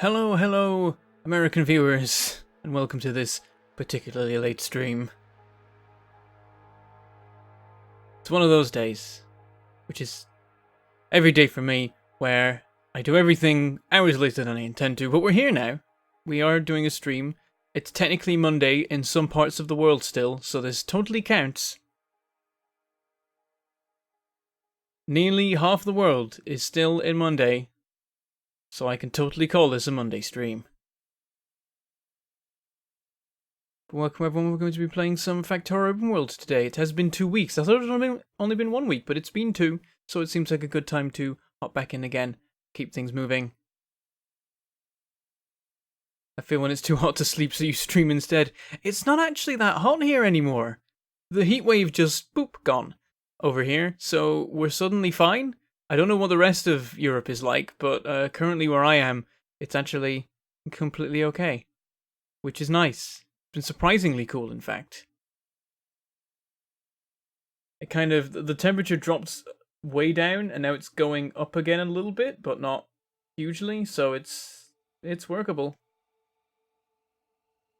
Hello, hello, American viewers, and welcome to this particularly late stream. It's one of those days, which is every day for me, where I do everything hours later than I intend to, but we're here now. We are doing a stream. It's technically Monday in some parts of the world still, so this totally counts. Nearly half the world is still in Monday, so I can totally call this a Monday stream. Welcome everyone, we're going to be playing some Factorio Ribbonworld today. It has been 2 weeks. I thought it had only been 1 week, but it's been 2, so it seems like a good time to hop back in again, keep things moving. I feel when it's too hot to sleep, so you stream instead. It's not actually that hot here anymore. The heat wave just, boop, gone over here, so we're suddenly fine. I don't know what the rest of Europe is like, but currently where I am, it's actually completely okay, which is nice. It's been surprisingly cool, in fact. It kind of, the temperature drops way down, and now it's going up again a little bit, but not hugely, so it's workable.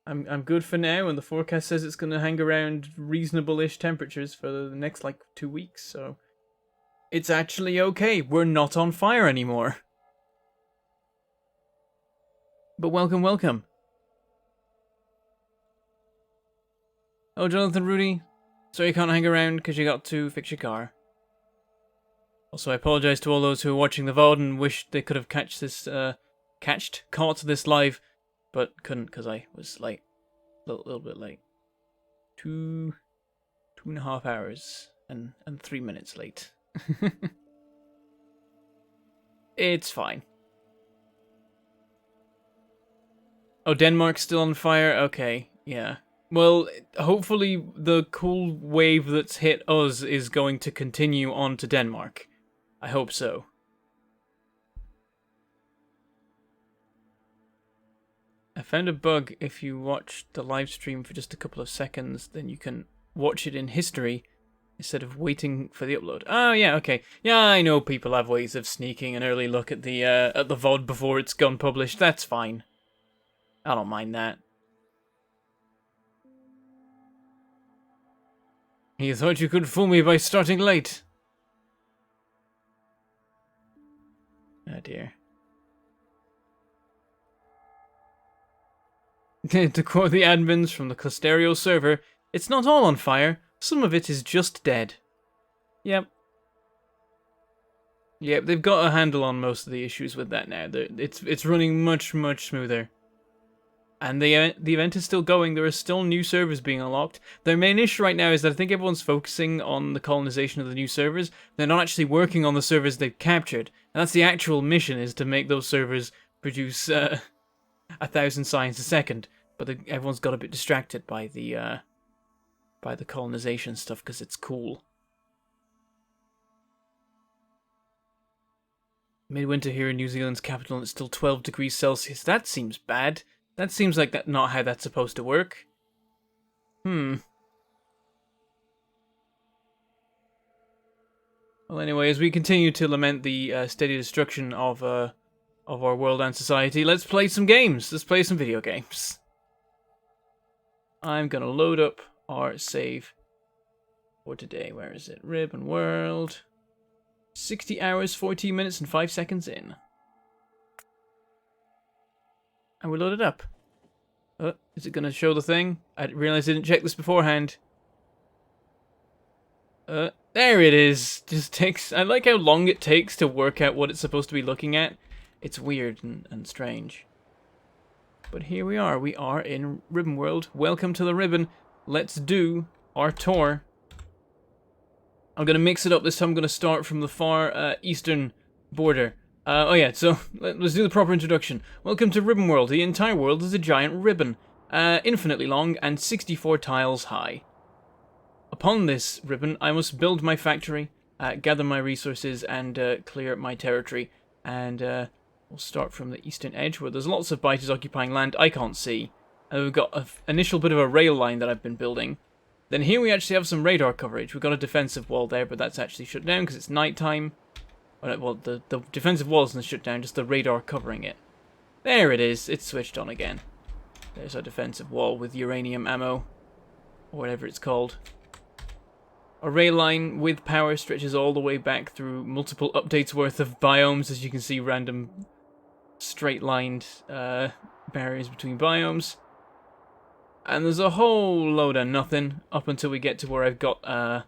I'm good for now, and the forecast says it's going to hang around reasonable-ish temperatures for the next, 2 weeks, so it's actually okay. We're not on fire anymore. But welcome, welcome. Oh, Jonathan, Rudy. Sorry you can't hang around because you got to fix your car. Also, I apologize to all those who are watching the VOD and wish they could have caught this live, but couldn't because I was late. A little bit late. 2.5 hours and 3 minutes late. It's fine. Oh, Denmark's still on fire? Okay, yeah. Well, hopefully the cool wave that's hit us is going to continue on to Denmark. I hope so. I found a bug. If you watch the live stream for just a couple of seconds, then you can watch it in history instead of waiting for the upload. Oh, yeah, okay. Yeah, I know people have ways of sneaking an early look at the VOD before it's gone published. That's fine. I don't mind that. You thought you could fool me by starting late. Oh dear. To quote the admins from the Factorio server, it's not all on fire, some of it is just dead. Yep. Yep, they've got a handle on most of the issues with that now. It's running much smoother. And the event is still going. There are still new servers being unlocked. Their main issue right now is that I think everyone's focusing on the colonization of the new servers. They're not actually working on the servers they've captured. And that's the actual mission, is to make those servers produce 1,000 science a second. But everyone's got a bit distracted by the colonization stuff because it's cool. Midwinter here in New Zealand's capital, and it's still 12 degrees Celsius. That seems bad. That seems like not how that's supposed to work. Well, anyway, as we continue to lament the steady destruction of our world and society, let's play some games. Let's play some video games. I'm gonna load up our save for today. Where is it? Ribbonworld. 60 hours, 14 minutes, and 5 seconds in. And we're loaded up. Is it going to show the thing? I realized I didn't check this beforehand. There it is. Just takes. I like how long it takes to work out what it's supposed to be looking at. It's weird and strange. But here we are. We are in Ribbonworld. Welcome to the Ribbon. Let's do our tour. I'm going to mix it up this time. I'm going to start from the far eastern border. Oh yeah, so let's do the proper introduction. Welcome to Ribbonworld. The entire world is a giant ribbon, infinitely long and 64 tiles high. Upon this ribbon, I must build my factory, gather my resources, and clear my territory. And we'll start from the eastern edge, where there's lots of biters occupying land I can't see. And we've got an initial bit of a rail line that I've been building. Then here we actually have some radar coverage. We've got a defensive wall there, but that's actually shut down because it's nighttime. Well, the defensive wall isn't shut down, just the radar covering it. There it is. It's switched on again. There's our defensive wall with uranium ammo, or whatever it's called. Our rail line with power stretches all the way back through multiple updates worth of biomes. As you can see, random straight-lined barriers between biomes. And there's a whole load of nothing up until we get to where I've got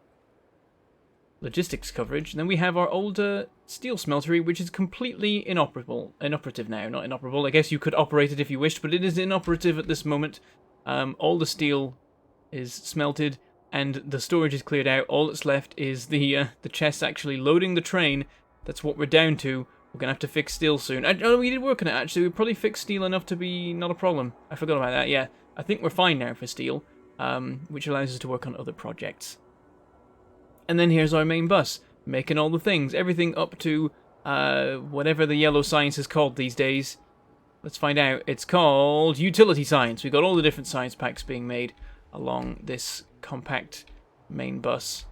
logistics coverage. And then we have our older steel smeltery, which is completely inoperative now. Not inoperable. I guess you could operate it if you wished, but it is inoperative at this moment. All the steel is smelted, and the storage is cleared out. All that's left is the chest actually loading the train. That's what we're down to. We're going to have to fix steel soon. Oh, we did work on it, actually. We probably fixed steel enough to be not a problem. I forgot about that, yeah. I think we're fine now for steel, which allows us to work on other projects. And then here's our main bus, making all the things. Everything up to whatever the yellow science is called these days. Let's find out. It's called utility science. We've got all the different science packs being made along this compact main bus.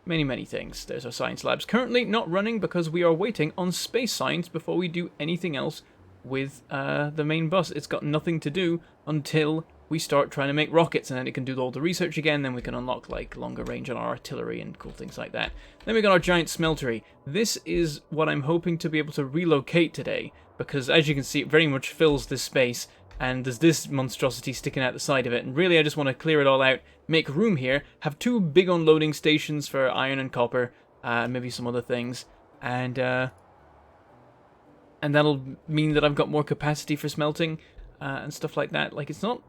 Many, many things. There's our science labs. Currently not running because we are waiting on space science before we do anything else with the main bus. It's got nothing to do until we start trying to make rockets, and then it can do all the research again. Then we can unlock like longer range on our artillery and cool things like that. Then we got our giant smeltery. This is what I'm hoping to be able to relocate today, because as you can see, it very much fills this space, and there's this monstrosity sticking out the side of it, and really I just want to clear it all out, make room here, have two big unloading stations for iron and copper, maybe some other things, and that'll mean that I've got more capacity for smelting and stuff like that. Like, it's not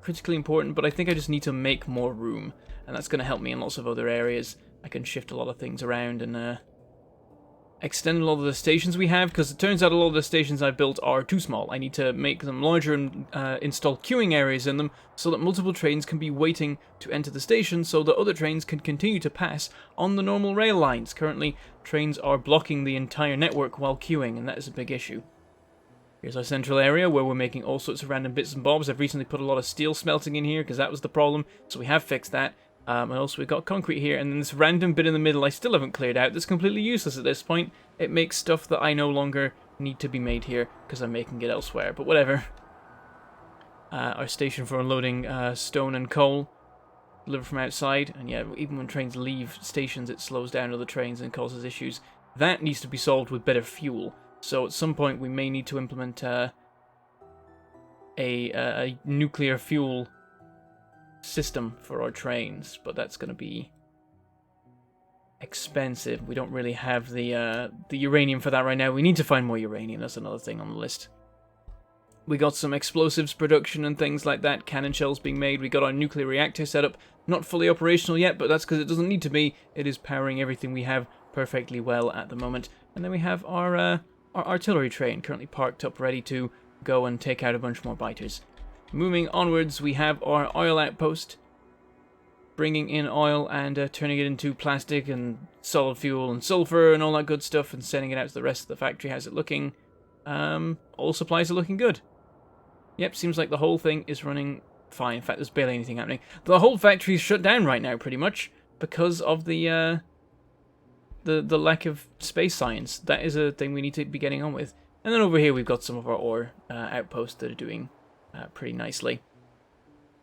critically important, but I think I just need to make more room, and that's going to help me in lots of other areas. I can shift a lot of things around and extend a lot of the stations we have, because it turns out a lot of the stations I've built are too small. I need to make them larger and install queuing areas in them so that multiple trains can be waiting to enter the station so that other trains can continue to pass on the normal rail lines. Currently, trains are blocking the entire network while queuing, and that is a big issue. Here's our central area where we're making all sorts of random bits and bobs. I've recently put a lot of steel smelting in here because that was the problem, so we have fixed that. And also we've got concrete here, and then this random bit in the middle I still haven't cleared out that's completely useless at this point. It makes stuff that I no longer need to be made here because I'm making it elsewhere, but whatever. Our station for unloading stone and coal delivered from outside, and yeah, even when trains leave stations it slows down other trains and causes issues. That needs to be solved with better fuel, so at some point we may need to implement a nuclear fuel system for our trains, but that's going to be expensive. We don't really have the uranium for that right now. We need to find more uranium. That's another thing on the list. We got some explosives production and things like that, cannon shells being made. We got our nuclear reactor set up, not fully operational yet, but that's because it doesn't need to be. It is powering everything we have perfectly well at the moment. And then we have our artillery train currently parked up, ready to go and take out a bunch more biters. Moving onwards, we have our oil outpost, bringing in oil and turning it into plastic and solid fuel and sulfur and all that good stuff and sending it out to the rest of the factory. How's it looking? All supplies are looking good. Yep, seems like the whole thing is running fine. In fact, there's barely anything happening. The whole factory is shut down right now, pretty much, because of the lack of space science. That is a thing we need to be getting on with. And then over here we've got some of our ore outposts that are doing pretty nicely.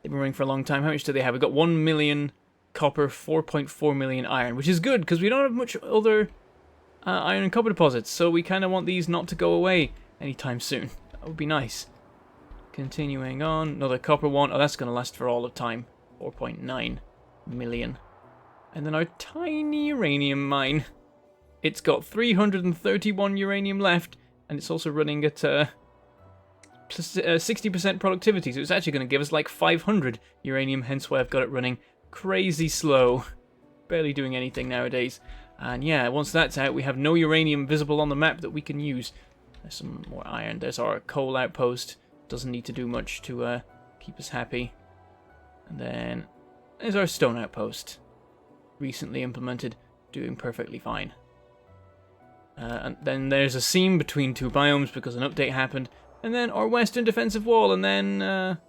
They've been running for a long time. How much do they have? We've got 1 million copper, 4.4 million iron, which is good because we don't have much other iron and copper deposits, so we kind of want these not to go away anytime soon. That would be nice. Continuing on, another copper one. Oh, that's going to last for all of time. 4.9 million. And then our tiny uranium mine. It's got 331 uranium left, and it's also running at 60% productivity, so it's actually going to give us like 500 uranium, hence why I've got it running crazy slow. Barely doing anything nowadays. And yeah, once that's out, we have no uranium visible on the map that we can use. There's some more iron. There's our coal outpost. Doesn't need to do much to keep us happy. And then there's our stone outpost. Recently implemented, doing perfectly fine. And then there's a seam between two biomes because an update happened. And then our western defensive wall, and then a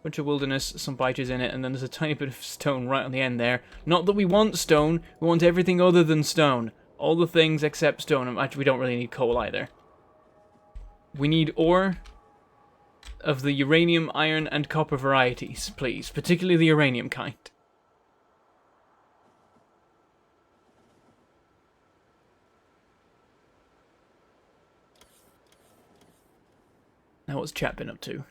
bunch of wilderness, some biters in it, and then there's a tiny bit of stone right on the end there. Not that we want stone, we want everything other than stone. All the things except stone, and actually we don't really need coal either. We need ore of the uranium, iron, and copper varieties, please. Particularly the uranium kind. Now what's chat been up to?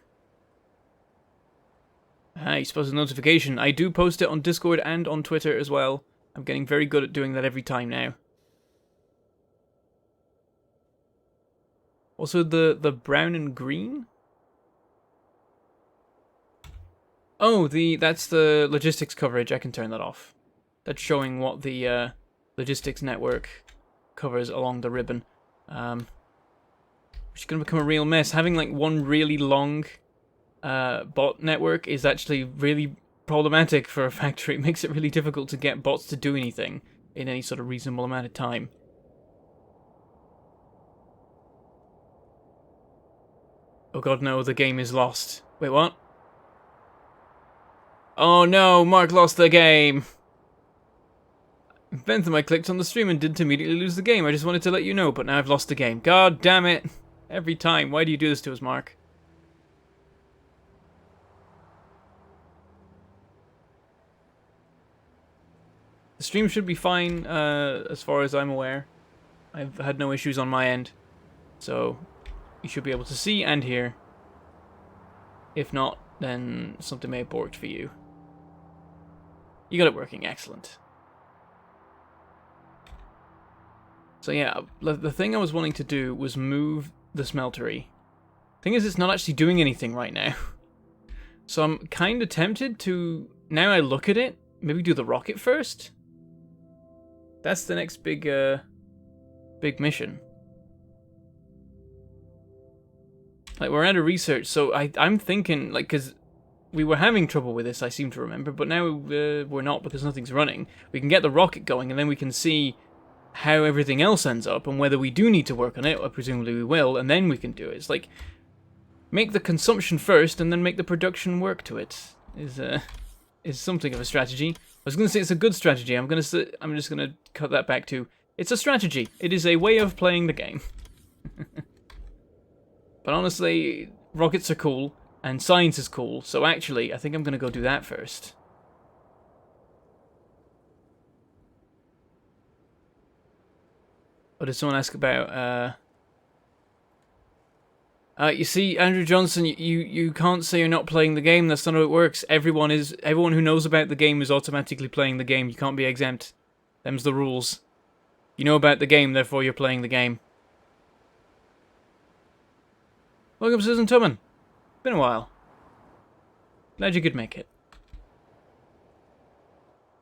You're supposed to notification. I do post it on Discord and on Twitter as well. I'm getting very good at doing that every time now. Also the brown and green? Oh, that's the logistics coverage. I can turn that off. That's showing what the logistics network covers along the ribbon. Which is going to become a real mess. Having like one really long bot network is actually really problematic for a factory. It makes it really difficult to get bots to do anything in any sort of reasonable amount of time. Oh god, no, the game is lost. Wait, what? Oh no, Mark lost the game! Bentham, I clicked on the stream and didn't immediately lose the game. I just wanted to let you know, but now I've lost the game. God damn it! Every time. Why do you do this to us, Mark? The stream should be fine, as far as I'm aware. I've had no issues on my end. So, you should be able to see and hear. If not, then something may have borked for you. You got it working, excellent. So yeah, the thing I was wanting to do was move the smeltery. Thing is, it's not actually doing anything right now. So I'm kind of tempted to, now I look at it, maybe do the rocket first? That's the next big mission. Like, we're out of research, so I'm thinking, like, because we were having trouble with this, I seem to remember, but now we're not because nothing's running. We can get the rocket going, and then we can see how everything else ends up, and whether we do need to work on it, or presumably we will, and then we can do it. It's like, make the consumption first, and then make the production work to it, is something of a strategy. I was going to say it's a good strategy. I'm just going to cut that back to, it's a strategy. It is a way of playing the game. But honestly, rockets are cool, and science is cool, so actually, I think I'm going to go do that first. What did someone ask about, you see, Andrew Johnson, you can't say you're not playing the game. That's not how it works. Everyone who knows about the game is automatically playing the game. You can't be exempt. Them's the rules. You know about the game, therefore you're playing the game. Welcome, Susan Tubman. Been a while. Glad you could make it.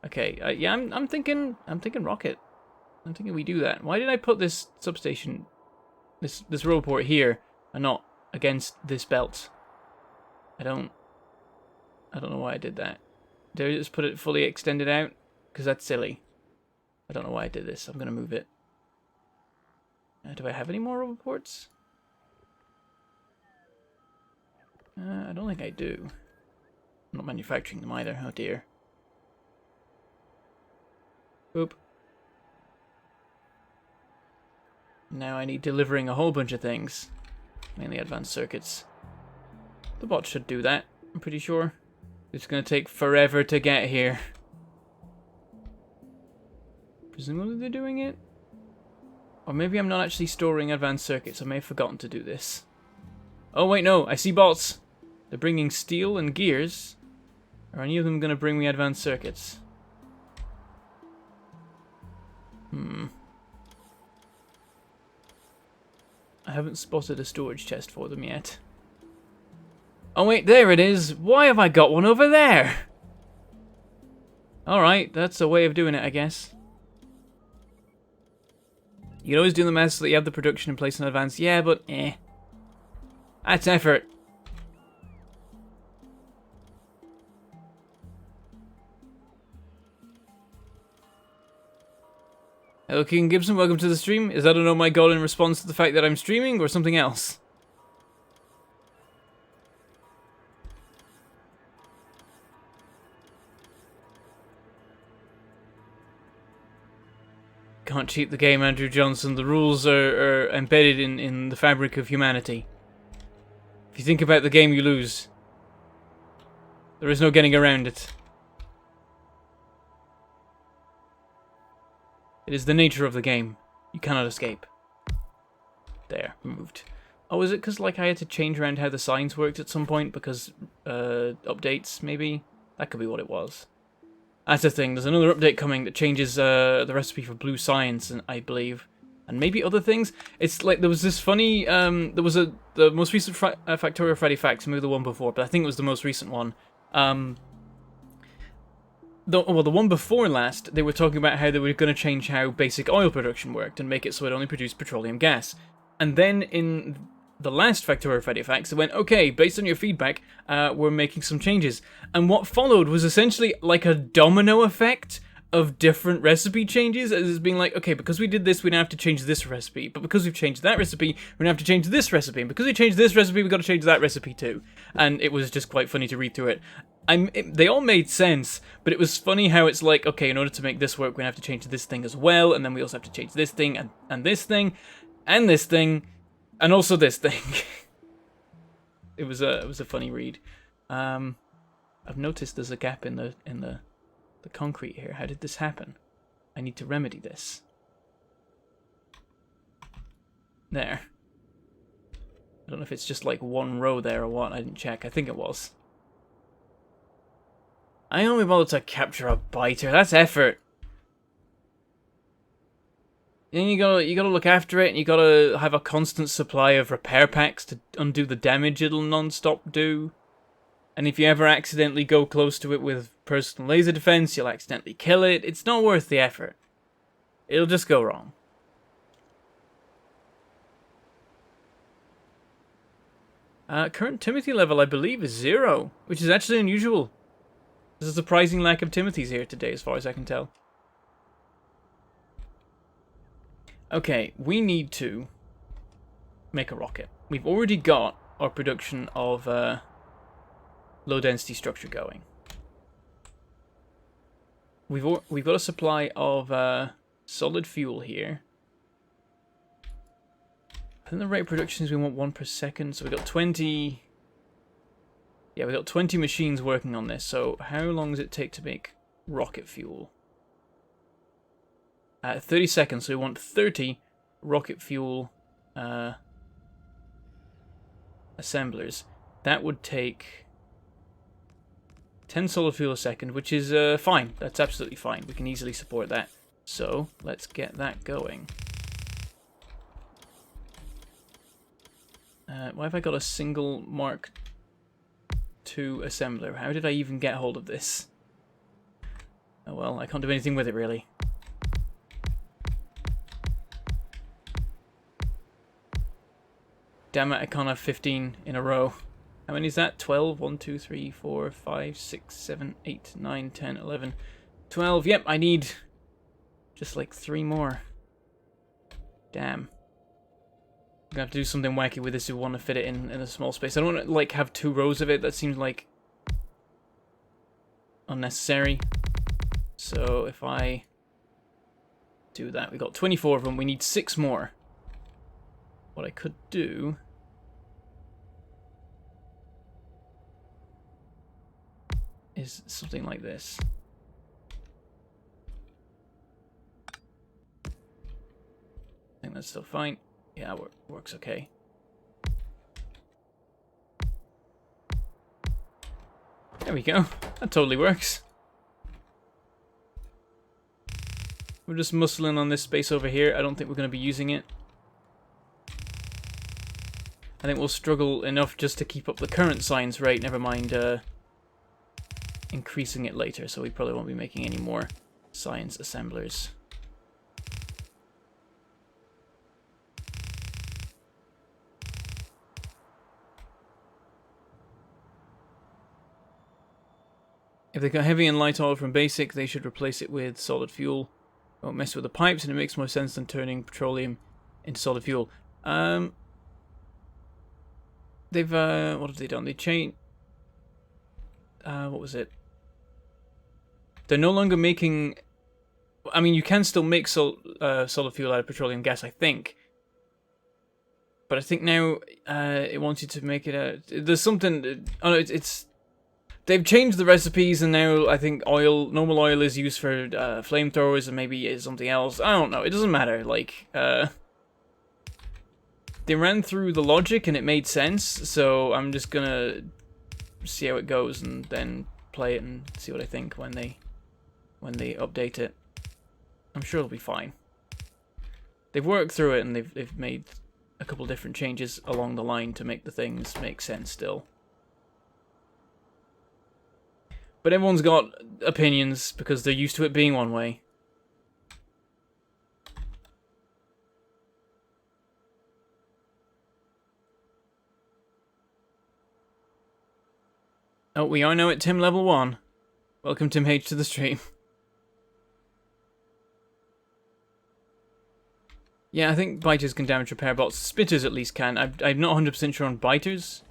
Okay, yeah, I'm thinking rocket. I'm thinking we do that. Why did I put this substation, this roadport here, and not against this belt? I don't know why I did that. Did I just put it fully extended out? Because that's silly. I don't know why I did this. I'm gonna move it. Do I have any more roadports? I don't think I do. I'm not manufacturing them either. Oh dear. Oop. Now I need delivering a whole bunch of things. Mainly advanced circuits. The bot should do that, I'm pretty sure. It's going to take forever to get here. Presumably they're doing it? Or maybe I'm not actually storing advanced circuits. I may have forgotten to do this. Oh wait, no, I see bots. They're bringing steel and gears. Are any of them going to bring me advanced circuits? I haven't spotted a storage chest for them yet. Oh wait, there it is! Why have I got one over there? Alright, that's a way of doing it, I guess. You can always do the math so that you have the production in place in advance. Yeah, but that's effort. Hello, King Gibson. Welcome to the stream. Is that an oh my god in response to the fact that I'm streaming, or something else? can't cheat the game, Andrew Johnson. The rules are embedded in the fabric of humanity. If you think about the game, you lose. There is no getting around it. It is the nature of the game. You cannot escape. There, moved. Oh, is it because like I had to change around how the signs worked at some point because updates maybe? That could be what it was. That's the thing. There's another update coming that changes the recipe for blue signs, I believe, and maybe other things. It's like there was this funny. There was the most recent Factorio Friday Facts, maybe the one before, but I think it was the most recent one. The one before last, they were talking about how they were going to change how basic oil production worked and make it so it only produced petroleum gas. And then in the last Factorio Friday Facts, they went, okay, based on your feedback, we're making some changes. And what followed was essentially like a domino effect of different recipe changes, as being like, okay, because we did this, we now have to change this recipe. But because we've changed that recipe, we're going to have to change this recipe. And because we changed this recipe, we've got to change that recipe too. And it was just quite funny to read through it. They all made sense, but it was funny how it's like, okay, in order to make this work, we're going to have to change this thing as well, and then we also have to change this thing, and this thing, and this thing, and also this thing. It was a funny read. I've noticed there's a gap in the concrete here. How did this happen? I need to remedy this. There. I don't know if it's just like one row there or what. I didn't check. I think it was. I only bothered to capture a biter. That's effort. Then you gotta look after it, and you gotta have a constant supply of repair packs to undo the damage it'll non-stop do. And if you ever accidentally go close to it with personal laser defense, you'll accidentally kill it. It's not worth the effort. It'll just go wrong. Current Timothy level, I believe, is 0, which is actually unusual. There's a surprising lack of Timothys here today, as far as I can tell. Okay, we need to make a rocket. We've already got our production of low-density structure going. We've got a supply of solid fuel here. I think the rate of production is we want 1 per second, so we've got 20... Yeah, we've got 20 machines working on this, so how long does it take to make rocket fuel? 30 seconds, so we want 30 rocket fuel assemblers. That would take 10 solid fuel a second, which is fine. That's absolutely fine. We can easily support that. So, let's get that going. Why have I got a single Mark II assembler? How did I even get hold of this? Oh well, I can't do anything with it really. Damn it, I can't have 15 in a row. How many is that? 12? 1, 2, 3, 4, 5, 6, 7, 8, 9, 10, 11, 12. Yep, I need just like 3 more. Damn. I'm gonna have to do something wacky with this if we want to fit it in a small space. I don't want to like have 2 rows of it. That seems like unnecessary. So if I do that, we got 24 of them. We need 6 more. What I could do is something like this. I think that's still fine. Yeah, works okay. There we go. That totally works. We're just muscling on this space over here. I don't think we're going to be using it. I think we'll struggle enough just to keep up the current science rate, never mind increasing it later, so we probably won't be making any more science assemblers. If they got heavy and light oil from basic, they should replace it with solid fuel. Won't mess with the pipes, and it makes more sense than turning petroleum into solid fuel. They've what have they done? They changed. What was it? They're no longer making I mean, you can still make solid fuel out of petroleum gas, I think. But I think now it wants you to make it out. There's something. Oh no, it's. They've changed the recipes, and now I think normal oil is used for flamethrowers, and maybe it's something else. I don't know. It doesn't matter. Like, they ran through the logic, and it made sense. So I'm just gonna see how it goes, and then play it and see what I think when they update it. I'm sure it'll be fine. They've worked through it, and they've made a couple different changes along the line to make the things make sense still. But everyone's got opinions because they're used to it being one way. Oh, we are now at Tim level 1. Welcome Tim H to the stream. Yeah, I think biters can damage repair bots. Spitters at least can. I'm not 100% sure on biters,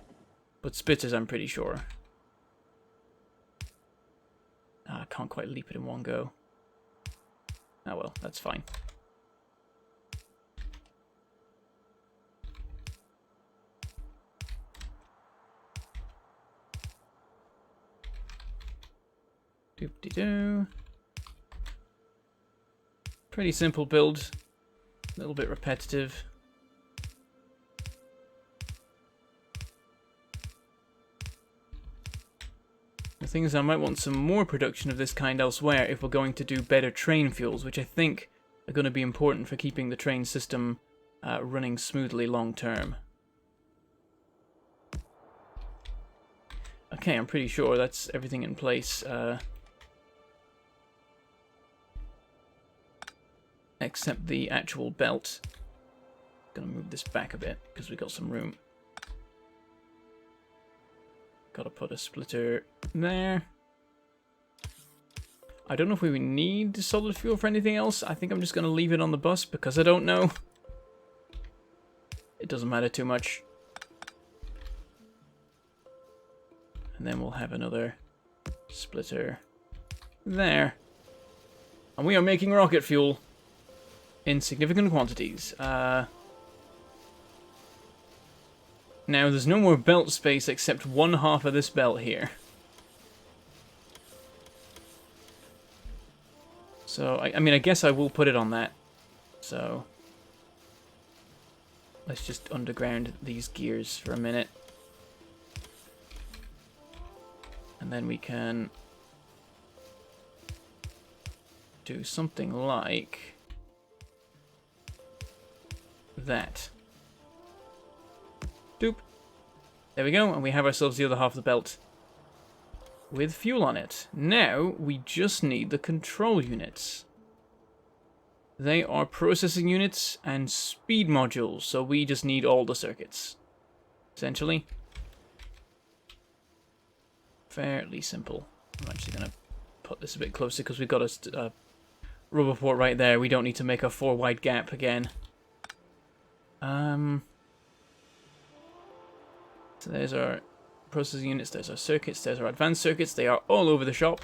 but spitters I'm pretty sure. I can't quite leap it in one go. Oh well, that's fine. Doop-de-doo. Pretty simple build. A little bit repetitive. The thing is, I might want some more production of this kind elsewhere if we're going to do better train fuels, which I think are going to be important for keeping the train system running smoothly long term. Okay, I'm pretty sure that's everything in place. Except the actual belt. Gonna move this back a bit because we got some room. Gotta put a splitter there. I don't know if we need solid fuel for anything else. I think I'm just gonna leave it on the bus because I don't know. It doesn't matter too much. And then we'll have another splitter there. And we are making rocket fuel in significant quantities. Now, there's no more belt space except one half of this belt here. So, I mean, I guess I will put it on that. So, let's just underground these gears for a minute. And then we can do something like that. Doop. There we go, and we have ourselves the other half of the belt with fuel on it. Now, we just need the control units. They are processing units and speed modules, so we just need all the circuits, essentially. Fairly simple. I'm actually going to put this a bit closer because we've got a rubber port right there. We don't need to make a 4-wide gap again. So there's our processing units, there's our circuits, there's our advanced circuits. They are all over the shop.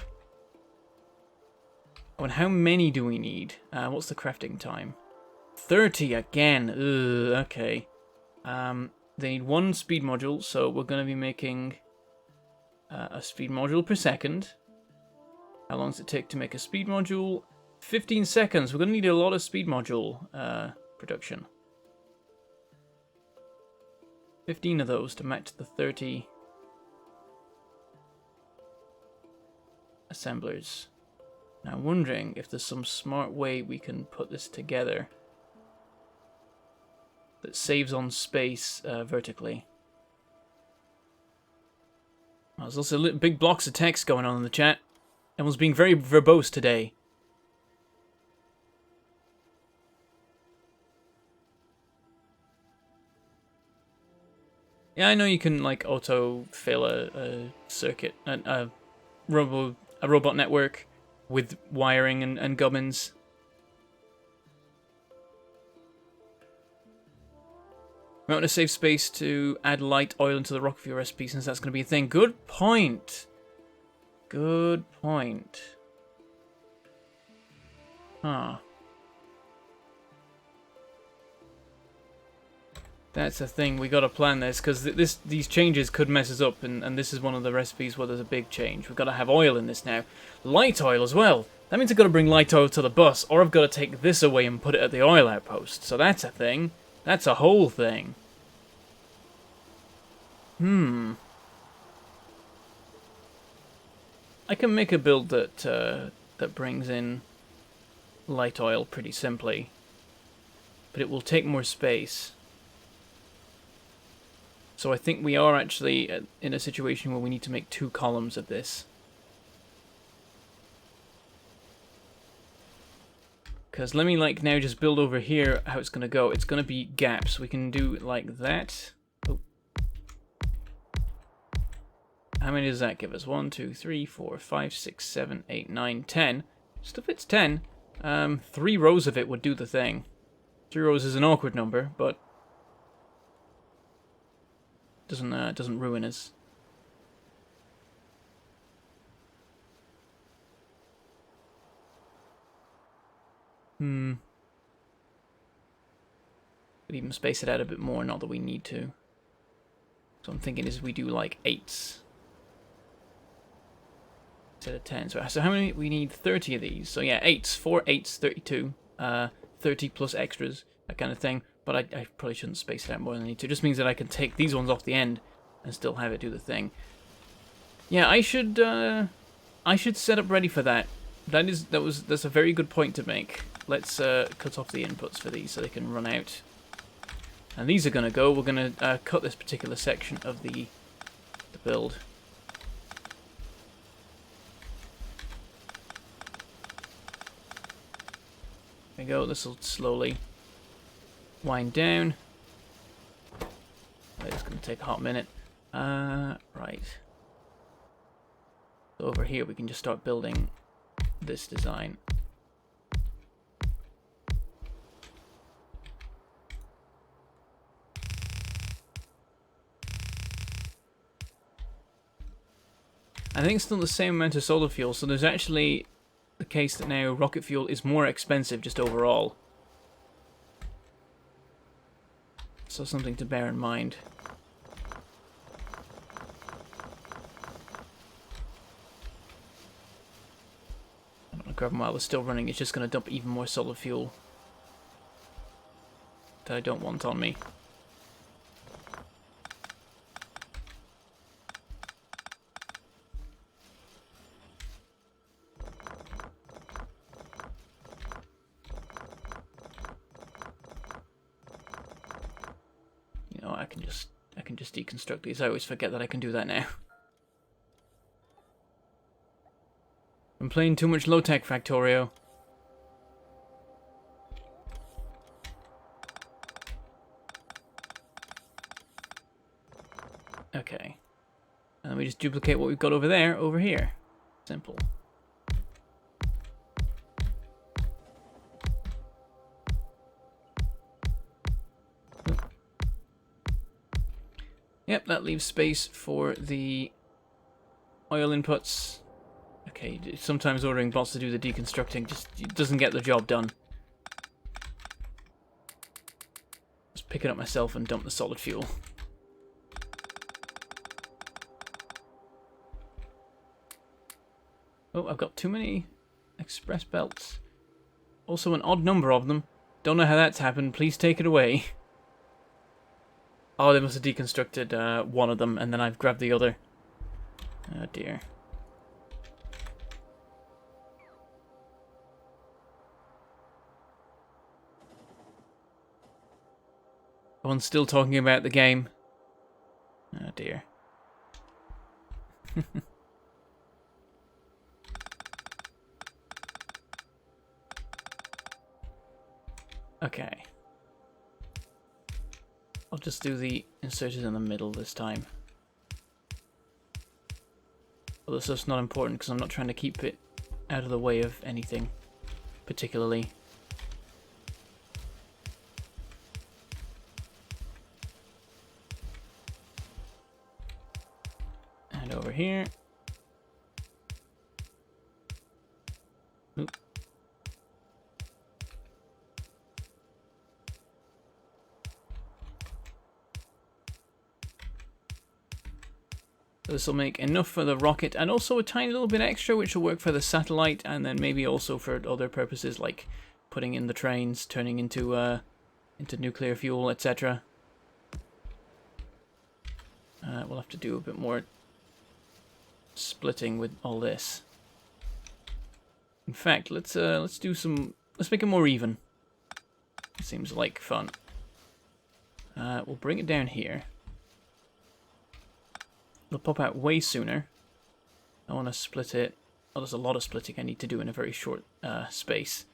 Oh, and how many do we need? What's the crafting time? 30 again. Ugh, okay. They need one speed module, so we're going to be making a speed module per second. How long does it take to make a speed module? 15 seconds. We're going to need a lot of speed module production. 15 of those to match the 30 assemblers. Now I'm wondering if there's some smart way we can put this together that saves on space vertically. Well, there's also big blocks of text going on in the chat. Everyone's being very verbose today. Yeah, I know you can like auto-fill a circuit, a robot network with wiring and gubbins. We want to save space to add light oil into the rocket fuel recipe since that's going to be a thing. Good point. Good point. Huh. That's the thing, we gotta plan this, because these changes could mess us up, and this is one of the recipes where there's a big change. We've got to have oil in this now. Light oil as well! That means I've got to bring light oil to the bus, or I've got to take this away and put it at the oil outpost. So that's a thing. That's a whole thing. I can make a build that that brings in light oil pretty simply, but it will take more space. So I think we are actually in a situation where we need to make 2 columns of this. Because let me like now just build over here how it's going to go. It's going to be gaps. We can do like that. Oh. How many does that give us? 1, 2, 3, 4, 5, 6, 7, 8, 9, 10. Still fits 10. 3 rows of it would do the thing. 3 rows is an awkward number, but doesn't ruin us. Could even space it out a bit more, not that we need to. So I'm thinking is we do like 8s instead of 10. So how many? We need 30 of these. So yeah, 8s, 4 8s, 32, 30 plus extras, that kind of thing. But I probably shouldn't space it out more than I need to. It just means that I can take these ones off the end and still have it do the thing. Yeah, I should set up ready for that. That's a very good point to make. Let's cut off the inputs for these so they can run out. And these are going to go. We're going to cut this particular section of the build. There we go. This will slowly wind down. It's going to take a hot minute. Right. So over here we can just start building this design. I think it's still the same amount of solar fuel, so there's actually the case that now rocket fuel is more expensive just overall. So something to bear in mind. I'm going to grab them while they're still running. It's just going to dump even more solar fuel that I don't want on me. I can just deconstruct these. I always forget that I can do that now. I'm playing too much low-tech, Factorio. Okay. And then we just duplicate what we've got over there, over here. Simple. Yep, that leaves space for the oil inputs. Okay, sometimes ordering bots to do the deconstructing just doesn't get the job done. Just pick it up myself and dump the solid fuel. Oh, I've got too many express belts. Also an odd number of them. Don't know how that's happened. Please take it away. Oh, they must have deconstructed one of them, and then I've grabbed the other. Oh dear. Everyone's still talking about the game. Oh dear. Okay. I'll just do the inserted in the middle this time. Although this stuff's not important because I'm not trying to keep it out of the way of anything particularly. And over here. Oop. this will make enough for the rocket, and also a tiny little bit extra, which will work for the satellite, and then maybe also for other purposes, like putting in the trains, turning into nuclear fuel, etc. We'll have to do a bit more splitting with all this. In fact, let's make it more even. It seems like fun. We'll bring it down here. It'll pop out way sooner. I want to split it. Oh, there's a lot of splitting I need to do in a very short space.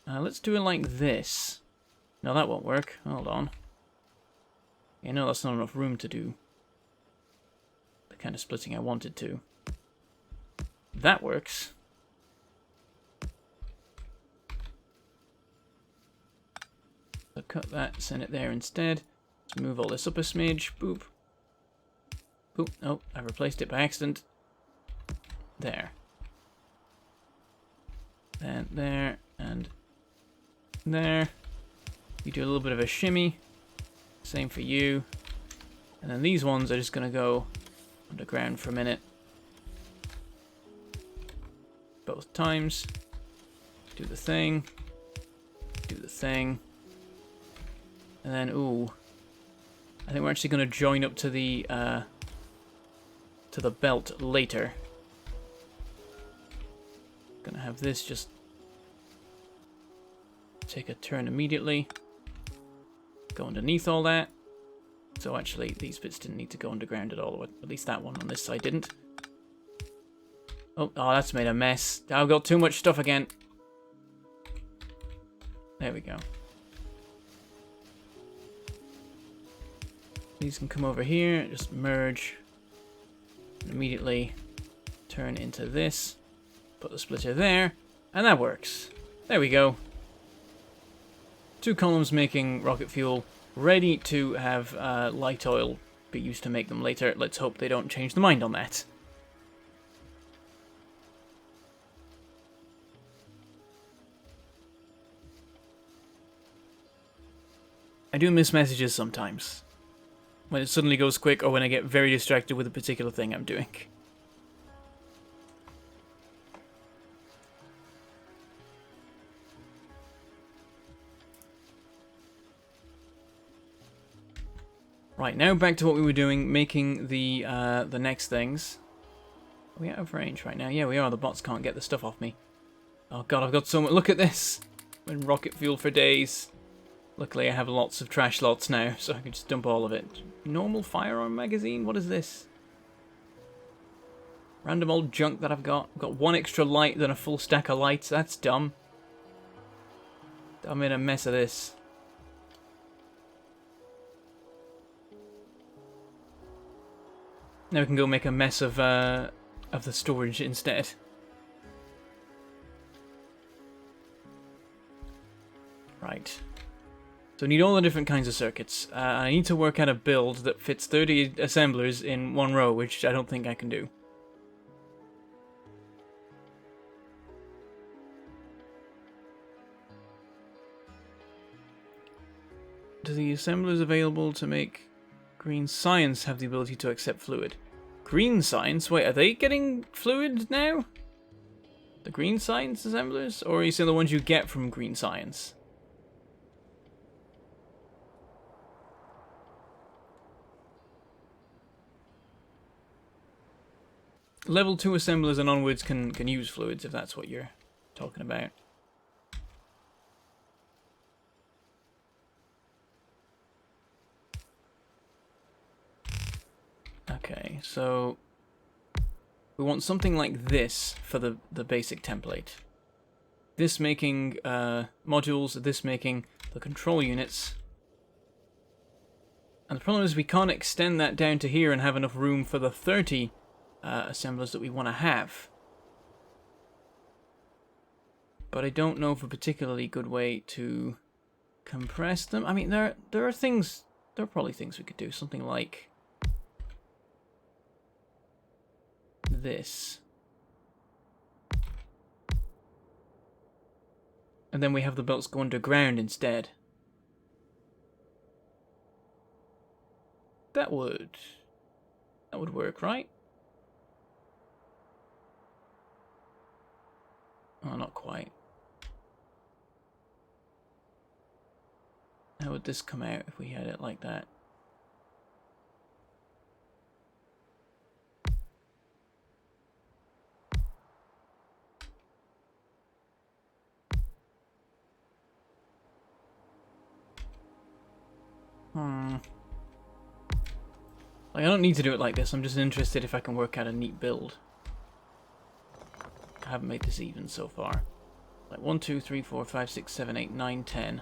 Let's do it like this. No, that won't work. Hold on. Yeah, no, that's not enough room to do the kind of splitting I wanted to. That works. So cut that, send it there instead. Let's move all this up a smidge. Boop. Boop. Oh, I replaced it by accident. There. And there, and there. You do a little bit of a shimmy. Same for you. And then these ones are just going to go underground for a minute. Both times. Do the thing. Do the thing. And then, ooh. I think we're actually going to join up to the belt later. Gonna have this just take a turn immediately. Go underneath all that. So actually, these bits didn't need to go underground at all. At least that one on this side didn't. Oh, that's made a mess. I've got too much stuff again. There we go. These can come over here, just merge. And immediately turn into this. Put the splitter there. And that works. There we go. 2 columns making rocket fuel. Ready to have light oil be used to make them later. Let's hope they don't change their mind on that. I do miss messages sometimes. When it suddenly goes quick or when I get very distracted with a particular thing I'm doing. Right, now back to what we were doing, making the next things. Are we out of range right now? Yeah, we are. The bots can't get the stuff off me. Oh god, I've got so much. Look at this! Been rocket fuel for days. Luckily I have lots of trash lots now, so I can just dump all of it. Normal firearm magazine? What is this? Random old junk that I've got. I've got 1 extra light than a full stack of lights. That's dumb. I'm in a mess of this. Now we can go make a mess of the storage instead. Right. So I need all the different kinds of circuits. I need to work out a build that fits 30 assemblers in 1 row, which I don't think I can do. Do the assemblers available to make green science have the ability to accept fluid? Green science? Wait, are they getting fluid now? The green science assemblers? Or are you saying the ones you get from green science? Level 2 assemblers and onwards can use fluids, if that's what you're talking about. Okay, so we want something like this for the basic template. This making modules, this making the control units. And the problem is we can't extend that down to here and have enough room for the 30 assemblers that we want to have. But I don't know of a particularly good way to compress them. I mean, there are things, there are probably things we could do. Something like this. And then we have the belts go underground instead. That would work, right? Oh, not quite. How would this come out if we had it like that? Like, I don't need to do it like this, I'm just interested if I can work out a neat build. I haven't made this even so far. Like 1, 2, 3, 4, 5, 6, 7, 8, 9, 10.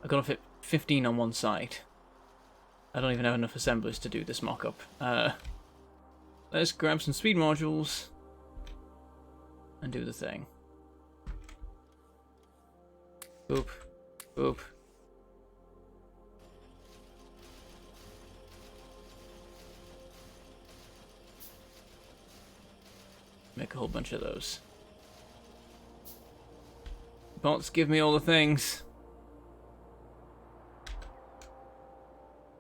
I've got to fit 15 on one side. I don't even have enough assemblers to do this mock-up. Let's grab some speed modules and do the thing. Boop. Boop. Make a whole bunch of those. Bots, give me all the things.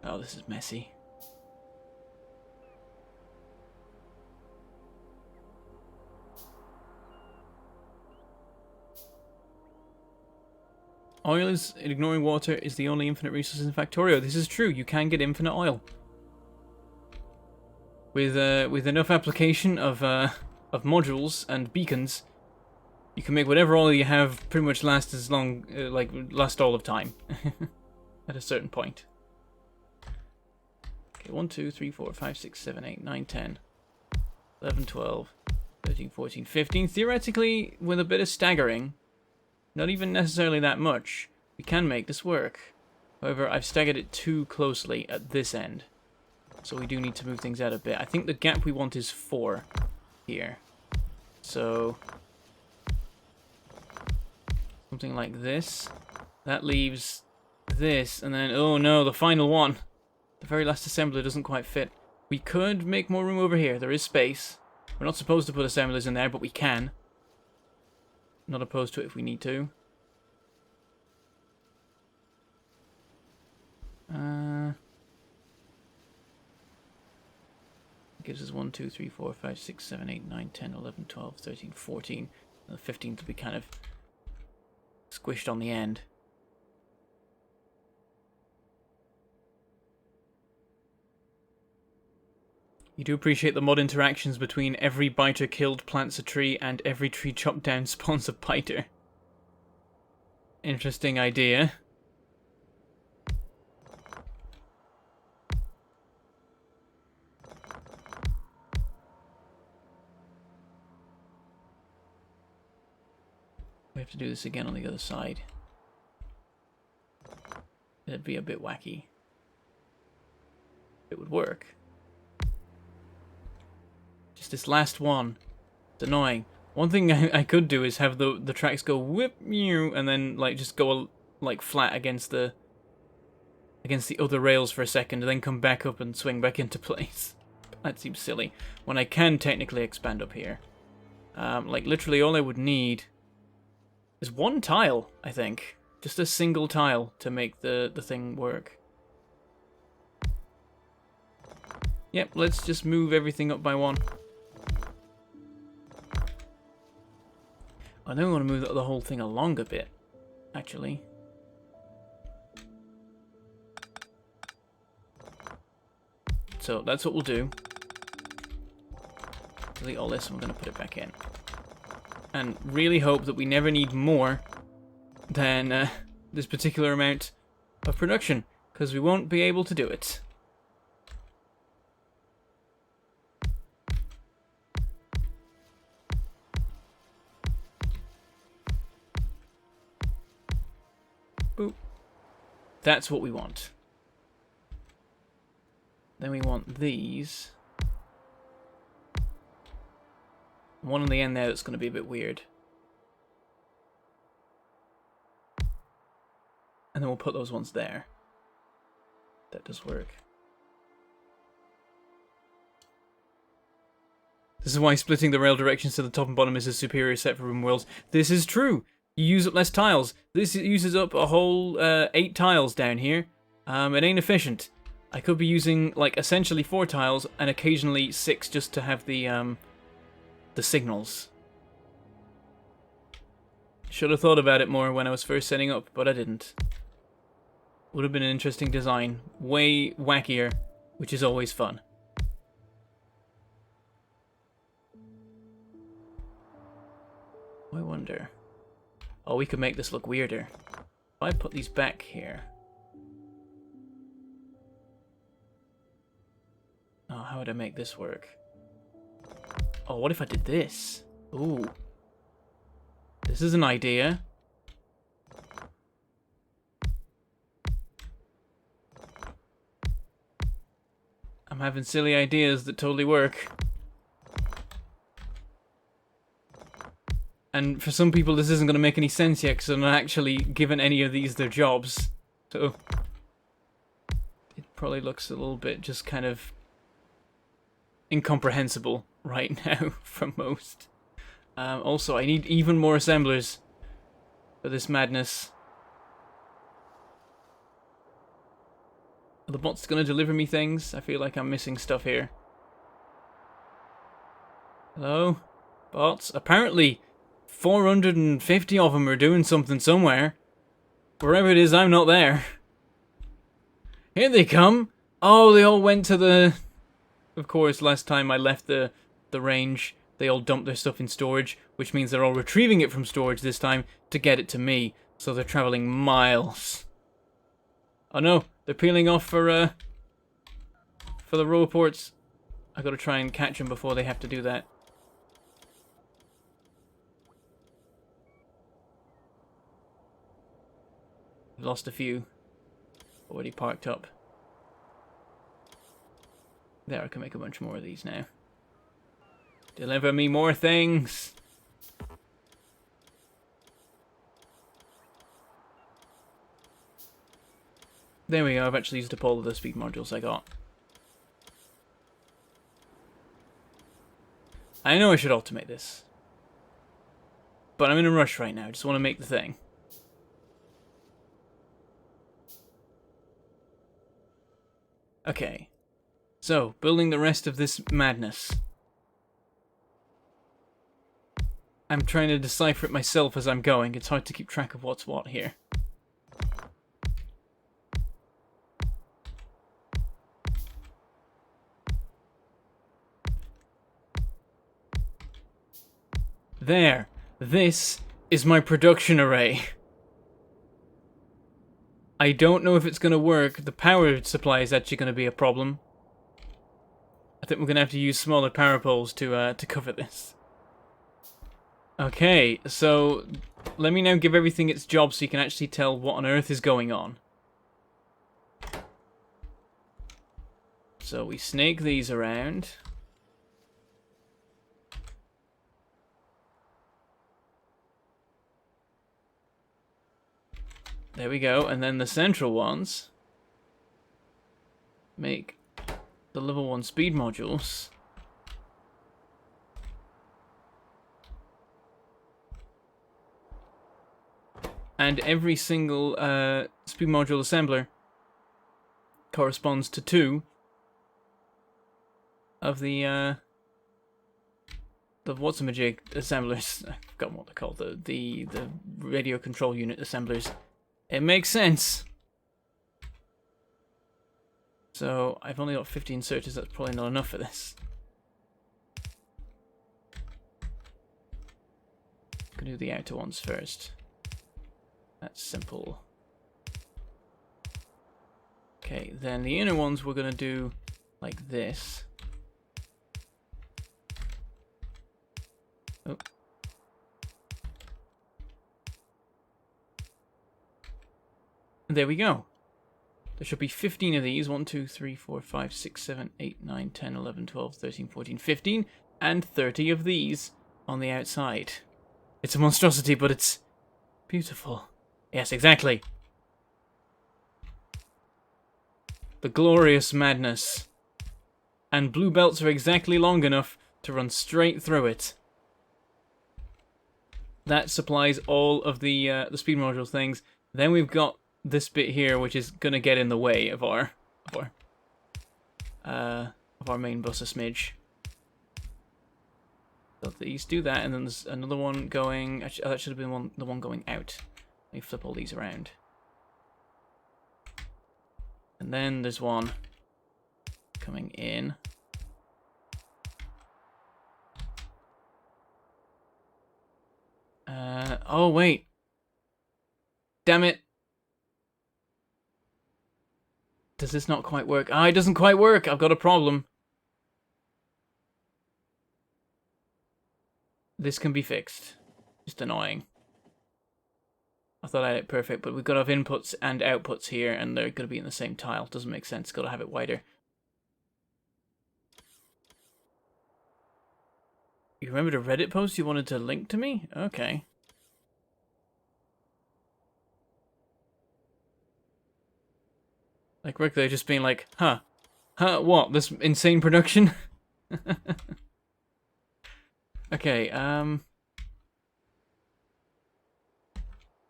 Oh, this is messy. Oil is, ignoring water, is the only infinite resource in Factorio. This is true. You can get infinite oil. With enough application of modules and beacons, you can make whatever oil you have pretty much last as long, last all of time. At a certain point. Okay, 1, 2, 3, 4, 5, 6, 7, 8, 9, 10, 11, 12, 13, 14, 15. Theoretically, with a bit of staggering, not even necessarily that much, we can make this work. However, I've staggered it too closely at this end. So we do need to move things out a bit. I think the gap we want is 4 here. So something like this. That leaves this, and then, oh no, the final one. The very last assembler doesn't quite fit. We could make more room over here. There is space. We're not supposed to put assemblers in there, but we can. Not opposed to it if we need to. Gives us 1, 2, 3, 4, 5, 6, 7, 8, 9, 10, 11, 12, 13, 14. And the 15th will be kind of squished on the end. You do appreciate the mod interactions between every biter killed plants a tree and every tree chopped down spawns a biter. Interesting idea. We have to do this again on the other side. It'd be a bit wacky. It would work. Just this last one. It's annoying. One thing I could do is have the tracks go whip you and then like just go like flat against the other rails for a second and then come back up and swing back into place. That seems silly. When I can technically expand up here. Like literally all I would need is one tile, I think. Just a single tile to make the thing work. Yep, let's just move everything up by one. I don't want to move the whole thing along a bit, actually. So that's what we'll do. Delete all this and we're going to put it back in. And really hope that we never need more than this particular amount of production, because we won't be able to do it. Boop. That's what we want. Then we want these. One on the end there that's going to be a bit weird. And then we'll put those ones there. That does work. This is why splitting the rail directions to the top and bottom is a superior set for Ribbonworlds. This is true! You use up less tiles. This uses up a whole 8 tiles down here. It ain't efficient. I could be using like essentially 4 tiles and occasionally 6 just to have the signals. Should have thought about it more when I was first setting up, but I didn't. Would have been an interesting design. Way wackier, which is always fun. I wonder. Oh, we could make this look weirder. If I put these back here. Oh, how would I make this work? Oh, what if I did this? Ooh. This is an idea. I'm having silly ideas that totally work. And for some people this isn't going to make any sense yet because they're not actually given any of these their jobs. So it probably looks a little bit just kind of incomprehensible right now for most. Also, I need even more assemblers for this madness. Are the bots going to deliver me things? I feel like I'm missing stuff here. Hello? Bots? Apparently 450 of them are doing something somewhere. Wherever it is, I'm not there. Here they come! Oh, they all went to the... Of course, last time I left the range, they all dumped their stuff in storage, which means they're all retrieving it from storage this time to get it to me. So they're traveling miles. Oh no, they're peeling off for the row ports. I gotta try and catch them before they have to do that. Lost a few. Already parked up. There, I can make a bunch more of these now. Deliver me more things! There we go, I've actually used up all of the speed modules I got. I know I should automate this. But I'm in a rush right now, I just want to make the thing. Okay. So, building the rest of this madness. I'm trying to decipher it myself as I'm going. It's hard to keep track of what's what here. There. This is my production array. I don't know if it's going to work. The power supply is actually going to be a problem. I think we're going to have to use smaller power poles to cover this. Okay, so let me now give everything its job so you can actually tell what on earth is going on. So we snake these around. There we go, and then the central ones make the level 1 speed modules. And every single speed module assembler corresponds to 2 of the what's-a-majig assemblers. I've forgotten what they're called. The radio control unit assemblers. It makes sense. So I've only got 15 searches. That's probably not enough for this. Gonna do the outer ones first. That's simple. Okay, then the inner ones we're gonna do like this. Oh. There we go. There should be 15 of these. 1, 2, 3, 4, 5, 6, 7, 8, 9, 10, 11, 12, 13, 14, 15. And 30 of these on the outside. It's a monstrosity, but it's beautiful. Yes, exactly. The glorious madness. And blue belts are exactly long enough to run straight through it. That supplies all of the speed module things. Then we've got this bit here, which is gonna get in the way of our main bus a smidge. So these do that, and then there's another one going... Actually, that should have been the one going out. Let me flip all these around. And then there's one coming in. Oh, wait. Damn it. Does this not quite work? Ah, it doesn't quite work. I've got a problem. This can be fixed. Just annoying. I thought I had it perfect, but we've got to have inputs and outputs here, and they're going to be in the same tile. Doesn't make sense. Got to have it wider. You remembered a Reddit post you wanted to link to me? Okay. Like Rick, they're just being like, huh, what? This insane production? Okay,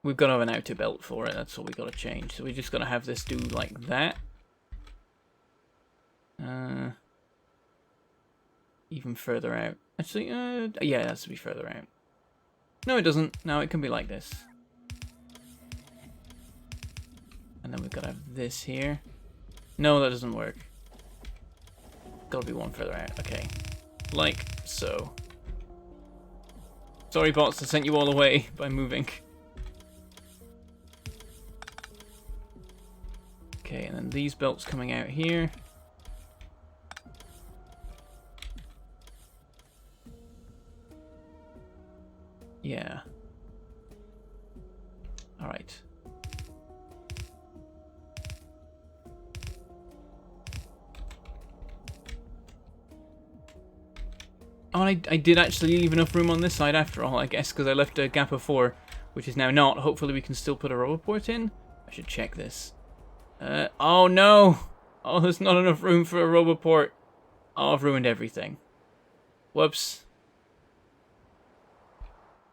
we've got to have an outer belt for it. That's what we got to change. So we just got to have this do like that. Even further out. Actually, yeah, it has to be further out. No, it doesn't. No, it can be like this. And then we've got to have this here. No, that doesn't work. Got to be one further out. Okay. Like so. Sorry, bots, I sent you all away by moving. Okay, and then these belts coming out here. Yeah. Alright. Oh, and I did actually leave enough room on this side after all, I guess, because I left a gap of 4, which is now not. Hopefully we can still put a rubber port in. I should check this. Oh no! Oh, there's not enough room for a rubber port. Oh, I've ruined everything. Whoops.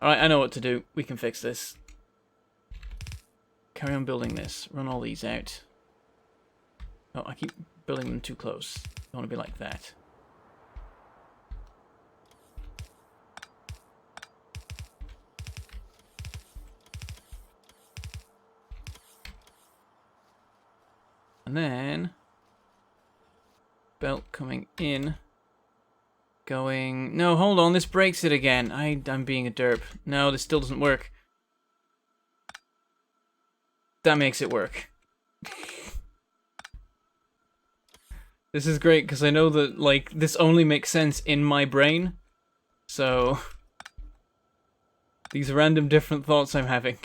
Alright, I know what to do. We can fix this. Carry on building this. Run all these out. Oh, I keep building them too close. I want to be like that. And then, belt coming in, going, no, hold on, this breaks it again. I'm being a derp. No, this still doesn't work. That makes it work. This is great, because I know that, like, this only makes sense in my brain. So, these random different thoughts I'm having.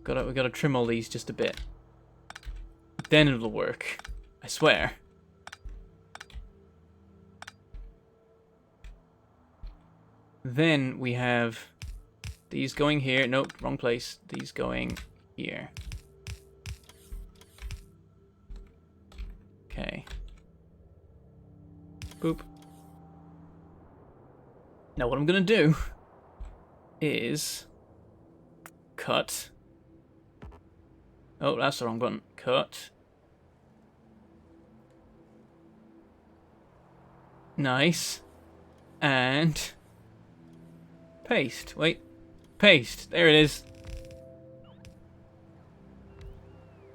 We gotta trim all these just a bit. Then it'll work. I swear. Then we have these going here. Nope, wrong place. These going here. Okay. Boop. Now what I'm gonna do is cut. Oh, that's the wrong button. Cut. Nice. And paste. Wait. Paste. There it is.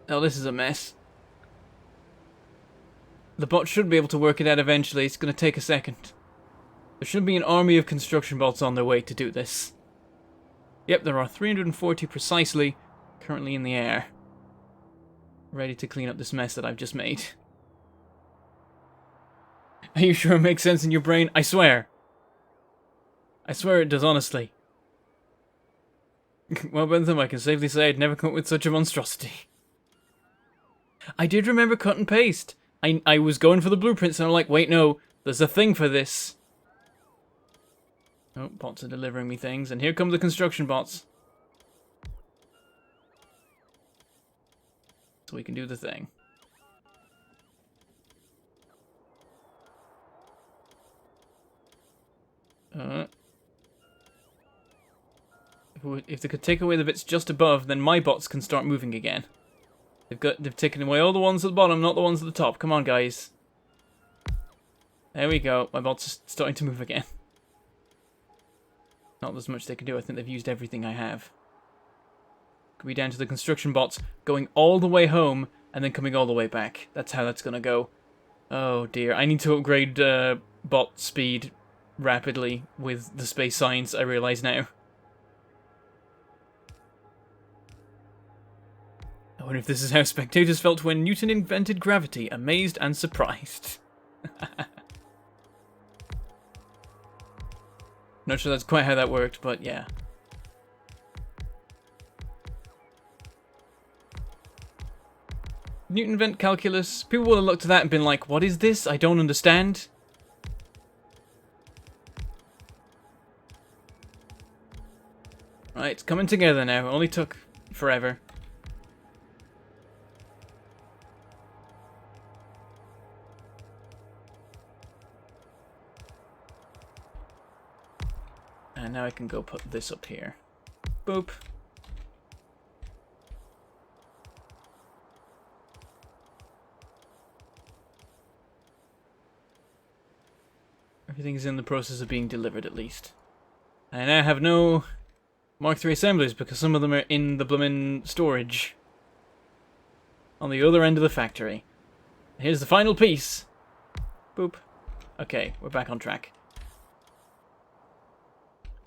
Oh, this is a mess. The bot should be able to work it out eventually. It's going to take a second. There should be an army of construction bots on their way to do this. Yep, there are 340 precisely currently in the air. Ready to clean up this mess that I've just made. Are you sure it makes sense in your brain? I swear. I swear it does, honestly. Well, Bentham, I can safely say I'd never come up with such a monstrosity. I did remember cut and paste. I was going for the blueprints and I'm like, wait, no, there's a thing for this. Oh, bots are delivering me things, and here come the construction bots. So we can do the thing. If they could take away the bits just above, then my bots can start moving again. They've taken away all the ones at the bottom, not the ones at the top. Come on, guys. There we go. My bolts are starting to move again. Not as much they can do. I think they've used everything I have. Could be down to the construction bots going all the way home and then coming all the way back. That's how that's going to go. Oh dear. I need to upgrade bot speed rapidly with the space science, I realise now. I wonder if this is how spectators felt when Newton invented gravity, amazed and surprised. Not sure that's quite how that worked, but yeah. Newton invent calculus. People would have looked at that and been like, what is this? I don't understand. Right, it's coming together now. It only took forever. And now I can go put this up here. Boop. Everything is in the process of being delivered, at least. I now have no Mark III assemblies because some of them are in the bloomin' storage. On the other end of the factory. Here's the final piece. Boop. Okay, we're back on track.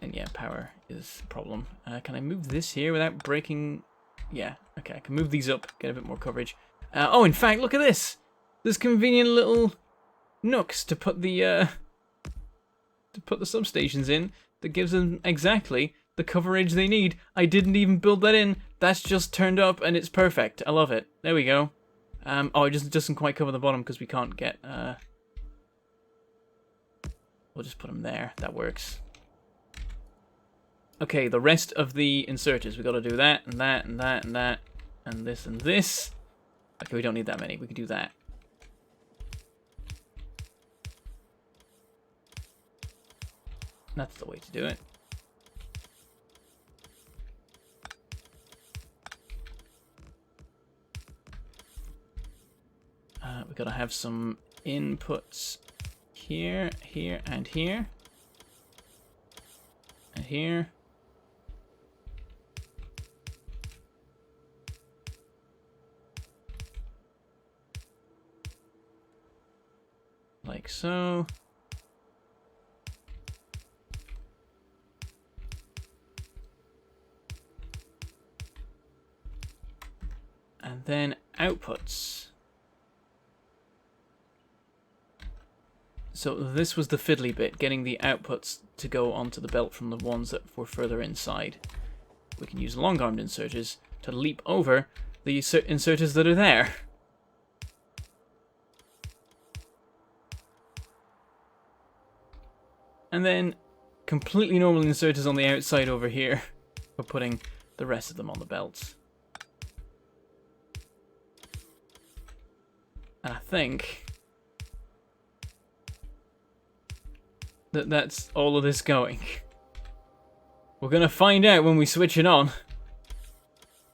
And yeah, power is a problem. Can I move this here without breaking? Yeah, okay, I can move these up, get a bit more coverage. Oh, in fact, look at this! There's convenient little nooks to put the substations in that gives them exactly the coverage they need. I didn't even build that in. That's just turned up and it's perfect. I love it. There we go. Oh, it just doesn't quite cover the bottom because we can't get... We'll just put them there. That works. Okay, the rest of the inserters. We've got to do that, and that, and that, and that, and this, and this. Okay, we don't need that many. We can do that. That's the way to do it. We've got to have some inputs here, here, and here. And here. Like so. And then outputs. So this was the fiddly bit, getting the outputs to go onto the belt from the ones that were further inside. We can use long-armed inserters to leap over the inserters that are there. And then completely normal inserters on the outside over here for putting the rest of them on the belts. And I think that that's all of this going. We're going to find out when we switch it on.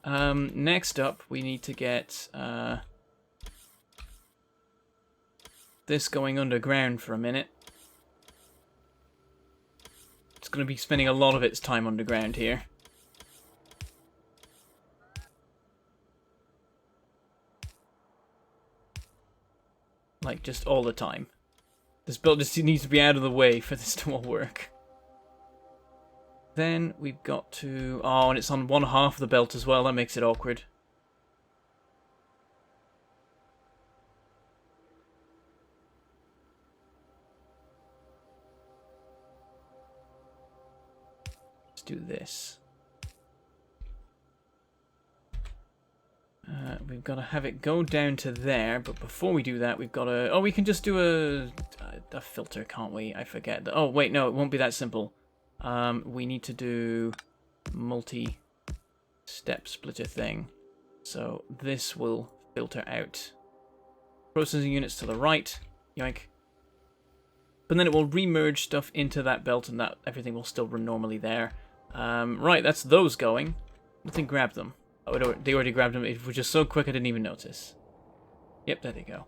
Next up, we need to get this going underground for a minute. It's going to be spending a lot of its time underground here. Like, just all the time. This build just needs to be out of the way for this to all work. Then we've got to... Oh, and it's on one half of the belt as well. That makes it awkward. Let's do this. We've got to have it go down to there, but before we do that, we've got to... Oh, we can just do a filter, can't we? I forget. Oh, wait, no, it won't be that simple. We need to do multi-step splitter thing. So this will filter out processing units to the right. Yoink. But then it will remerge stuff into that belt, and that everything will still run normally there. Right, that's those going. Nothing grabbed them. Oh, they already grabbed them. It was just so quick I didn't even notice. Yep, there they go.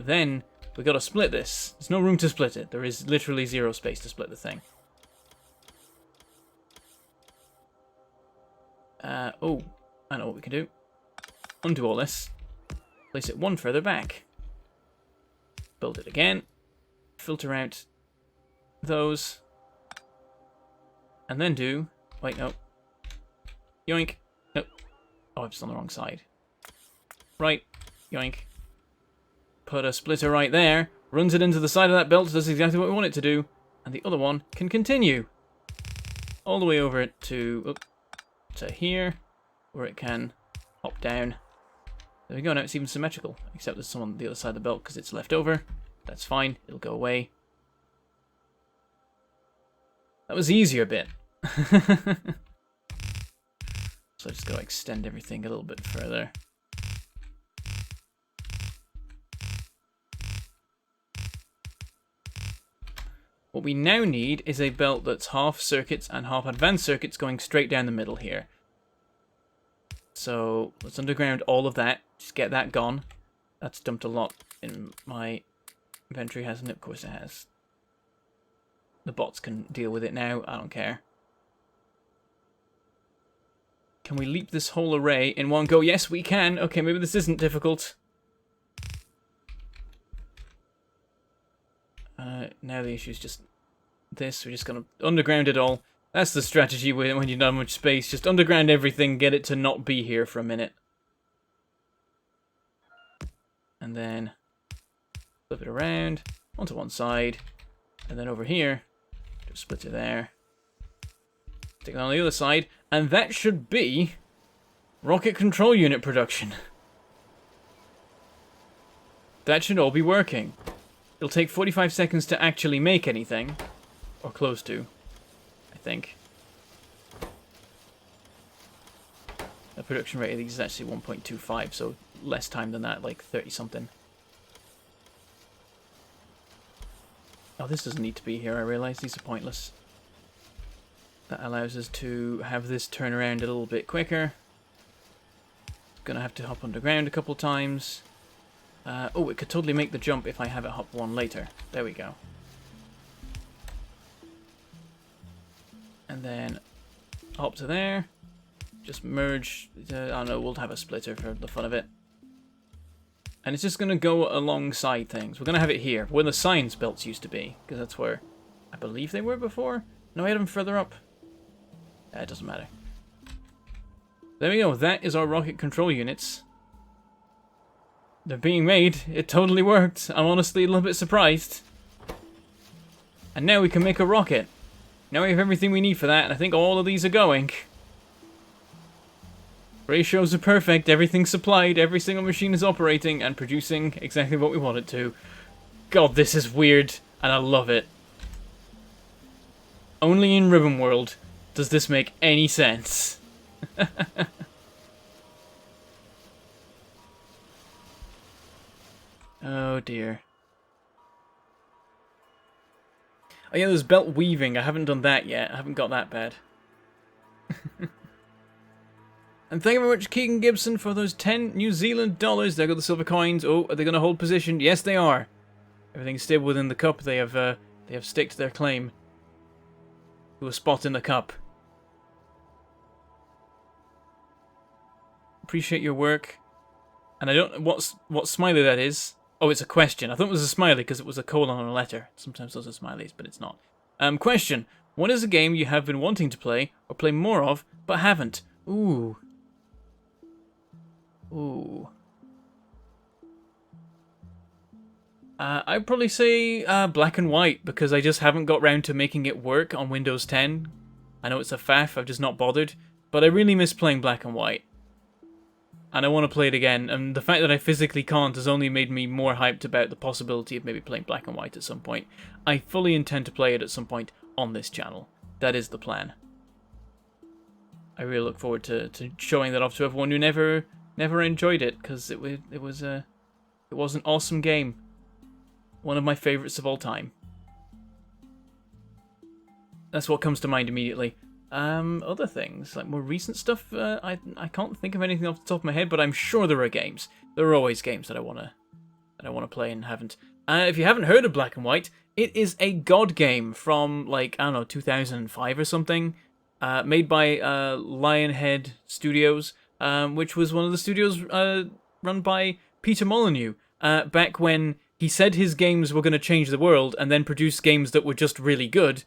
Then We got to split this. There's no room to split it. There is literally zero space to split the thing. Oh, I know what we can do. Undo all this. Place it one further back. Build it again. Filter out those. And then do... Wait, no. Yoink. Nope. Oh, I'm just on the wrong side. Right. Yoink. Put a splitter right there. Runs it into the side of that belt. Does exactly what we want it to do. And the other one can continue. All the way over to here. Where it can hop down. There we go. Now it's even symmetrical. Except there's some on the other side of the belt because it's left over. That's fine. It'll go away. That was the easier bit. So I just gotta extend everything a little bit further. What we now need is a belt that's half circuits and half advanced circuits going straight down the middle here. So let's underground all of that. Just get that gone. That's dumped a lot in my inventory, hasn't it? Of course it has. The bots can deal with it now. I don't care. Can we leap this whole array in one go? Yes, we can. Okay, maybe this isn't difficult. Now the issue is just this. We're just going to underground it all. That's the strategy when you don't have much space. Just underground everything, get it to not be here for a minute. And then flip it around onto one side. And then over here, just split it there. Stick it on the other side. And that should be rocket control unit production. That should all be working. It'll take 45 seconds to actually make anything. Or close to, I think. The production rate of these is actually 1.25, so less time than that, like 30 something. Oh, this doesn't need to be here, I realise. These are pointless. That allows us to have this turn around a little bit quicker. Gonna have to hop underground a couple times. Oh, it could totally make the jump if I have it hop one later. There we go. And then hop to there. Just merge. I don't know, we'll have a splitter for the fun of it. And it's just going to go alongside things. We're going to have it here, where the science belts used to be. Because that's where I believe they were before. No, I had them further up. It doesn't matter. There we go. That is our rocket control units. They're being made. It totally worked. I'm honestly a little bit surprised. And now we can make a rocket. Now we have everything we need for that, and I think all of these are going. Ratios are perfect. Everything's supplied. Every single machine is operating and producing exactly what we want it to. God, this is weird, and I love it. Only in Ribbonworld does this make any sense. Oh dear. Oh yeah, there's belt weaving. I haven't done that yet. I haven't got that bad. And thank you very much, Keegan Gibson, for those 10 New Zealand dollars. There go the silver coins. Oh, are they going to hold position? Yes, they are. Everything's stable within the cup. They have staked their claim to a spot in the cup. Appreciate your work. And I don't know what smiley that is. Oh, it's a question. I thought it was a smiley because it was a colon on a letter. Sometimes those are smileys, but it's not. Question. What is a game you have been wanting to play or play more of, but haven't? Ooh. Ooh. I'd probably say Black and White, because I just haven't got round to making it work on Windows 10. I know it's a faff, I've just not bothered. But I really miss playing Black and White. And I want to play it again, and the fact that I physically can't has only made me more hyped about the possibility of maybe playing Black and White at some point. I fully intend to play it at some point on this channel. That is the plan. I really look forward to showing that off to everyone who never enjoyed it, because it was an awesome game. One of my favourites of all time. That's what comes to mind immediately. Other things, like more recent stuff, I can't think of anything off the top of my head, but I'm sure there are games. There are always games that I wanna play and haven't. If you haven't heard of Black and White, it is a god game from, like, I don't know, 2005 or something, made by Lionhead Studios, which was one of the studios run by Peter Molyneux, back when he said his games were going to change the world and then produced games that were just really good.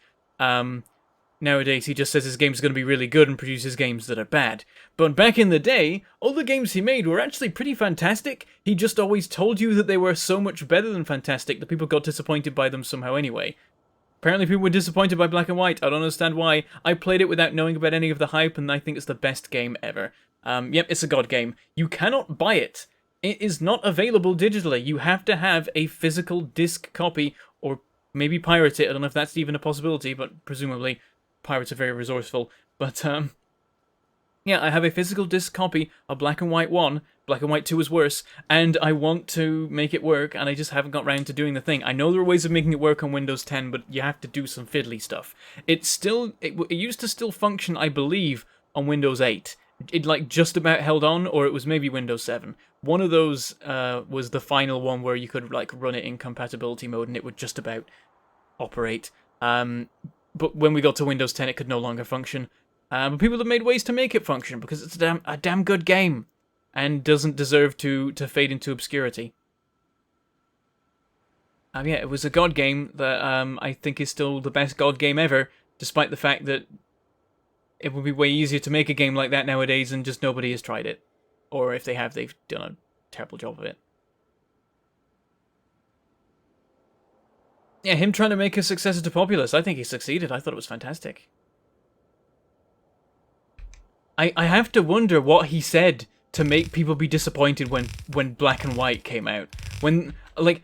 Nowadays, he just says his games are going to be really good and produces games that are bad. But back in the day, all the games he made were actually pretty fantastic. He just always told you that they were so much better than fantastic that people got disappointed by them somehow anyway. Apparently people were disappointed by Black and White. I don't understand why. I played it without knowing about any of the hype, and I think it's the best game ever. Yep, it's a god game. You cannot buy it. It is not available digitally. You have to have a physical disc copy, or maybe pirate it. I don't know if that's even a possibility, but presumably pirates are very resourceful. But, yeah, I have a physical disc copy of Black and White 1. Black and White 2 is worse, and I want to make it work, and I just haven't got around to doing the thing. I know there are ways of making it work on Windows 10, but you have to do some fiddly stuff. It used to still function, I believe, on Windows 8. It, like, just about held on, or it was maybe Windows 7. One of those was the final one where you could, like, run it in compatibility mode, and it would just about operate. But when we got to Windows 10, it could no longer function. But people have made ways to make it function, because it's a damn good game, and doesn't deserve to fade into obscurity. Yeah, it was a god game that I think is still the best god game ever, despite the fact that it would be way easier to make a game like that nowadays, and just nobody has tried it. Or if they have, they've done a terrible job of it. Yeah, him trying to make a successor to Populous, I think he succeeded. I thought it was fantastic. I have to wonder what he said to make people be disappointed when Black and White came out. When, like,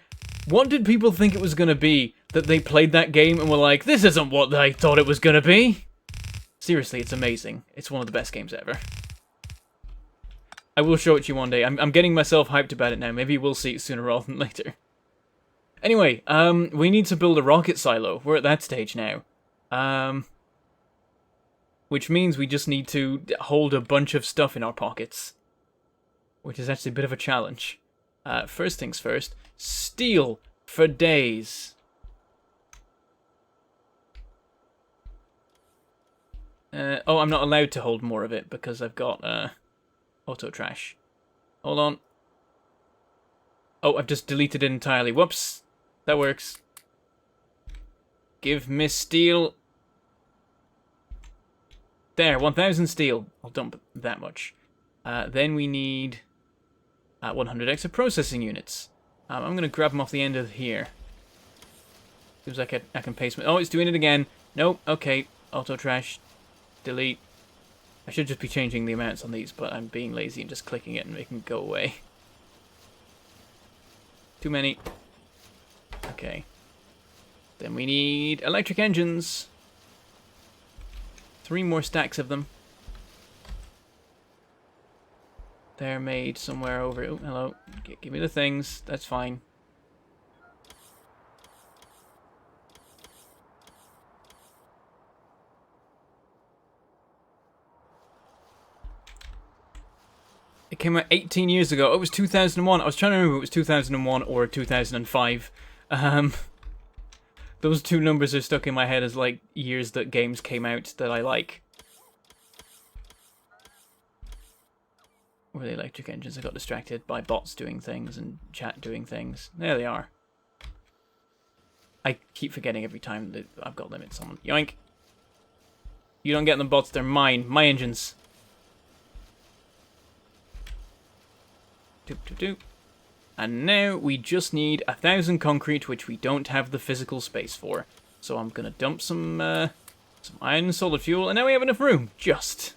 what did people think it was going to be that they played that game and were like, this isn't what I thought it was going to be? Seriously, it's amazing. It's one of the best games ever. I will show it to you one day. I'm getting myself hyped about it now. Maybe we'll see it sooner rather than later. Anyway, we need to build a rocket silo. We're at that stage now. Which means we just need to hold a bunch of stuff in our pockets. Which is actually a bit of a challenge. First things first. Steel for days. Oh, I'm not allowed to hold more of it because I've got auto trash. Hold on. Oh, I've just deleted it entirely. Whoops. That works. Give me steel. There, 1,000 steel. I'll dump that much. Then we need 100 extra processing units. I'm going to grab them off the end of here. Seems like I can paste... Oh, it's doing it again. Nope. Okay. Auto trash. Delete. I should just be changing the amounts on these, but I'm being lazy and just clicking it and making it go away. Too many. Okay. Then we need electric engines. 3 more stacks of them. They're made somewhere over... Oh, hello. Give me the things. That's fine. It came out 18 years ago. Oh, it was 2001. I was trying to remember if it was 2001 or 2005. Those two numbers are stuck in my head as, like, years that games came out that I like. Where are the electric engines? I got distracted by bots doing things and chat doing things. There they are. I keep forgetting every time that I've got limits on them. Yoink! You don't get them, bots. They're mine. My engines. Doop, doop, doop. And now we just need 1,000 concrete, which we don't have the physical space for. So I'm gonna dump some iron and solid fuel, and now we have enough room. Just.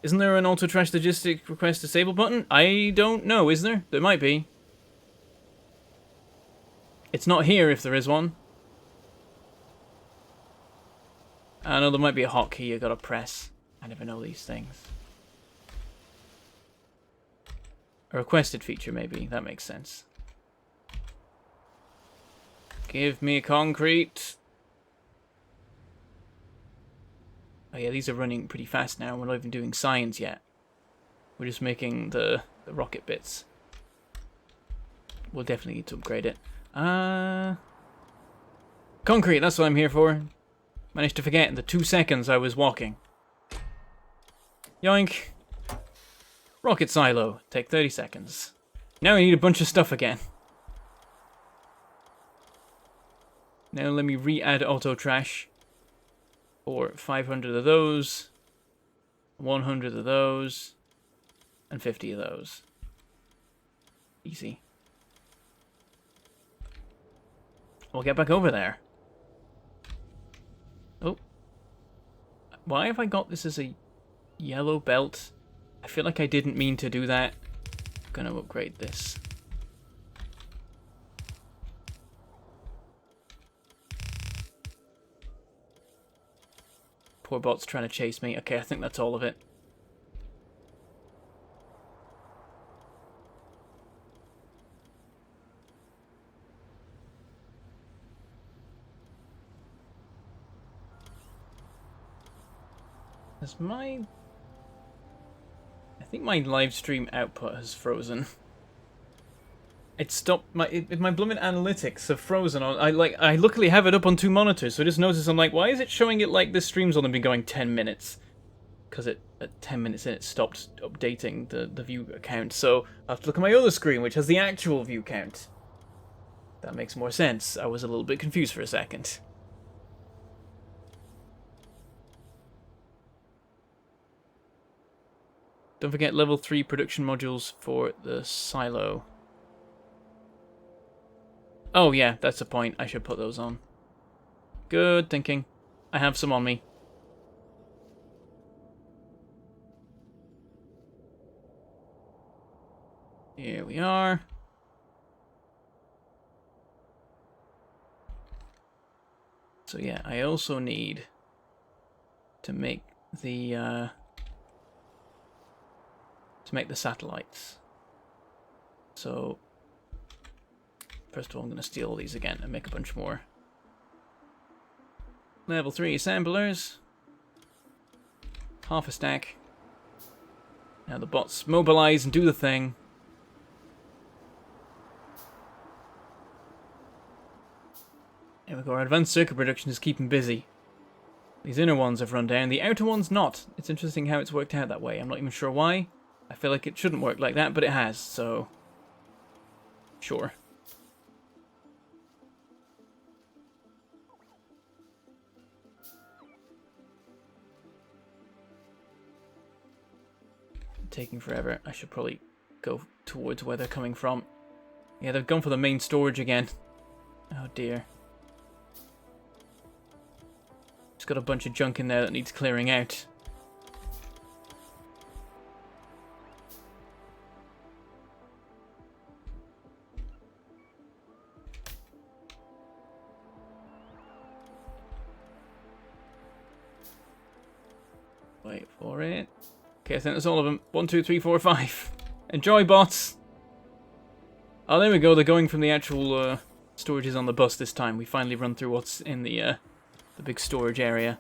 Isn't there an auto trash logistic request disable button? I don't know. Is there? There might be. It's not here if there is one. I know there might be a hotkey you gotta press. I never know these things. A requested feature, maybe. That makes sense. Give me concrete. Oh yeah, these are running pretty fast now. We're not even doing science yet. We're just making the rocket bits. we'll definitely need to upgrade it. Concrete, that's what I'm here for. Managed to forget in the 2 seconds I was walking. Yoink. Rocket silo. Take 30 seconds. Now I need a bunch of stuff again. Now let me re-add auto trash. For 500 of those. 100 of those. And 50 of those. Easy. We'll get back over there. Oh. Why have I got this as a yellow belt? I feel like I didn't mean to do that. I'm gonna upgrade this. Poor bot's trying to chase me. Okay, I think that's all of it. I think my live stream output has frozen. It stopped my blooming analytics have frozen on. I luckily have it up on 2 monitors, so I just noticed I'm like, why is it showing it like this stream's only been going 10 minutes? Because at 10 minutes in it stopped updating the view count. So I have to look at my other screen, which has the actual view count. That makes more sense. I was a little bit confused for a second. Don't forget level 3 production modules for the silo. Oh yeah, that's the point. I should put those on. Good thinking. I have some on me. Here we are. So yeah, I also need to make the satellites. So first of all, I'm going to steal all these again and make a bunch more. Level 3 assemblers. Half a stack. Now the bots mobilize and do the thing. There we go, our advanced circuit production is keeping busy. These inner ones have run down, the outer ones not. It's interesting how it's worked out that way. I'm not even sure why. I feel like it shouldn't work like that, but it has, so sure. Taking forever. I should probably go towards where they're coming from. Yeah, they've gone for the main storage again. Oh dear. Just got a bunch of junk in there that needs clearing out. Wait for it. Okay, I think that's all of them. 1, 2, 3, 4, 5. Enjoy, bots! Oh, there we go. They're going from the actual storages on the bus this time. We finally run through what's in the big storage area.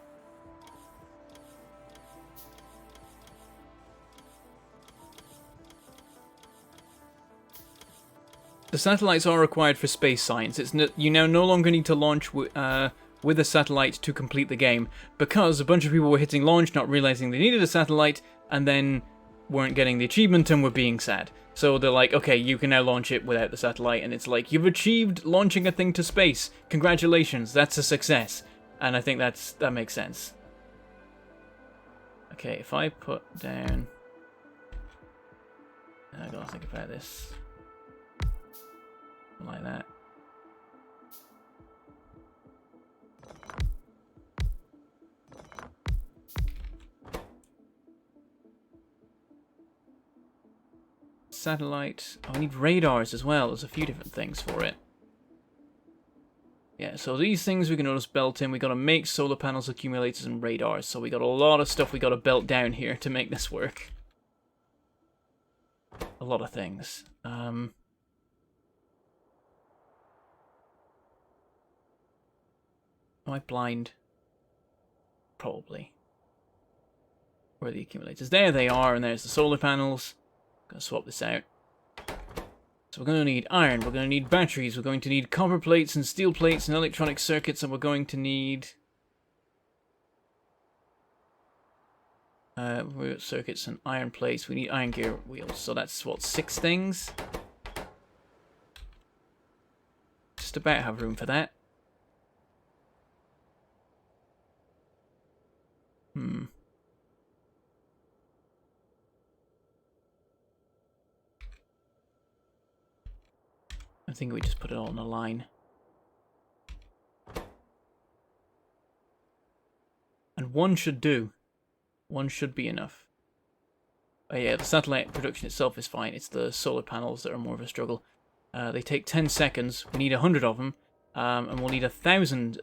The satellites are required for space science. You now no longer need to launch with a satellite to complete the game, because a bunch of people were hitting launch, not realizing they needed a satellite, and then weren't getting the achievement and were being sad. So they're like, okay, you can now launch it without the satellite, and it's like, you've achieved launching a thing to space. Congratulations, that's a success. And I think that makes sense. Okay, if I put down... I gotta think about this. Like that. Satellite. Oh, I need radars as well. There's a few different things for it. Yeah, so these things we can just belt in. We gotta make solar panels, accumulators, and radars. So we got a lot of stuff we gotta belt down here to make this work. A lot of things. Am I blind? Probably. Where are the accumulators? There they are, and there's the solar panels. Gonna swap this out. So we're going to need iron, we're going to need batteries, we're going to need copper plates and steel plates and electronic circuits, and we're going to need circuits and iron plates. We need iron gear wheels, so that's what, 6 things? Just about have room for that. I think we just put it all on a line. And 1 should do. 1 should be enough. Oh yeah, the satellite production itself is fine. It's the solar panels that are more of a struggle. They take 10 seconds. We need 100 of them. And we'll need 1,000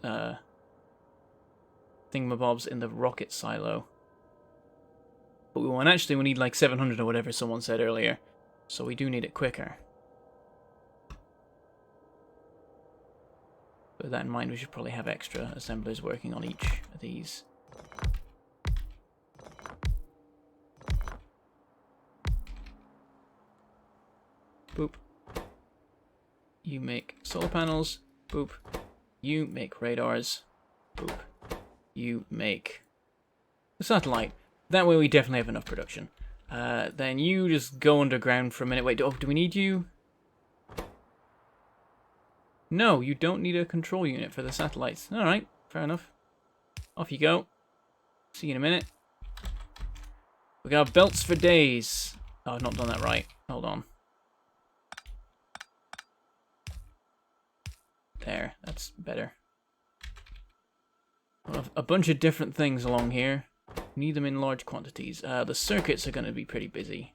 thingamabobs in the rocket silo. But we won't actually, we need like 700 or whatever someone said earlier. So we do need it quicker. With that in mind, we should probably have extra assemblers working on each of these. Boop. You make solar panels. Boop. You make radars. Boop. You make the satellite. That way we definitely have enough production. Then you just go underground for a minute. Wait, do we need you? No, you don't need a control unit for the satellites. Alright, fair enough. Off you go. See you in a minute. We got belts for days. Oh, I've not done that right. Hold on. There, that's better. We'll have a bunch of different things along here. Need them in large quantities. The circuits are going to be pretty busy.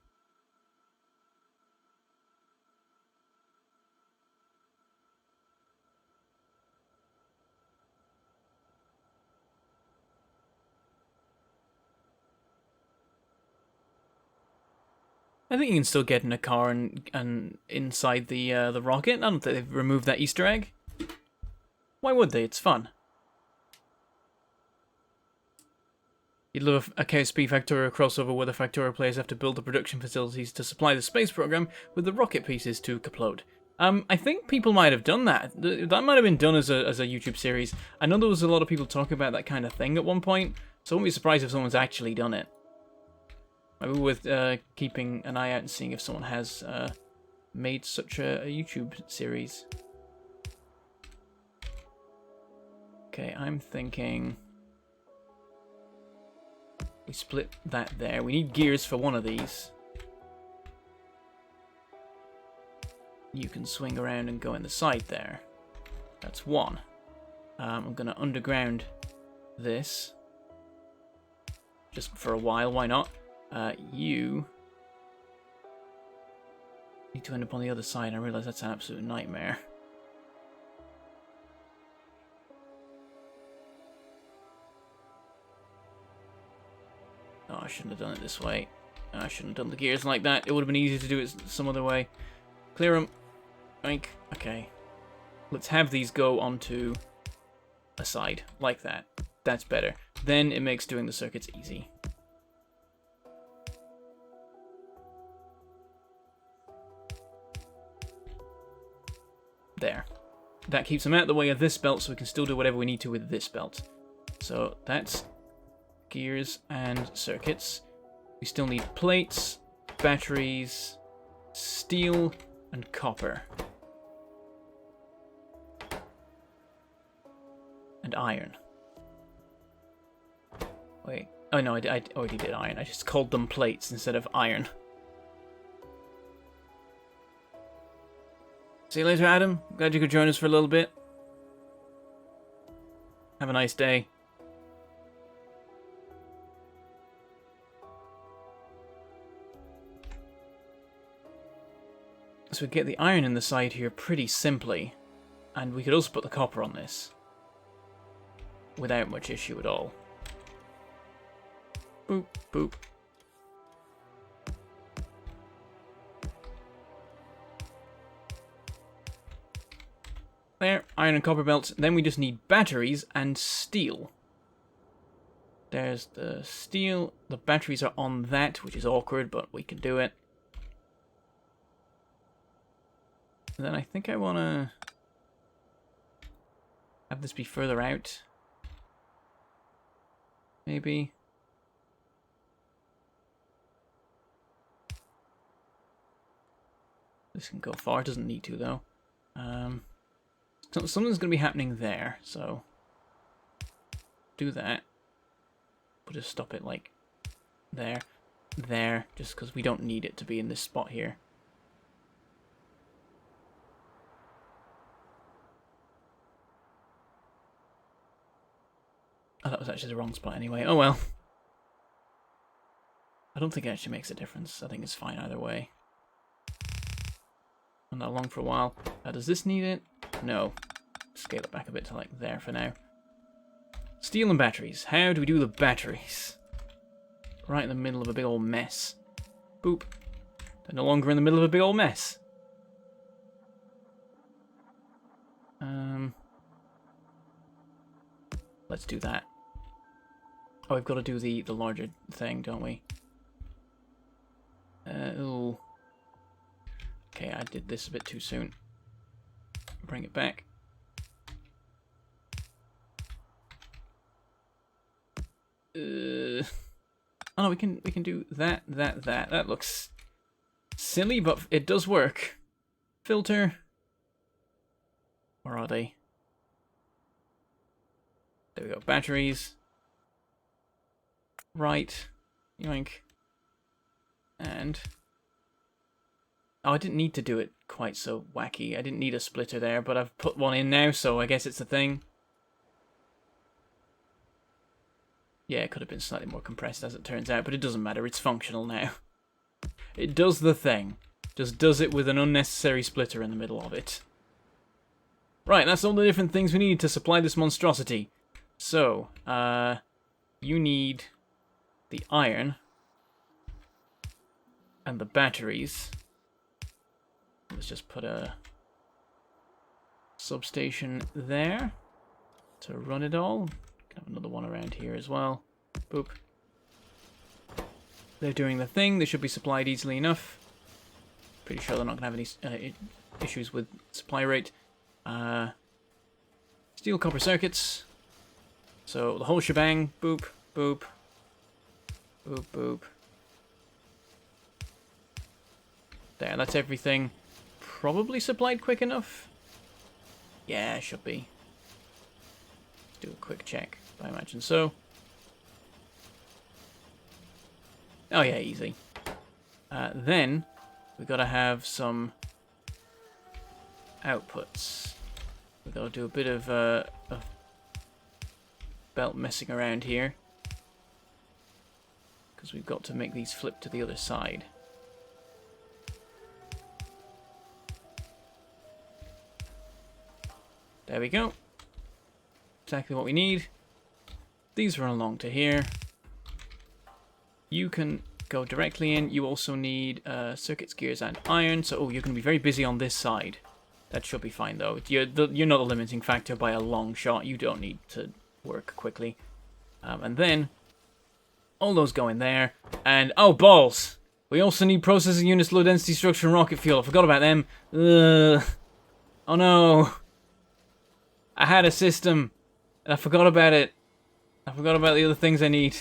I think you can still get in a car and inside the rocket. I don't think they've removed that Easter egg. Why would they? It's fun. You'd love a KSP Factorio crossover where the Factorio players have to build the production facilities to supply the space program with the rocket pieces to Kaplode. I think people might have done that. That might have been done as a YouTube series. I know there was a lot of people talking about that kind of thing at one point, so I wouldn't be surprised if someone's actually done it. Maybe worth keeping an eye out and seeing if someone has made such a YouTube series. Okay, I'm thinking we split that there. We need gears for one of these. You can swing around and go in the side there. That's one. I'm going to underground this. Just for a while, why not? You need to end up on the other side. I realize that's an absolute nightmare. Oh, I shouldn't have done it this way. I shouldn't have done the gears like that. It would have been easier to do it some other way. Clear them. Okay. Let's have these go onto a side, like that. That's better. Then it makes doing the circuits easy. There. That keeps them out of the way of this belt, so we can still do whatever we need to with this belt. So that's gears and circuits. We still need plates, batteries, steel, and copper. And iron. Wait. Oh no, I already did iron. I just called them plates instead of iron. See you later, Adam. Glad you could join us for a little bit. Have a nice day. So we get the iron in the side here pretty simply. And we could also put the copper on this. Without much issue at all. Boop, boop. There, iron and copper belts. Then we just need batteries and steel. There's the steel. The batteries are on that, which is awkward, but we can do it. And then I think I want to have this be further out. Maybe. This can go far. It doesn't need to, though. Something's going to be happening there, so do that. We'll just stop it like there, just because we don't need it to be in this spot here. Oh, that was actually the wrong spot anyway. Oh well. I don't think it actually makes a difference. I think it's fine either way. I'm not long for a while. Does this need it? No. Scale it back a bit to like there for now. Steel and batteries. How do we do the batteries? Right in the middle of a big old mess. Boop. They're no longer in the middle of a big old mess. Let's do that. Oh, we've got to do the larger thing, don't we? Ooh. Okay, I did this a bit too soon. Bring it back. Oh no, we can do that. That looks silly, but it does work. Filter. Where are they? There we go. Batteries. Right. Yoink. And... oh, I didn't need to do it quite so wacky. I didn't need a splitter there, but I've put one in now, so I guess it's a thing. Yeah, it could have been slightly more compressed as it turns out, but it doesn't matter. It's functional now. It does the thing. Just does it with an unnecessary splitter in the middle of it. Right, that's all the different things we need to supply this monstrosity. So, you need the iron and the batteries. Let's just put a substation there to run it all. Can have another one around here as well. Boop. They're doing the thing. They should be supplied easily enough. Pretty sure they're not going to have any issues with supply rate. Steel copper circuits. So the whole shebang. Boop, boop, boop, boop. There, that's everything. Probably supplied quick enough. Yeah, should be. Let's do a quick check. I imagine so. Oh yeah, easy. Then we got to have some outputs. We got to do a bit of belt messing around here because we've got to make these flip to the other side. There we go. Exactly what we need. These run along to here. You can go directly in. You also need circuits, gears, and iron. So, you're going to be very busy on this side. That should be fine, though. You're not a limiting factor by a long shot. You don't need to work quickly. And then, all those go in there. And, oh, balls! We also need processing units, low-density structure, and rocket fuel. I forgot about them. Ugh. Oh, no. I had a system. I forgot about it. I forgot about the other things I need.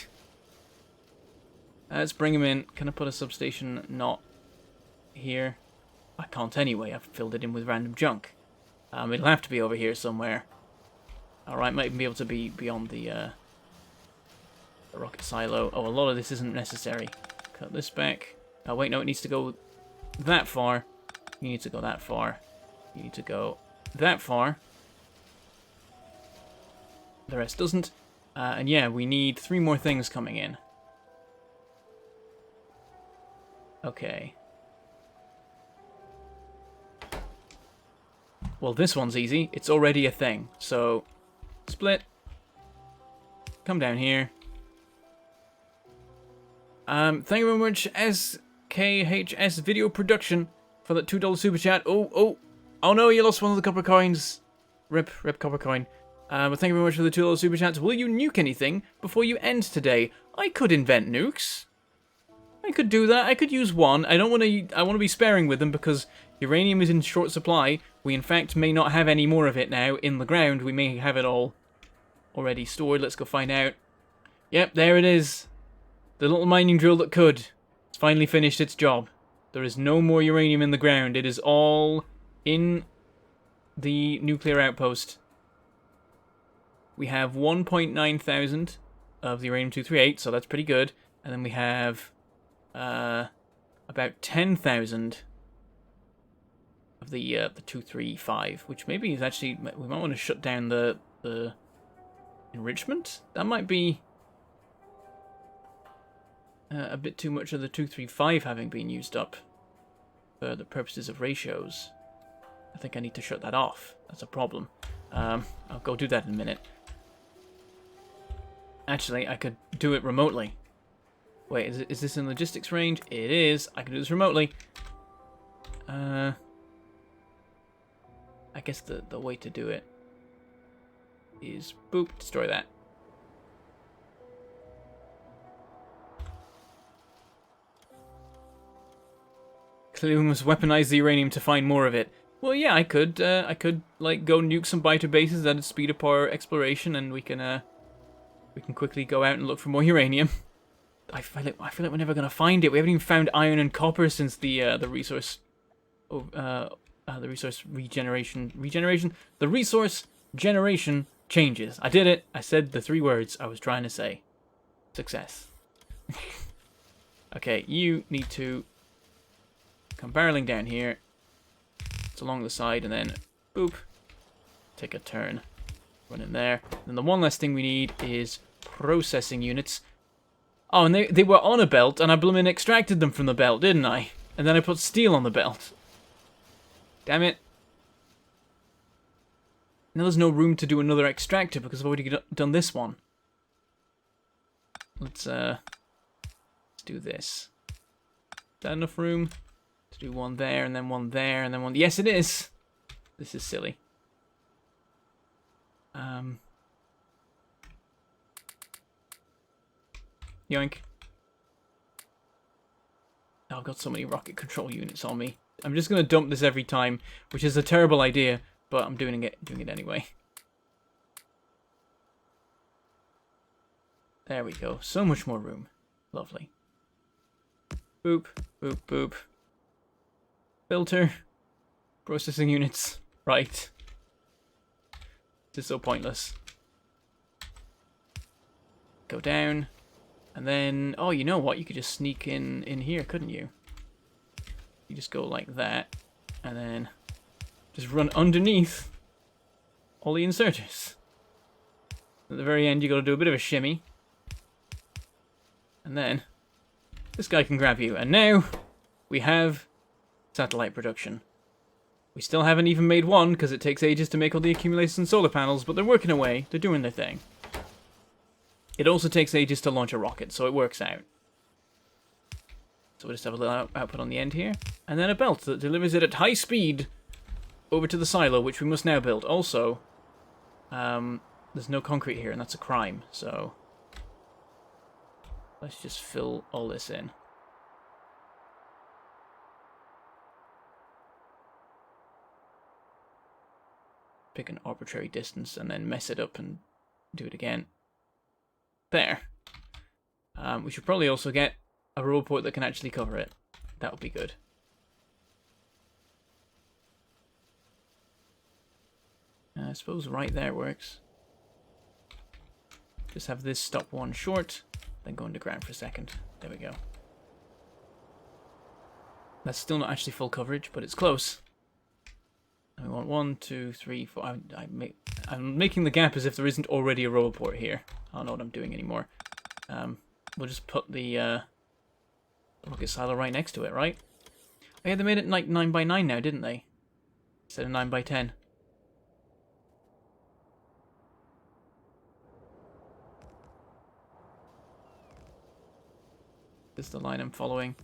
Let's bring them in. Can I put a substation not here? I can't anyway. I've filled it in with random junk. It'll have to be over here somewhere. Alright, might even be able to be beyond the rocket silo. Oh, a lot of this isn't necessary. Cut this back. Oh, wait, no, it needs to go that far. You need to go that far. You need to go that far. The rest doesn't. And yeah, we need 3 more things coming in. Okay. Well, this one's easy. It's already a thing. So, split. Come down here. Thank you very much, SKHS Video Production, for that $2 super chat. Oh no, you lost one of the copper coins. Rip copper coin. But thank you very much for the $2 super chats. Will you nuke anything before you end today? I could invent nukes. I could do that. I could use one. I don't want to. I want to be sparing with them because uranium is in short supply. We in fact may not have any more of it now in the ground. We may have it all already stored. Let's go find out. Yep, there it is. The little mining drill that could. It's finally finished its job. There is no more uranium in the ground. It is all in the nuclear outpost. We have 1.9 thousand of the uranium-238, so that's pretty good. And then we have about 10,000 of the 235, which maybe is actually, we might want to shut down the enrichment. That might be a bit too much of the 235 having been used up for the purposes of ratios. I think I need to shut that off. That's a problem. I'll go do that in a minute. Actually, I could do it remotely. Wait, is this in logistics range? It is. I can do this remotely. I guess the way to do it is boop, destroy that. Clearly we must weaponize the uranium to find more of it. Well, yeah, I could like go nuke some biter bases. That'd speed up our exploration, and we can quickly go out and look for more uranium. I feel like we're never gonna find it. We haven't even found iron and copper since the resource regeneration. The resource generation changes. I did it. I said the 3 words I was trying to say. Success. Okay, you need to come barreling down here. It's along the side, and then boop. Take a turn. Run in there. And the one last thing we need is processing units. Oh, and they were on a belt, and I bloomin' extracted them from the belt, didn't I? And then I put steel on the belt. Damn it. Now there's no room to do another extractor because I've already done this one. Let's do this. Is that enough room to do one there, and then one there, and then one... Yes, it is! This is silly. Yoink. Oh, I've got so many rocket control units on me. I'm just gonna dump this every time, which is a terrible idea, but I'm doing it anyway. There we go. So much more room. Lovely. Boop, boop, boop. Filter. Processing units. Right. This is so pointless. Go down. And then, oh, you know what? You could just sneak in here, couldn't you? You just go like that, and then just run underneath all the inserters. At the very end, you got to do a bit of a shimmy, and then this guy can grab you. And now we have satellite production. We still haven't even made one because it takes ages to make all the accumulators and solar panels, but they're working away. They're doing their thing. It also takes ages to launch a rocket, so it works out. So we'll just have a little output on the end here. And then a belt that delivers it at high speed over to the silo, which we must now build. Also, there's no concrete here, and that's a crime, so let's just fill all this in. Pick an arbitrary distance and then mess it up and do it again. There. We should probably also get a robot that can actually cover it. That would be good. I suppose right there works. Just have this stop one short, then go underground for a second. There we go. That's still not actually full coverage, but it's close. And we want 1, 2, 3, 4. I'm making the gap as if there isn't already a roboport here. I don't know what I'm doing anymore. We'll just put the rocket silo right next to it, right? Oh yeah, they made it like 9x9 now, didn't they? Instead of 9x10. This is the line I'm following.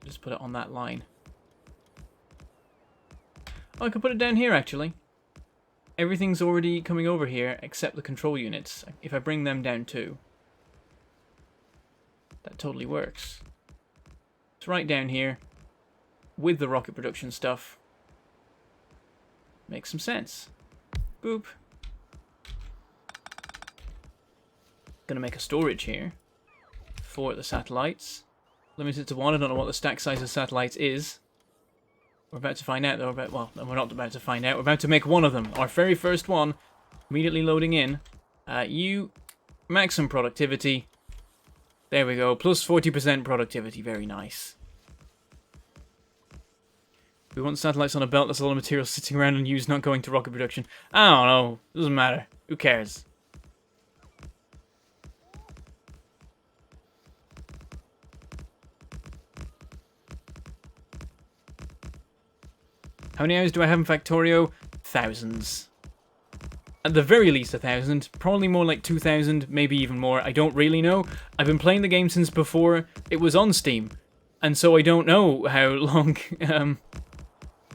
Just put it on that line. Oh, I can put it down here, actually. Everything's already coming over here except the control units. If I bring them down too, that totally works. It's right down here with the rocket production stuff. Makes some sense. Boop. Gonna make a storage here for the satellites. Limited to 1. I don't know what the stack size of satellites is. We're about to find out, though. Well, we're not about to find out. We're about to make one of them. Our very first one. Immediately loading in. You maximum productivity. There we go. Plus 40% productivity. Very nice. We want satellites on a belt. That's a lot of material sitting around unused, not going to rocket production. I don't know. Doesn't matter. Who cares? How many hours do I have in Factorio? Thousands. At the very least 1,000. Probably more like 2,000, maybe even more. I don't really know. I've been playing the game since before it was on Steam. And so I don't know how long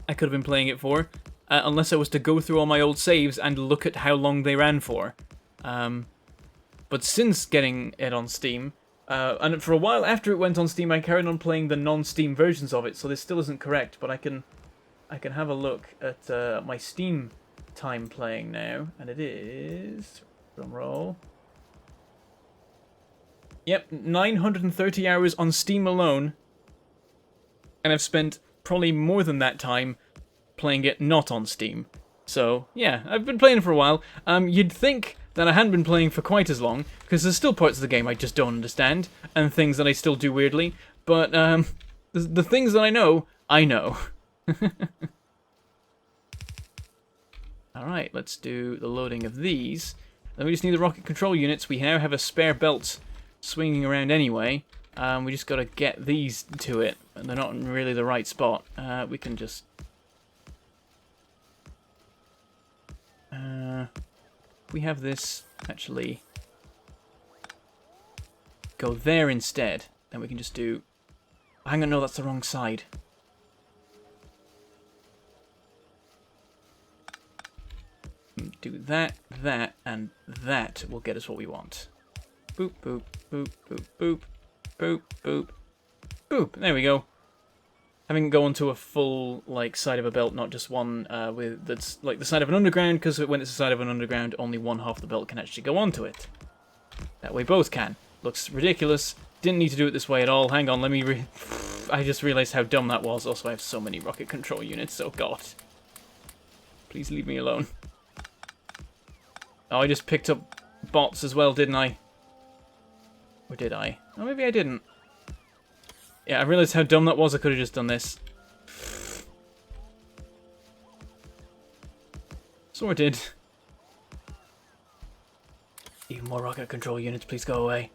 I could have been playing it for. Unless I was to go through all my old saves and look at how long they ran for. But since getting it on Steam, and for a while after it went on Steam, I carried on playing the non-Steam versions of it. So this still isn't correct, but I can have a look at my Steam time playing now, and it is, drum roll, yep, 930 hours on Steam alone, and I've spent probably more than that time playing it not on Steam. So yeah, I've been playing for a while. You'd think that I hadn't been playing for quite as long, because there's still parts of the game I just don't understand, and things that I still do weirdly, but the things that I know. Alright, let's do the loading of these. Then we just need the rocket control units. We now have a spare belt swinging around anyway. We just got to get these to it. And they're not in really the right spot. We can just... we have this actually go there instead. Then we can just do... hang on, no, that's the wrong side. Do that, that, and that will get us what we want. Boop, boop, boop, boop, boop, boop, boop, boop. There we go. Having it go onto a full, like, side of a belt, not just one with that's like the side of an underground, because when it's the side of an underground, only one half of the belt can actually go onto it. That way both can. Looks ridiculous. Didn't need to do it this way at all. Hang on, let me I just realized how dumb that was. Also, I have so many rocket control units, oh god. Please leave me alone. Oh, I just picked up bots as well, didn't I? Or did I? Oh, maybe I didn't. Yeah, I realized how dumb that was. I could have just done this. Sorted. Even more rocket control units, please go away.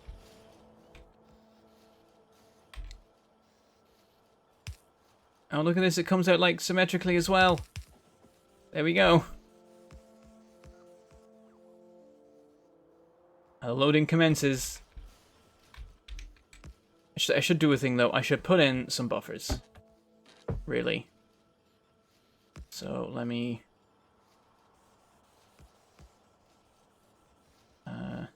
Oh, look at this. It comes out, like, symmetrically as well. There we go. Loading commences. I should do a thing, though. I should put in some buffers. Really. So, let me... and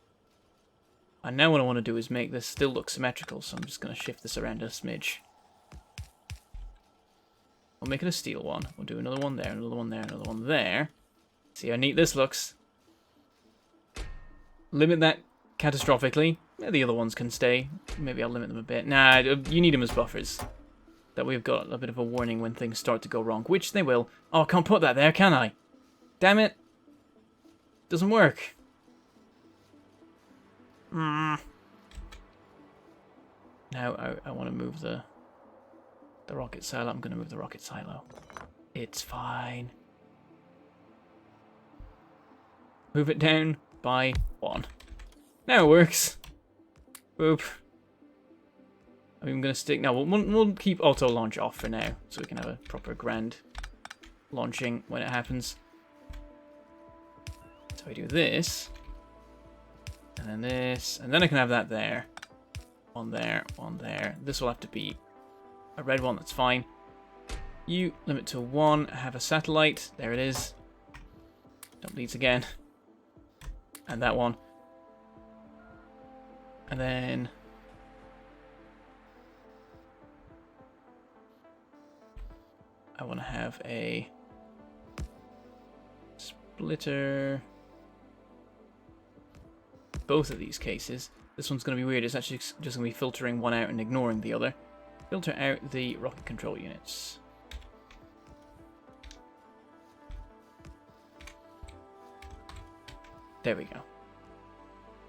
now what I want to do is make this still look symmetrical, so I'm just going to shift this around a smidge. We'll make it a steel one. We'll do another one there, another one there, another one there. See how neat this looks. Limit that catastrophically. Yeah, the other ones can stay. Maybe I'll limit them a bit. Nah, you need them as buffers. That way we've got a bit of a warning when things start to go wrong, which they will. Oh, I can't put that there, can I? Damn it. Doesn't work. Now I want to move the rocket silo. I'm going to move the rocket silo. It's fine. Move it down by 1. Now it works. Boop. I'm going to stick... now, we'll keep auto launch off for now, so we can have a proper grand launching when it happens. So I do this. And then this. And then I can have that there. One there, one there. This will have to be a red one, that's fine. You limit to 1. Have a satellite. There it is. Don't bleed again. And that one. And then... I want to have a splitter. Both of these cases. This one's going to be weird. It's actually just going to be filtering one out and ignoring the other. Filter out the rocket control units. There we go.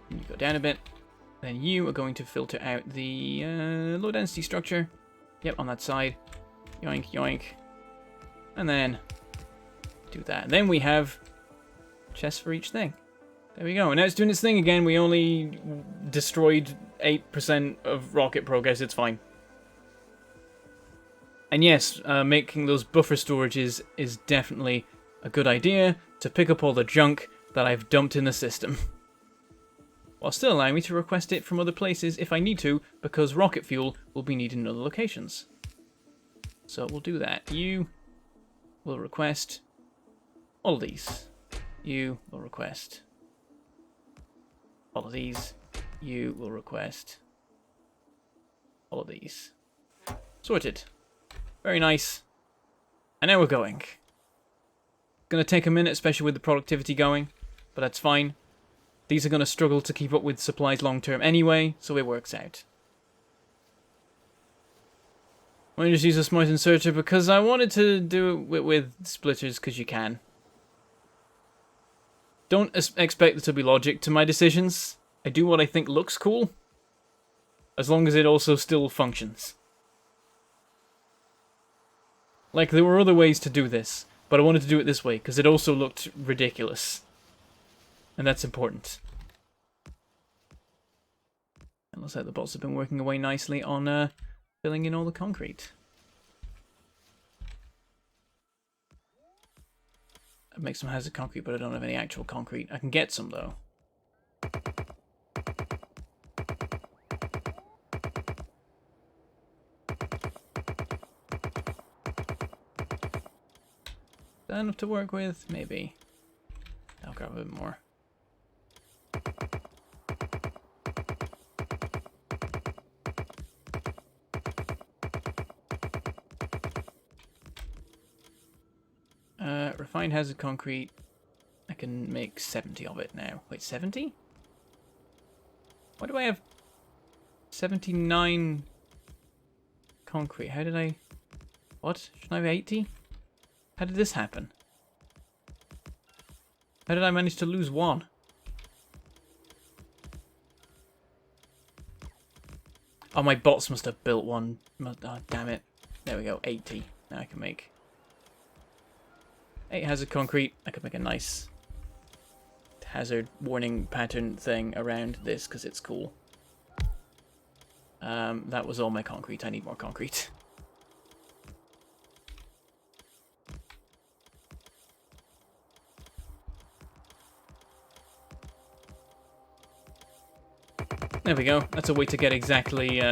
And you go down a bit. Then you are going to filter out the low density structure. Yep, on that side. Yoink, yoink. And then do that. And then we have chests for each thing. There we go. And now it's doing its thing again. We only destroyed 8% of rocket progress. It's fine. And yes, making those buffer storages is definitely a good idea to pick up all the junk that I've dumped in the system. While still allowing me to request it from other places if I need to, because rocket fuel will be needed in other locations. So we'll do that. You will request all of these. You will request all of these. You will request all of these. Sorted. Very nice. And now we're going. Gonna take a minute, especially with the productivity going, but that's fine. These are gonna struggle to keep up with supplies long term anyway, so it works out. I'm gonna just use a smart inserter because I wanted to do it with splitters because you can. Don't expect there to be logic to my decisions. I do what I think looks cool, as long as it also still functions. Like, there were other ways to do this, but I wanted to do it this way, because it also looked ridiculous. And that's important. It looks like the bots have been working away nicely on filling in all the concrete. I make some hazard concrete, but I don't have any actual concrete. I can get some, though. Is that enough to work with? Maybe. I'll grab a bit more. Refined hazard concrete. I can make 70 of it now. Wait, 70? Why do I have 79 concrete? How did I... What? Shouldn't I have 80? How did this happen? How did I manage to lose one? Oh, my bots must have built one. Oh, damn it. There we go, 80. Now I can make 8 hazard concrete. I could make a nice hazard warning pattern thing around this because it's cool. That was all my concrete. I need more concrete. There we go. That's a way to get exactly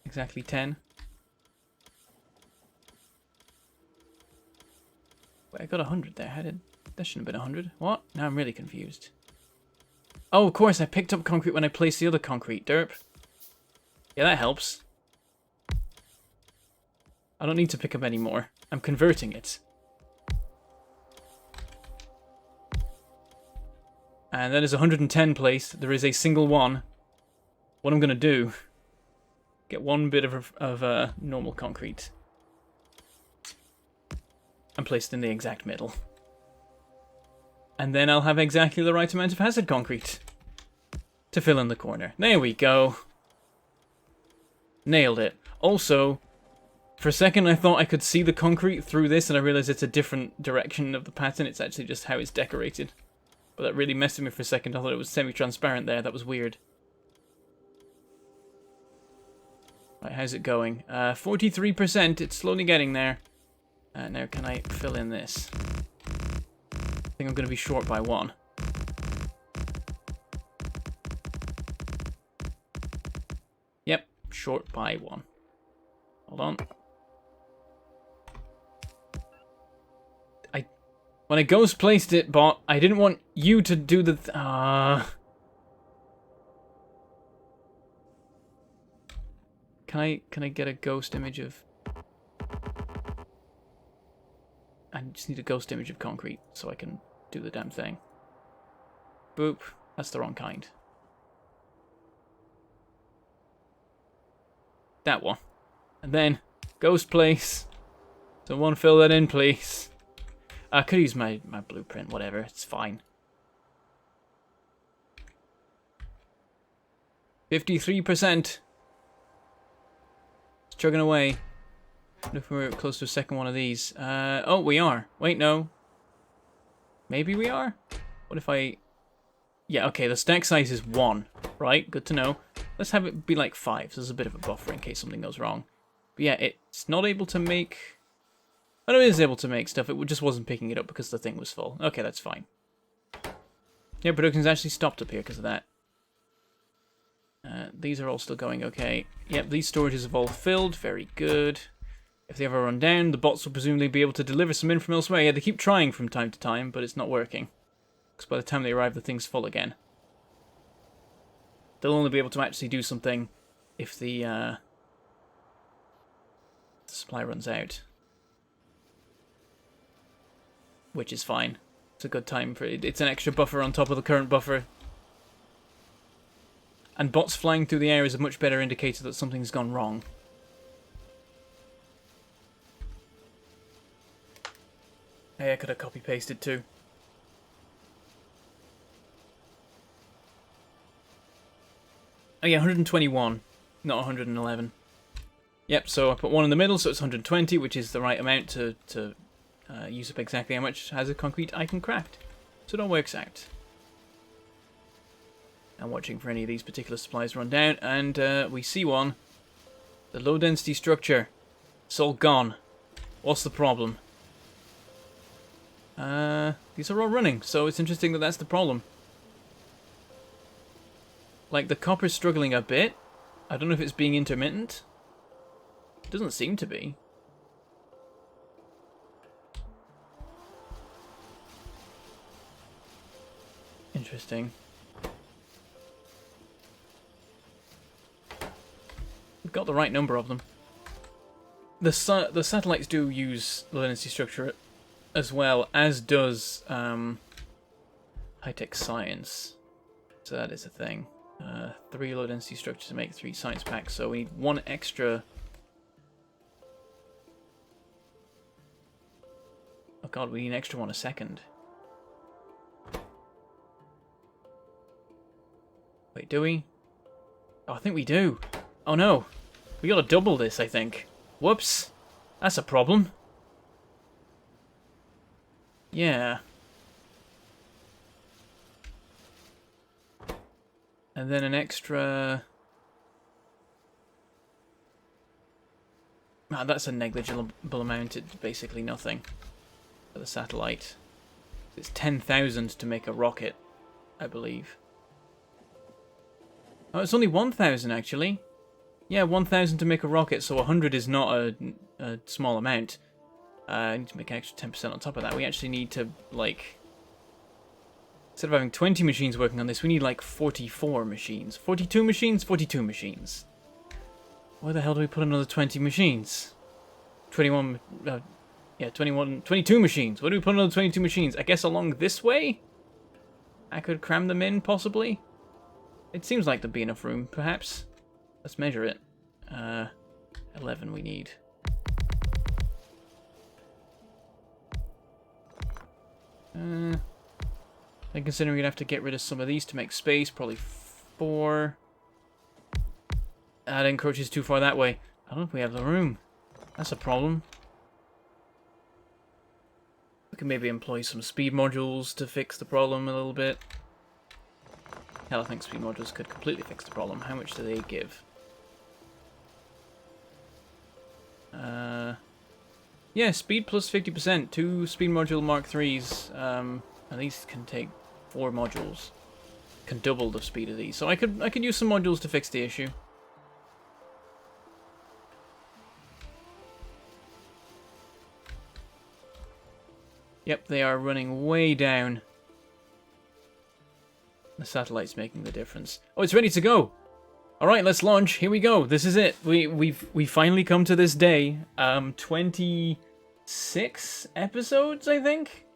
exactly 10. Wait, I got 100 there. How did that shouldn't have been 100? What? Now I'm really confused. Oh, of course, I picked up concrete when I placed the other concrete. Derp. Yeah, that helps. I don't need to pick up any more. I'm converting it. And that is 110 placed. There is a single one. What I'm going to do... Get one bit of normal concrete. And place it in the exact middle. And then I'll have exactly the right amount of hazard concrete to fill in the corner. There we go. Nailed it. Also, for a second I thought I could see the concrete through this, and I realized it's a different direction of the pattern. It's actually just how it's decorated. But that really messed with me for a second. I thought it was semi-transparent there. That was weird. Right, how's it going? 43%. It's slowly getting there. Now, can I fill in this? I think I'm going to be short by 1. Yep, short by 1. Hold on. When I ghost placed it, bot, I didn't want you to do the... Can I get a ghost image of... I just need a ghost image of concrete so I can do the damn thing. Boop. That's the wrong kind. That one. And then, ghost place. Someone fill that in, please. I could use my blueprint, whatever. It's fine. 53%. It's chugging away. What if we're close to a second one of these? Oh, we are. Wait, no. Maybe we are? What if I... Yeah, okay, the stack size is 1. Right, good to know. Let's have it be like 5, so there's a bit of a buffer in case something goes wrong. But yeah, it's not able to make... I know it is able to make stuff, it just wasn't picking it up because the thing was full. Okay, that's fine. Yeah, production's actually stopped up here because of that. These are all still going okay. Yep, these storages have all filled, very good. If they ever run down, the bots will presumably be able to deliver some in from elsewhere. Yeah, they keep trying from time to time, but it's not working. Because by the time they arrive, the thing's full again. They'll only be able to actually do something if the supply runs out. Which is fine. It's a good time for it. It's an extra buffer on top of the current buffer. And bots flying through the air is a much better indicator that something's gone wrong. Hey, I could have copy-pasted too. Oh yeah, 121, not 111. Yep, so I put 1 in the middle, so it's 120, which is the right amount to use up exactly how much has a concrete I can craft. So it all works out. I'm watching for any of these particular supplies run down, and we see one. The low-density structure. It's all gone. What's the problem? These are all running, so it's interesting that that's the problem. Like, the copper's struggling a bit. I don't know if it's being intermittent. It doesn't seem to be. Interesting. We've got the right number of them. The satellites do use low-density structure as well, as does high-tech science. So that is a thing. 3 low-density structures to make 3 science packs, so we need 1 extra. Oh god, we need an extra 1 a second. Wait, do we? Oh, I think we do. Oh no. We gotta double this, I think. Whoops. That's a problem. Yeah. And then an extra... Ah, that's a negligible amount. It's basically nothing for the satellite. It's 10,000 to make a rocket, I believe. Oh, it's only 1,000 actually. Yeah, 1,000 to make a rocket, so 100 is not a small amount. I need to make an extra 10% on top of that. We actually need to, like... Instead of having 20 machines working on this, we need like 44 machines. 42 machines? 42 machines. Where the hell do we put another 20 machines? 21... yeah, 22 machines. Where do we put another 22 machines? I guess along this way? I could cram them in, possibly? It seems like there'd be enough room, perhaps. Let's measure it. 11 we need. And considering we'd have to get rid of some of these to make space, probably 4. That encroaches too far that way. I don't know if we have the room. That's a problem. We can maybe employ some speed modules to fix the problem a little bit. Hell, I think speed modules could completely fix the problem. How much do they give? Yeah, speed plus 50%. 2 speed module Mark 3s. And these can take 4 modules. Can double the speed of these. So I could use some modules to fix the issue. Yep, they are running way down. The satellite's making the difference. Oh, it's ready to go! Alright, let's launch. Here we go. This is it. We finally come to this day. 26 episodes, I think?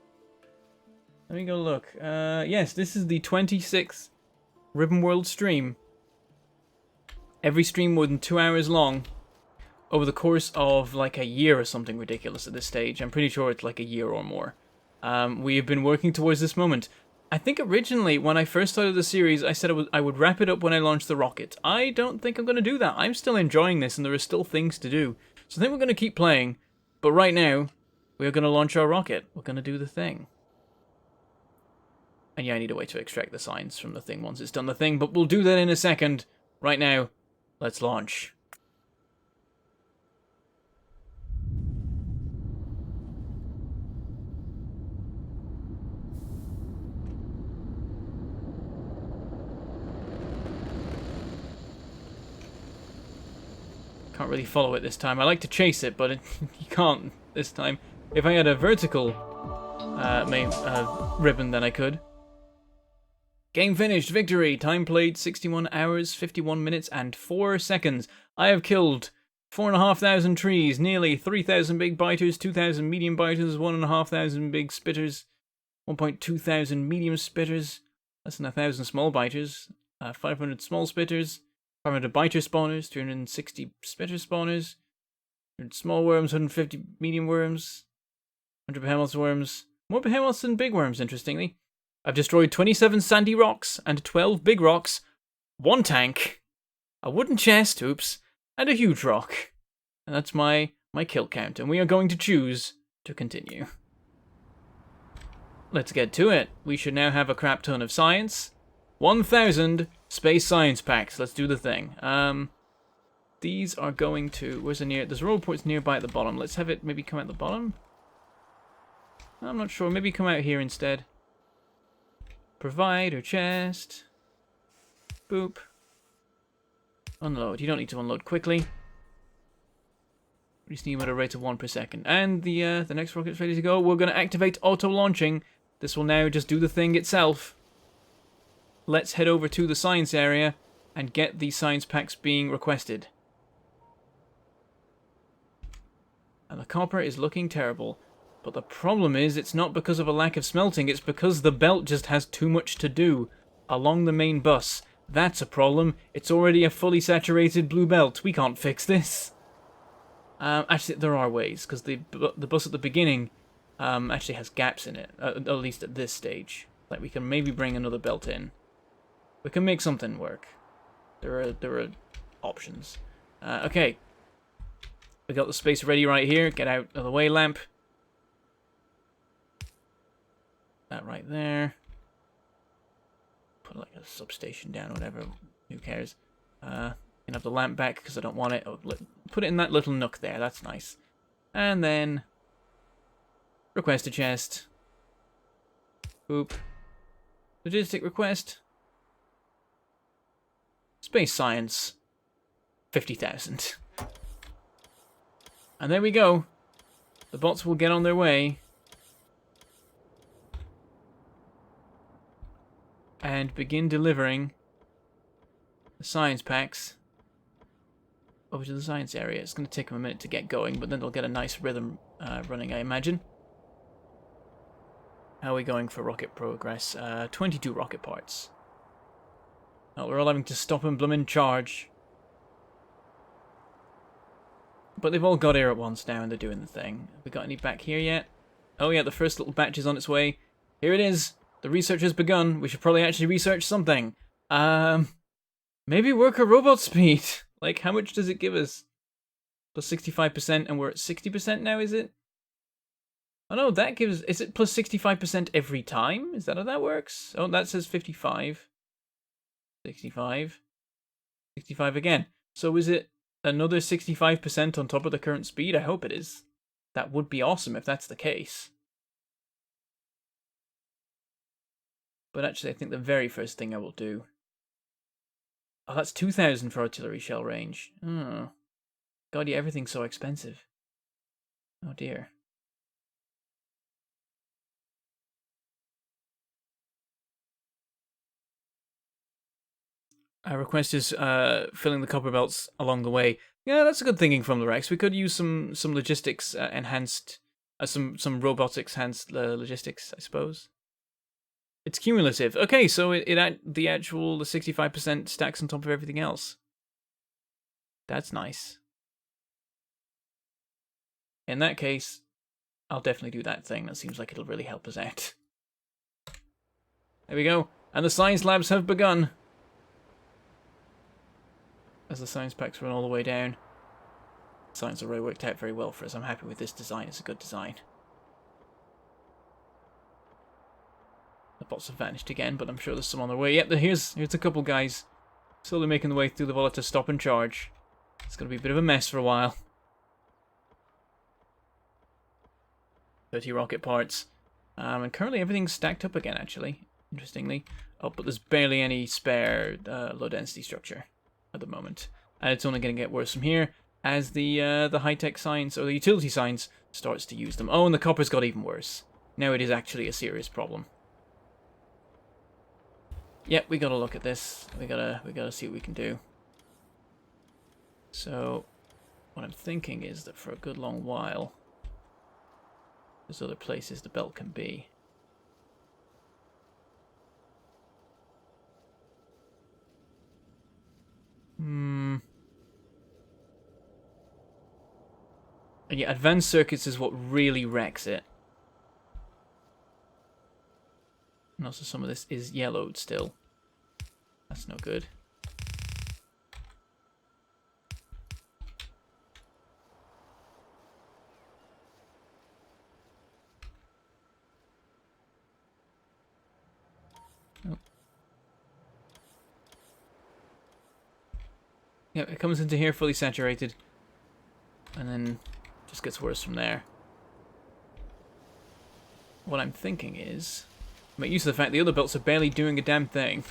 Let me go look. Yes, this is the 26th Ribbonworld stream. Every stream more than 2 hours long. Over the course of like a year or something ridiculous at this stage. I'm pretty sure it's like a year or more. We have been working towards this moment. I think originally, when I first started the series, I said I would wrap it up when I launched the rocket. I don't think I'm going to do that. I'm still enjoying this, and there are still things to do. So I think we're going to keep playing. But right now, we are going to launch our rocket. We're going to do the thing. And yeah, I need a way to extract the signs from the thing once it's done the thing, but we'll do that in a second. Right now, let's launch. Can't really follow it this time. I like to chase it, but you can't this time. If I had a vertical ribbon, then I could. Game finished. Victory. Time played 61 hours, 51 minutes, and 4 seconds. I have killed 4,500 trees, nearly 3,000 big biters, 2,000 medium biters, 1,500 big spitters, 1,2 thousand medium spitters, less than 1,000 small biters, 500 small spitters, 500 biter spawners, 360 spitter spawners, 100 small worms, 150 medium worms, 100 behemoth worms, more behemoths than big worms, interestingly. I've destroyed 27 sandy rocks and 12 big rocks, 1 tank, a wooden chest, oops, and a huge rock. And that's my kill count, and we are going to choose to continue. Let's get to it. We should now have a crap ton of science. 1,000 space science packs. Let's do the thing. These are going to... Where's the near... There's roll ports nearby at the bottom. Let's have it maybe come out the bottom. I'm not sure. Maybe come out here instead. Provide or chest. Boop. Unload. You don't need to unload quickly. We just need at a rate of 1 per second. And the next rocket's ready to go. We're going to activate auto-launching. This will now just do the thing itself. Let's head over to the science area and get the science packs being requested. And the copper is looking terrible. But the problem is, it's not because of a lack of smelting, it's because the belt just has too much to do along the main bus. That's a problem. It's already a fully saturated blue belt. We can't fix this. Actually, there are ways, because the bus at the beginning actually has gaps in it, at least at this stage. Like, we can maybe bring another belt in. We can make something work. There are options. Okay. We got the space ready right here. Get out of the way, lamp. That right there. Put like a substation down or whatever. Who cares? Can have the lamp back because I don't want it. Oh, put it in that little nook there. That's nice. And then request a chest. Boop. Logistic request. Space science. 50,000. And there we go. The bots will get on their way. And begin delivering the science packs over to the science area. It's going to take them a minute to get going, but then they'll get a nice rhythm running, I imagine. How are we going for rocket progress? 22 rocket parts. Oh, we're all having to stop and bloomin' charge. But they've all got here at once now, and they're doing the thing. Have we got any back here yet? Oh yeah, the first little batch is on its way. Here it is. The research has begun. We should probably actually research something. Maybe work a robot speed. Like, how much does it give us? Plus 65%, and we're at 60% now, is it? Oh no, that gives... Is it plus 65% every time? Is that how that works? Oh, that says 55. 65. 65 again. So is it another 65% on top of the current speed? I hope it is. That would be awesome if that's the case. But actually, I think the very first thing I will do... Oh, that's 2,000 for artillery shell range. Oh. God, yeah, everything's so expensive. Oh dear. request is filling the copper belts along the way. Yeah, that's a good thinking from the Rex. We could use some logistics enhanced, some robotics enhanced logistics, I suppose. It's cumulative. Okay, so the 65% stacks on top of everything else. That's nice. In that case, I'll definitely do that thing. That seems like it'll really help us out. There we go. And the science labs have begun. As the science packs run all the way down. Science already worked out very well for us. I'm happy with this design. It's a good design. The bots have vanished again, but I'm sure there's some on their way. Yep, here's a couple guys slowly making the way through the vault to stop and charge. It's going to be a bit of a mess for a while. 30 rocket parts. And currently everything's stacked up again, actually. Interestingly. Oh, but there's barely any spare low-density structure at the moment. And it's only going to get worse from here as the high-tech science, or the utility science, starts to use them. Oh, and the copper's got even worse. Now it is actually a serious problem. Yep, we gotta look at this. We gotta see what we can do. So, what I'm thinking is that for a good long while, there's other places the belt can be. And yeah, advanced circuits is what really wrecks it. And also some of this is yellowed still. That's no good. Oh. Yeah, it comes into here fully saturated. And then just gets worse from there. What I'm thinking is make use of the fact the other belts are barely doing a damn thing.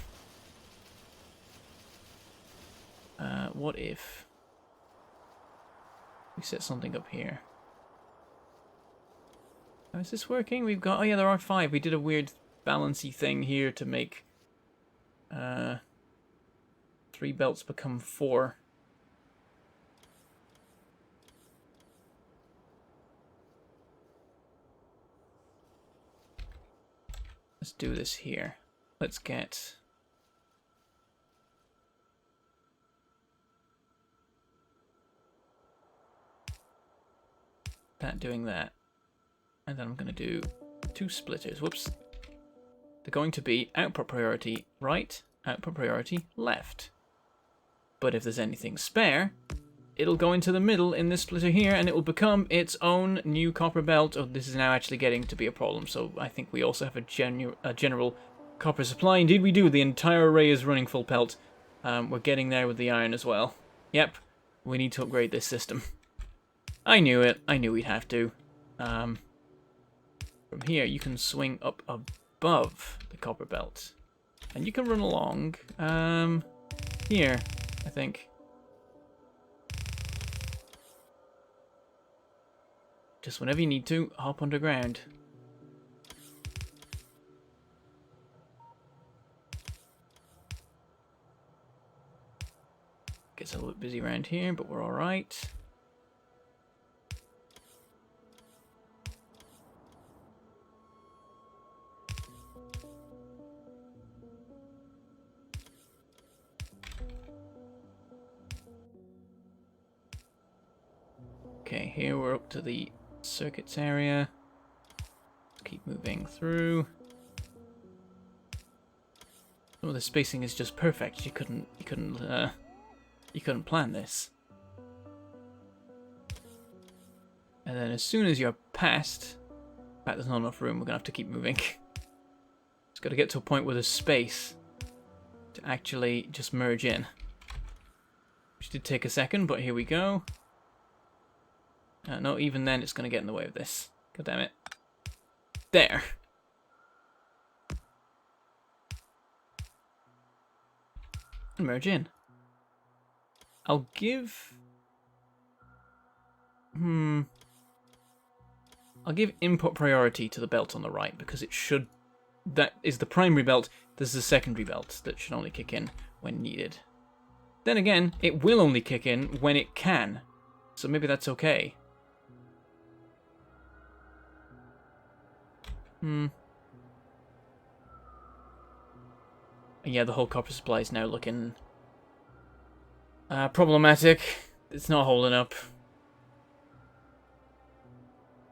What if we set something up here? How is this working? We've got... Oh yeah, there are 5. We did a weird balancy thing here to make 3 belts become 4. Let's do this here. Let's get... that doing that. And then I'm going to do 2 splitters. Whoops. They're going to be output priority right, output priority left. But if there's anything spare, it'll go into the middle in this splitter here, and it will become its own new copper belt. Oh, this is now actually getting to be a problem, so I think we also have a general copper supply. Indeed we do. The entire array is running full pelt. We're getting there with the iron as well. Yep, we need to upgrade this system. I knew it. I knew we'd have to. From here, you can swing up above the copper belt. And you can run along here, I think. Just whenever you need to, hop underground. Gets a little bit busy around here, but we're alright. Okay, here we're up to the circuits area. Let's keep moving through. Oh, the spacing is just perfect. You couldn't plan this. And then as soon as you're past, in fact, there's not enough room. We're gonna have to keep moving. It's got to get to a point where there's space to actually just merge in. Which did take a second, but here we go. No, even then it's going to get in the way of this. God damn it. There. And merge in. I'll give... I'll give input priority to the belt on the right, because it should... That is the primary belt. This is a secondary belt that should only kick in when needed. Then again, it will only kick in when it can. So maybe that's okay. Yeah, the whole copper supply is now looking problematic. It's not holding up.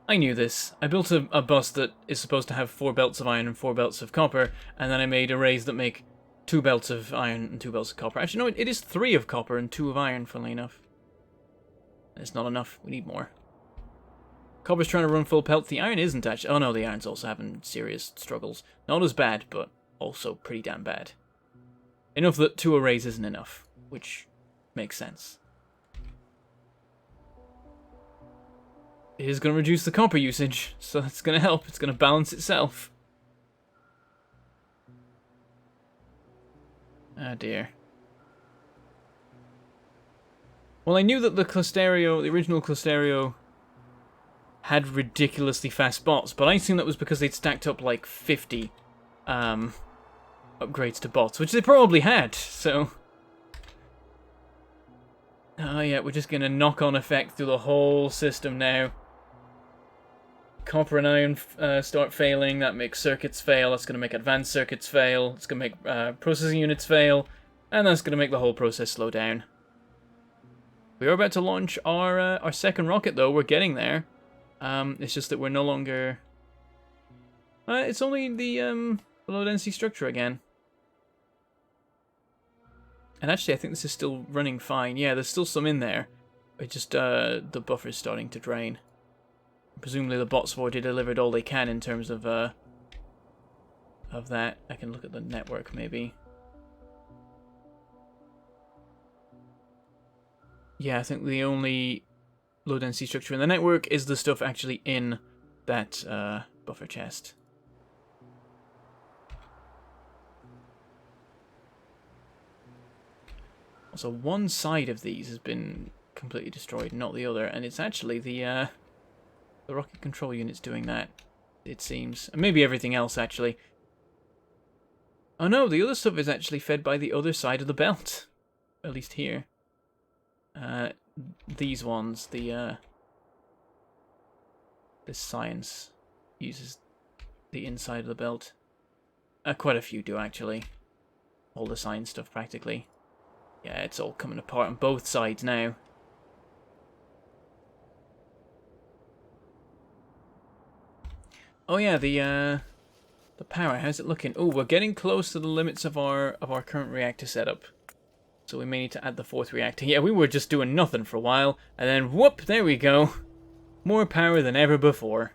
I knew this. I built a bus that is supposed to have 4 belts of iron and 4 belts of copper, and then I made arrays that make 2 belts of iron and 2 belts of copper. Actually, no, it is 3 of copper and 2 of iron, funnily enough. It's not enough. We need more. Copper's trying to run full pelt. The iron isn't actually... Oh no, the iron's also having serious struggles. Not as bad, but also pretty damn bad. Enough that 2 arrays isn't enough, which makes sense. It is going to reduce the copper usage, so that's going to help. It's going to balance itself. Oh dear. Well, I knew that the Clusterio, the original Clusterio, had ridiculously fast bots, but I assumed that was because they'd stacked up like 50 upgrades to bots, which they probably had, so... Oh yeah, we're just going to knock-on effect through the whole system now. Copper and iron start failing, that makes circuits fail, that's going to make advanced circuits fail, it's going to make processing units fail, and that's going to make the whole process slow down. We are about to launch our second rocket though, we're getting there. It's just that we're no longer... it's only the low density structure again. And actually I think this is still running fine. Yeah, there's still some in there. It's just the buffer's starting to drain. Presumably the bots have already delivered all they can in terms of that. I can look at the network maybe. Yeah, I think the only low density structure in the network is the stuff actually in that buffer chest. Also, one side of these has been completely destroyed, not the other, and it's actually the rocket control unit's doing that, it seems. And maybe everything else, actually. Oh no, the other stuff is actually fed by the other side of the belt. At least here. These ones, this science uses the inside of the belt. Quite a few do, actually. All the science stuff, practically. Yeah, it's all coming apart on both sides now. Oh yeah, the power, how's it looking? Oh, we're getting close to the limits of our current reactor setup. So we may need to add the 4th reactor. Yeah, we were just doing nothing for a while, and then whoop, there we go. More power than ever before.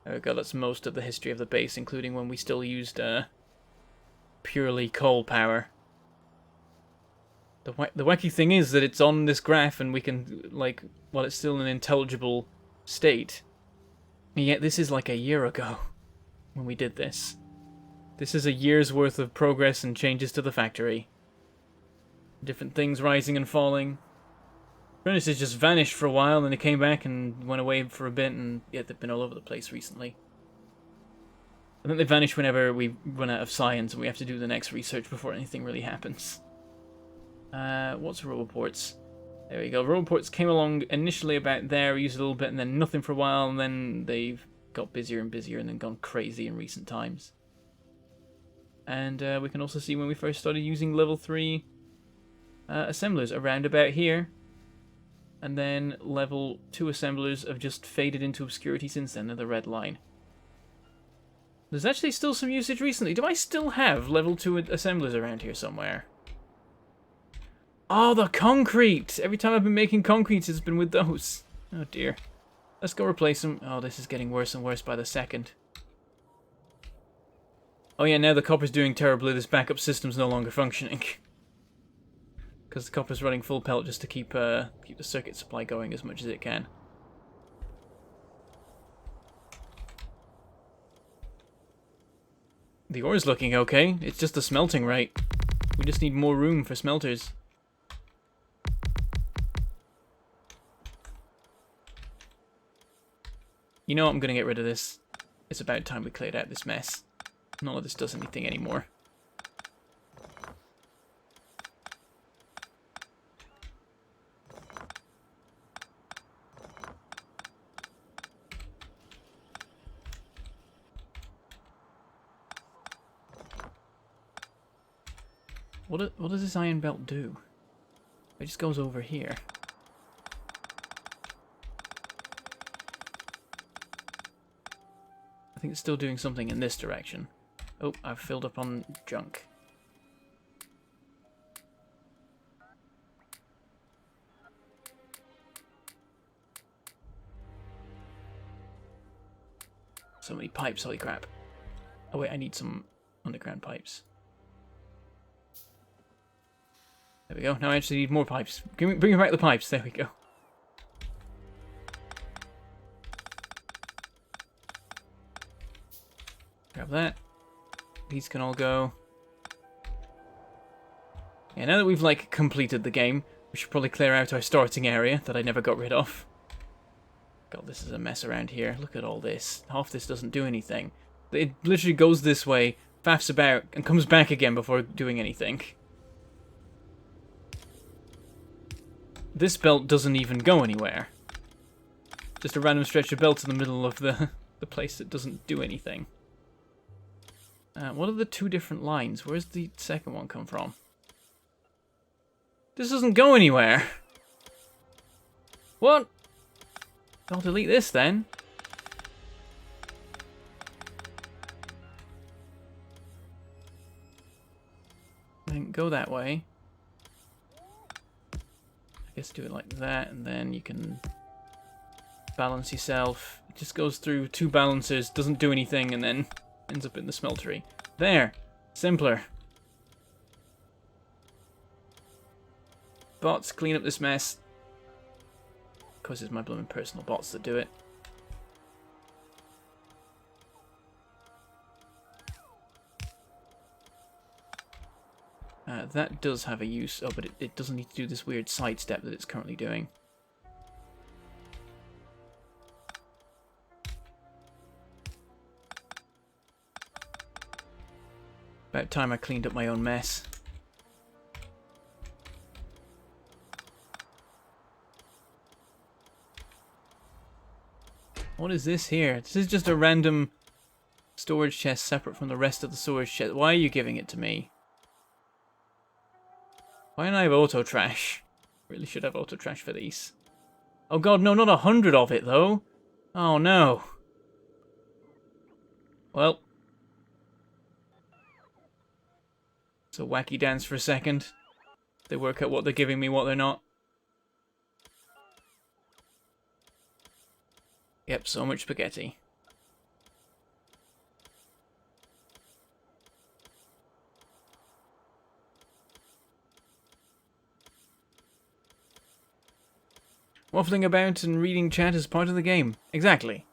There we go, that's most of the history of the base, including when we still used purely coal power. The wacky thing is that it's on this graph and we can, like, while it's still in an intelligible state. And yet this is like a year ago when we did this. This is a year's worth of progress and changes to the factory. Different things rising and falling. Furnaces just vanished for a while and they came back and went away for a bit, and yeah, they've been all over the place recently. I think they vanish whenever we run out of science and we have to do the next research before anything really happens. What's Roboports? There we go. Roboports came along initially about there, used a little bit, and then nothing for a while, and then they've got busier and busier and then gone crazy in recent times. And we can also see when we first started using level 3 assemblers around about here. And then level 2 assemblers have just faded into obscurity since then, the red line. There's actually still some usage recently. Do I still have level 2 assemblers around here somewhere? Oh, the concrete! Every time I've been making concrete, it's been with those. Oh dear. Let's go replace them. Oh, this is getting worse and worse by the second. Oh yeah, now the copper's doing terribly. This backup system's no longer functioning. Because the copper's running full pelt just to keep the circuit supply going as much as it can. The ore's looking okay. It's just the smelting rate. We just need more room for smelters. You know what, I'm going to get rid of this. It's about time we cleared out this mess. None of this does anything anymore. What does this iron belt do? It just goes over here. I think it's still doing something in this direction. Oh, I've filled up on junk. So many pipes, holy crap. Oh wait, I need some underground pipes. There we go. Now I actually need more pipes. Bring me back the pipes. There we go. Grab that. These can all go. Yeah, now that we've, like, completed the game, we should probably clear out our starting area that I never got rid of. God, this is a mess around here. Look at all this. Half this doesn't do anything. It literally goes this way, faffs about, and comes back again before doing anything. This belt doesn't even go anywhere. Just a random stretch of belt in the middle of the place that doesn't do anything. What are the two different lines? Where's the second one come from? This doesn't go anywhere. What? I'll delete this then. I didn't go that way. I guess do it like that, and then you can balance yourself. It just goes through two balancers, doesn't do anything, and then ends up in the smeltery. There! Simpler. Bots, clean up this mess. Of course, it's my blooming personal bots that do it. That does have a use. Oh, but it doesn't need to do this weird sidestep that it's currently doing. About time I cleaned up my own mess. What is this here? This is just a random storage chest separate from the rest of the storage chest. Why are you giving it to me? Why don't I have auto trash? Really should have auto trash for these. Oh god, no, not 100 of it though. Oh no. Well. It's a wacky dance for a second. They work out what they're giving me, what they're not. Yep, so much spaghetti. Waffling about and reading chat is part of the game. Exactly.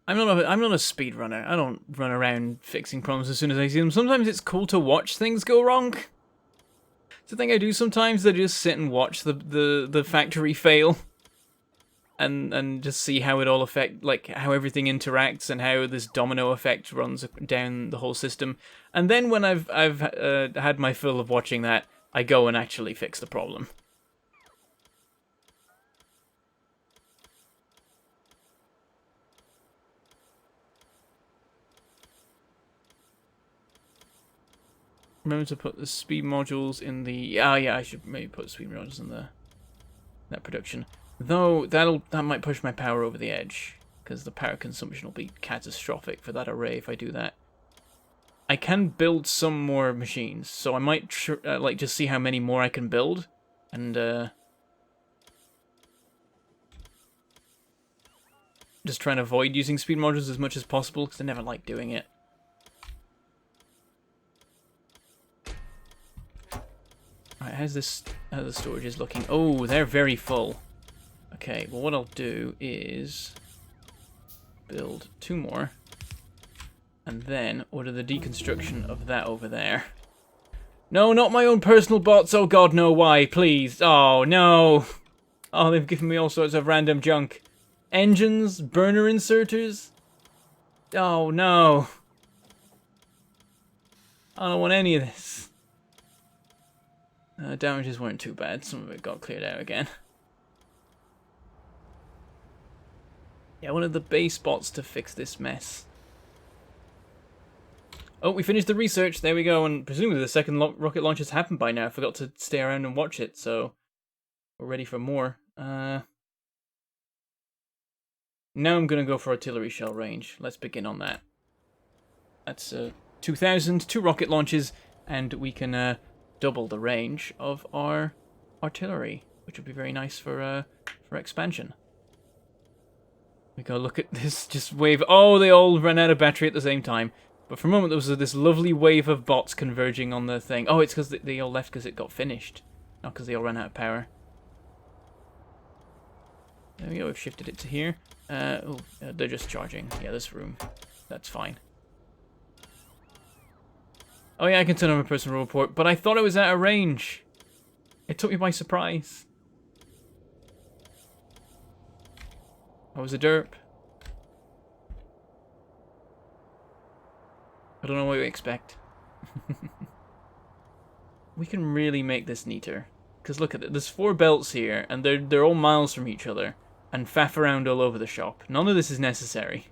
I'm not a speedrunner. I don't run around fixing problems as soon as I see them. Sometimes it's cool to watch things go wrong. It's the thing I do sometimes. I just sit and watch the factory fail. And just see how it all affect, like how everything interacts and how this domino effect runs down the whole system. And then when I've had my fill of watching that, I go and actually fix the problem. Remember to put the speed modules in the... Oh yeah, I should maybe put speed modules in that production. Though that might push my power over the edge, because the power consumption will be catastrophic for that array if I do that. I can build some more machines, so I might like just see how many more I can build, and just try and avoid using speed modules as much as possible, because I never like doing it. Alright, how's this? How the storage is looking? Oh, they're very full. Okay, well what I'll do is build 2 more, and then order the deconstruction of that over there. No, not my own personal bots, oh god no, why, please, oh no. Oh, they've given me all sorts of random junk. Engines, burner inserters, oh no. I don't want any of this. Damages weren't too bad, some of it got cleared out again. Yeah, one of the base bots to fix this mess. Oh, we finished the research. There we go. And presumably the second rocket launch has happened by now. I forgot to stay around and watch it, so we're ready for more. Now I'm going to go for artillery shell range. Let's begin on that. That's 2,000, 2 rocket launches, and we can double the range of our artillery, which would be very nice for expansion. We go look at this just wave. Oh, they all ran out of battery at the same time. But for a moment, there was this lovely wave of bots converging on the thing. Oh, it's because they all left because it got finished, not because they all ran out of power. There we go. We've shifted it to here. They're just charging. Yeah, this room. That's fine. Oh yeah, I can turn on my personal report, but I thought it was out of range. It took me by surprise. I was a derp. I don't know what you expect. We can really make this neater. Because look at it, there's 4 belts here, and they're all miles from each other, and faff around all over the shop. None of this is necessary.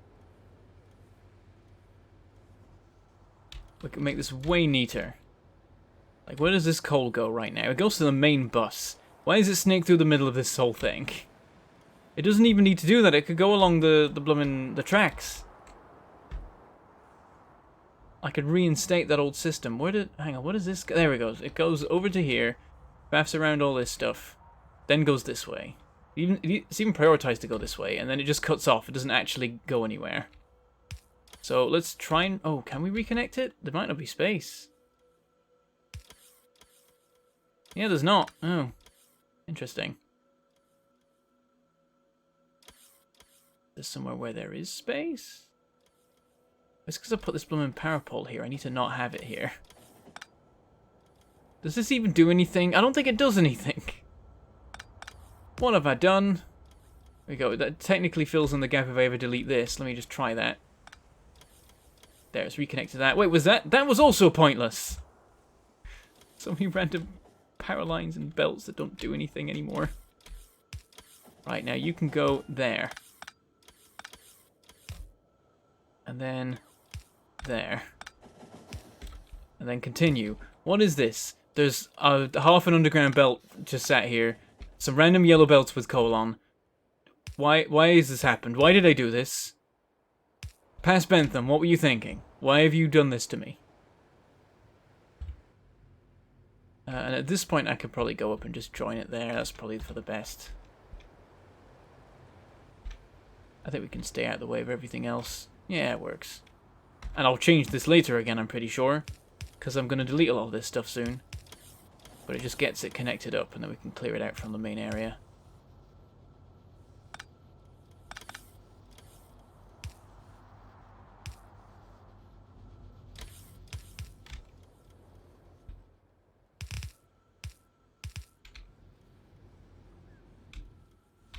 We can make this way neater. Like, where does this coal go right now? It goes to the main bus. Why does it snake through the middle of this whole thing? It doesn't even need to do that. It could go along the bloomin' tracks. I could reinstate that old system. Hang on, what is this? There it goes. It goes over to here, faffs around all this stuff, then goes this way. It's even prioritized to go this way, and then it just cuts off. It doesn't actually go anywhere. So let's try and... Oh, can we reconnect it? There might not be space. Yeah, there's not. Oh, interesting. There's somewhere where there is space? It's because I put this blooming power pole here. I need to not have it here. Does this even do anything? I don't think it does anything. What have I done? There we go. That technically fills in the gap if I ever delete this. Let me just try that. There, it's reconnected to that. Wait, was that? That was also pointless. So many random power lines and belts that don't do anything anymore. Right, now you can go there. And then there. And then continue. What is this? There's half an underground belt just sat here. Some random yellow belts with coal on. Why has this happened? Why did I do this? Past Bentham, what were you thinking? Why have you done this to me? And at this point I could probably go up and just join it there. That's probably for the best. I think we can stay out of the way of everything else. Yeah, it works. And I'll change this later again, I'm pretty sure. Because I'm going to delete a lot of this stuff soon. But it just gets it connected up and then we can clear it out from the main area.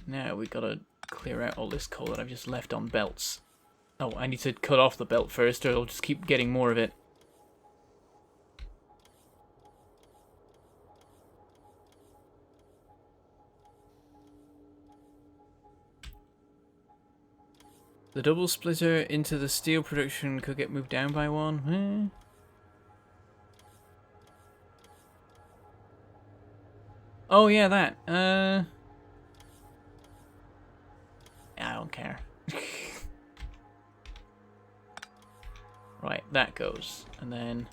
Now we gotta clear out all this coal that I've just left on belts. Oh, I need to cut off the belt first or it'll just keep getting more of it. The double splitter into the steel production could get moved down by 1. Oh yeah, that. I don't care. Right, that goes. And then...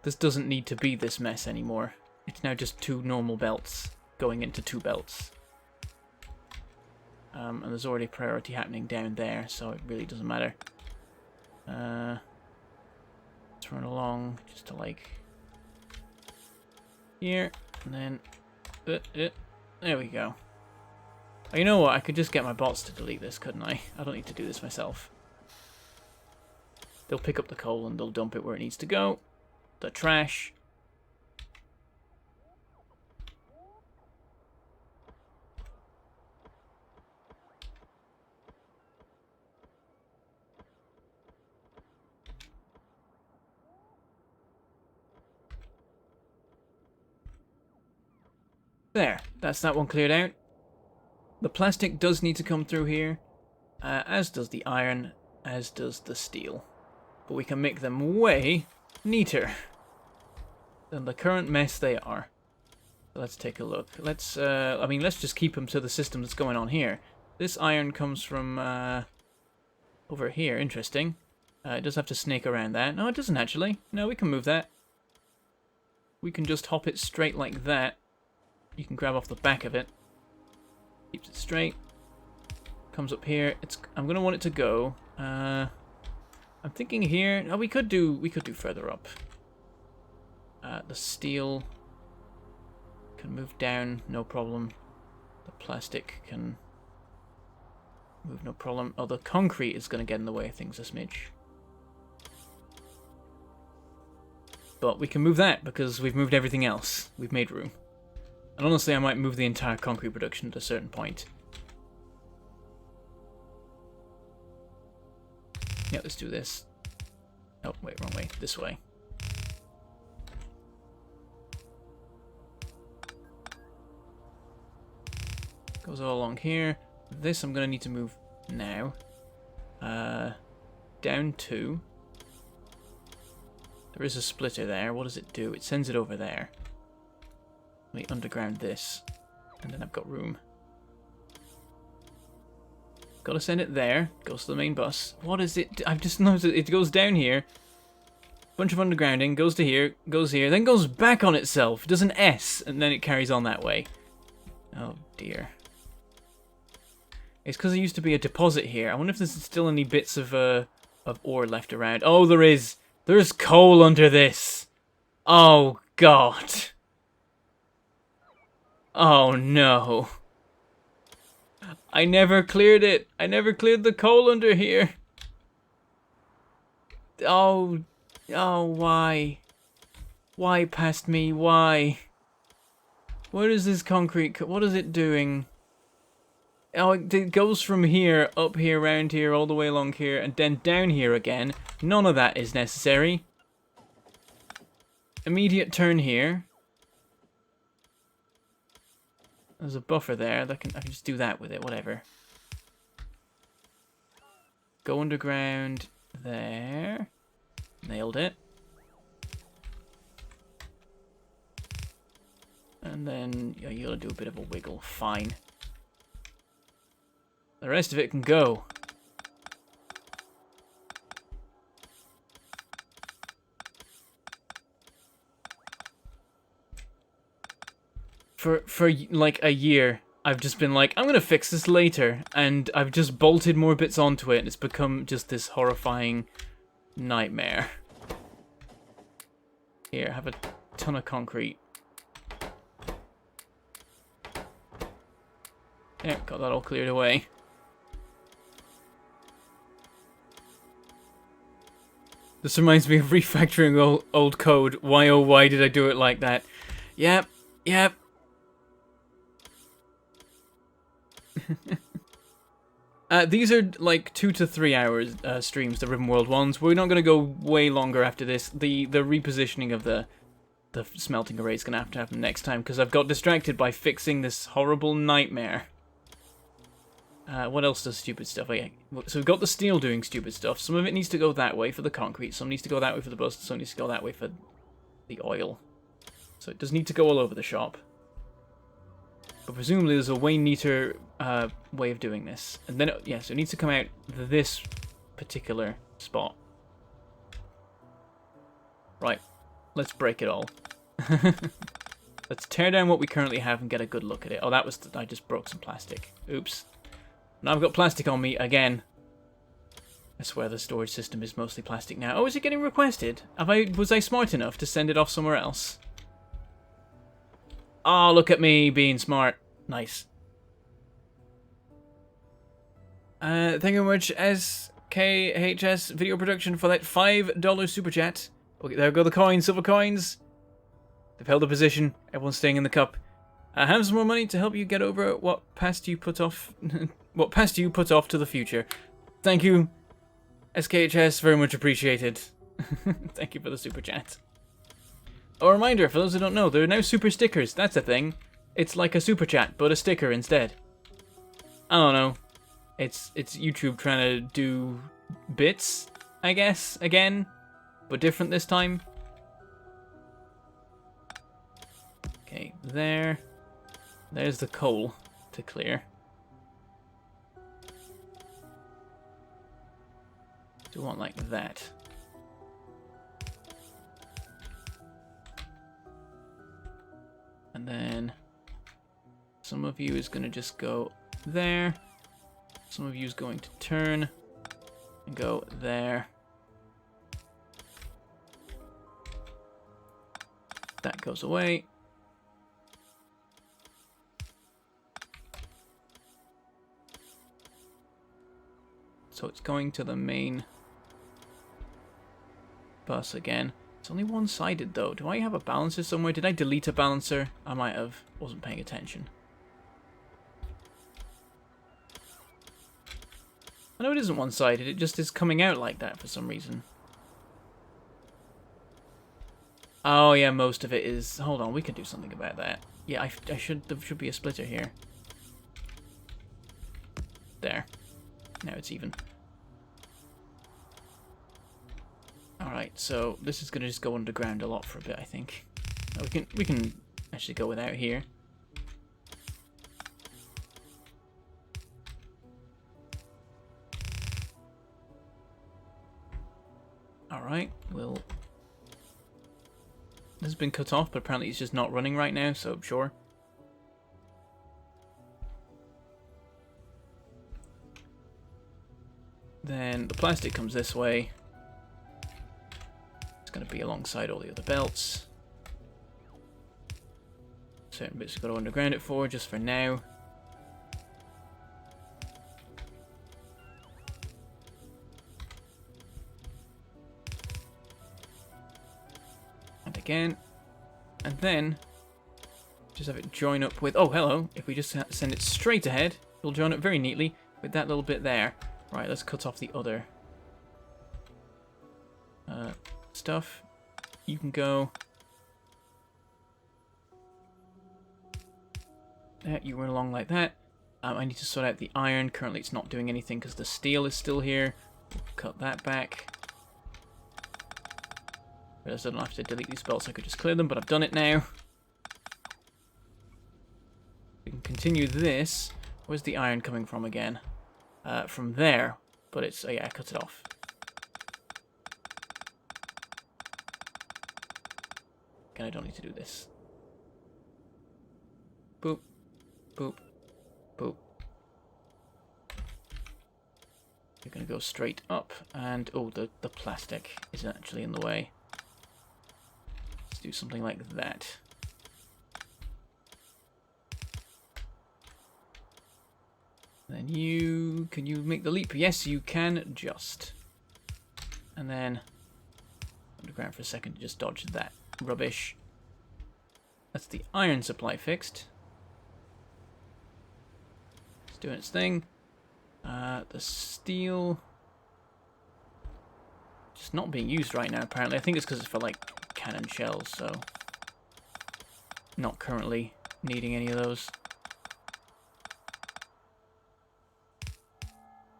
This doesn't need to be this mess anymore. It's now just 2 normal belts going into 2 belts. And there's already priority happening down there, so it really doesn't matter. Let's run along just to like... Here, and then... There we go. Oh, you know what? I could just get my bots to delete this, couldn't I? I don't need to do this myself. They'll pick up the coal and they'll dump it where it needs to go. The trash. There. That's that one cleared out. The plastic does need to come through here, as does the iron, as does the steel. But we can make them way neater than the current mess they are. So let's take a look. Let's, let's just keep them to the system that's going on here. This iron comes from over here. Interesting. It does have to snake around that. No, it doesn't actually. No, we can move that. We can just hop it straight like that. You can grab off the back of it. Keeps it straight. Comes up here. I'm gonna want it to go. I'm thinking here. Oh, we could do further up. The steel can move down, no problem. The plastic can move, no problem. Oh, the concrete is gonna get in the way of things a smidge. But we can move that because we've moved everything else. We've made room. And honestly, I might move the entire concrete production at a certain point. Yeah, let's do this. Oh, wait, wrong way. This way. Goes all along here. This I'm going to need to move now. Down 2. There is a splitter there. What does it do? It sends it over there. Let me underground this. And then I've got room. Gotta send it there. Goes to the main bus. What is it? I've just noticed it goes down here. Bunch of undergrounding. Goes to here. Goes here. Then goes back on itself. It does an S. And then it carries on that way. Oh dear. It's because there used to be a deposit here. I wonder if there's still any bits of ore left around. Oh, there is. There's coal under this. Oh, God. Oh, no. I never cleared it. I never cleared the coal under here. Oh, why? Why past me? Why? Where is this concrete? What is it doing? Oh, it goes from here, up here, round here, all the way along here, and then down here again. None of that is necessary. Immediate turn here. There's a buffer there. I can just do that with it, whatever. Go underground there. Nailed it. And then you gotta do a bit of a wiggle. Fine. The rest of it can go. For like a year, I've just been like, I'm gonna fix this later, and I've just bolted more bits onto it, and it's become just this horrifying nightmare. Here, have a ton of concrete. Yeah, got that all cleared away. This reminds me of refactoring old code. Why, oh, why did I do it like that? Yep, yep. These are like 2 to 3 hours streams, the Ribbonworld ones. We're not going to go way longer after this. The repositioning of the smelting array is going to have happen next time, because I've got distracted by fixing this horrible nightmare. What else does stupid stuff? Okay. So we've got the steel doing stupid stuff. Some of it needs to go that way for the concrete. Some needs to go that way for the bus. Some needs to go that way for the oil. So it does need to go all over the shop. But presumably there's a way neater way of doing this. And then, so it needs to come out this particular spot. Right. Let's break it all. Let's tear down what we currently have and get a good look at it. Oh, I just broke some plastic. Oops. Now I've got plastic on me again. I swear the storage system is mostly plastic now. Oh, is it getting requested? Was I smart enough to send it off somewhere else? Oh, look at me being smart. Nice. Thank you very much, SKHS Video Production, for that $5 super chat. Okay, there go the coins, silver coins. They've held a position. Everyone's staying in the cup. Have some more money to help you get over what past you put off. What past you put off to the future. Thank you, SKHS. Very much appreciated. Thank you for the super chat. A reminder for those who don't know, there are now super stickers. That's a thing. It's like a super chat, but a sticker instead. I don't know. It's YouTube trying to do bits, I guess, again, but different this time. Okay, there. There's the coal to clear. Do want like that. And then some of you is going to just go there. Some of you is going to turn and go there. That goes away. So it's going to the main bus again. It's only one-sided though. Do I have a balancer somewhere? Did I delete a balancer? I might have. Wasn't paying attention. I know it isn't one-sided. It just is coming out like that for some reason. Oh yeah, most of it is. Hold on, we can do something about that. Yeah, there should be a splitter here. There. Now it's even. Alright, so this is gonna just go underground a lot for a bit, I think. We can actually go without here. Alright, well, this has been cut off, but apparently it's just not running right now, so sure. Then the plastic comes this way. It's going to be alongside all the other belts. Certain bits we've got to underground it for, just for now. And again. And then just have it join up with... Oh, hello. If we just send it straight ahead, it'll join up very neatly with that little bit there. Right, let's cut off the other stuff. You can go. There, you run along like that. I need to sort out the iron. Currently it's not doing anything because the steel is still here. We'll cut that back. I don't have to delete these belts. I could just clear them, but I've done it now. We can continue this. Where's the iron coming from again? From there, but it's, oh yeah, I cut it off. Okay, I don't need to do this. Boop, boop, boop. You're gonna go straight up, and oh, the plastic is actually in the way. Let's do something like that. Then can you make the leap? Yes, you can just. And then underground for a second to just dodge that rubbish. That's the iron supply fixed. It's doing its thing. The steel just not being used right now apparently. I think it's because it's for like cannon shells, so not currently needing any of those.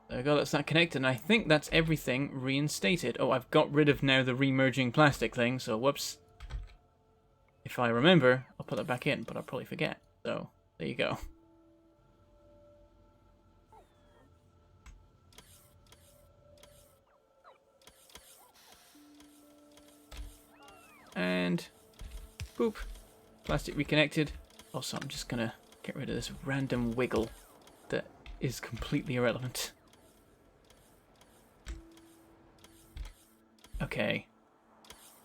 There we go, that's that connected, and I think that's everything reinstated. Oh, I've got rid of now the remerging plastic thing, so whoops. If I remember, I'll put that back in, but I'll probably forget. So, there you go. And, boop. Plastic reconnected. Also, I'm just gonna get rid of this random wiggle that is completely irrelevant. Okay.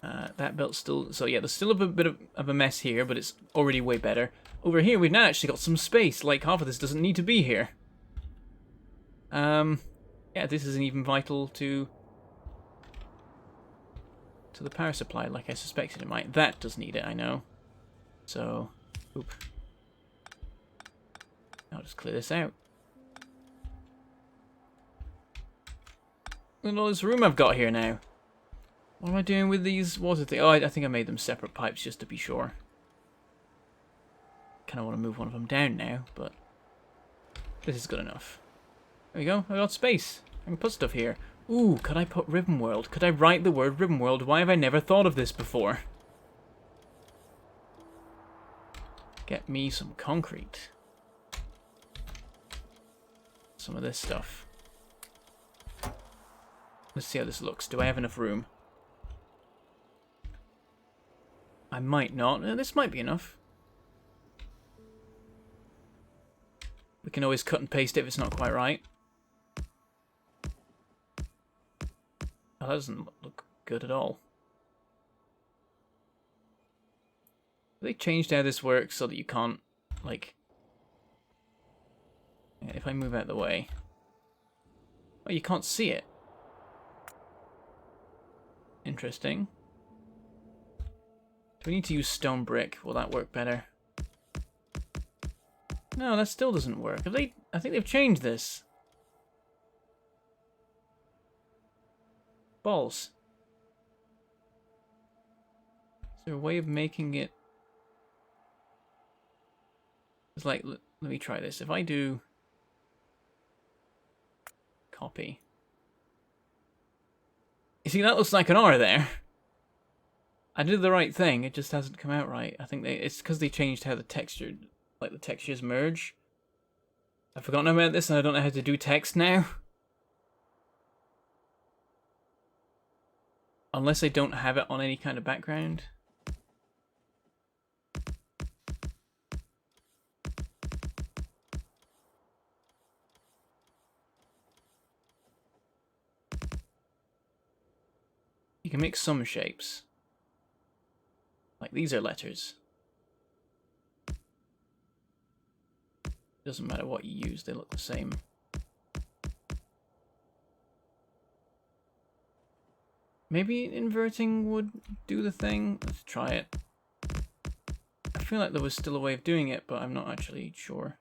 That belt's still... So yeah, there's still a bit of a mess here, but it's already way better. Over here, we've now actually got some space. Like, half of this doesn't need to be here. Yeah, this isn't even vital to the power supply, like I suspected it might. That does need it, I know. So, oop. I'll just clear this out. Look at all this room I've got here now. What am I doing with these water things? Oh, I think I made them separate pipes just to be sure. Kind of want to move one of them down now, but This is good enough. There we go. I got space. I can put stuff here. Ooh, could I put Ribbonworld? Could I write the word Ribbonworld? Why have I never thought of this before? Get me some concrete. Some of this stuff. Let's see how this looks. Do I have enough room? I might not. This might be enough. We can always cut and paste it if it's not quite right. Oh, that doesn't look good at all. They changed how this works so that you can't, like... If I move out of the way... Oh, you can't see it. Interesting. Do we need to use stone brick? Will that work better? No, that still doesn't work. Have they... I think they've changed this. Balls. Is there a way of making it... It's like, let me try this. If I do... Copy. You see, that looks like an R there. I did the right thing, it just hasn't come out right. I think it's because they changed how the texture, like the textures merge. I've forgotten about this and I don't know how to do text now. Unless I don't have it on any kind of background. You can make some shapes. Like these are letters. Doesn't matter what you use, they look the same. Maybe inverting would do the thing. Let's try it. I feel like there was still a way of doing it, but I'm not actually sure.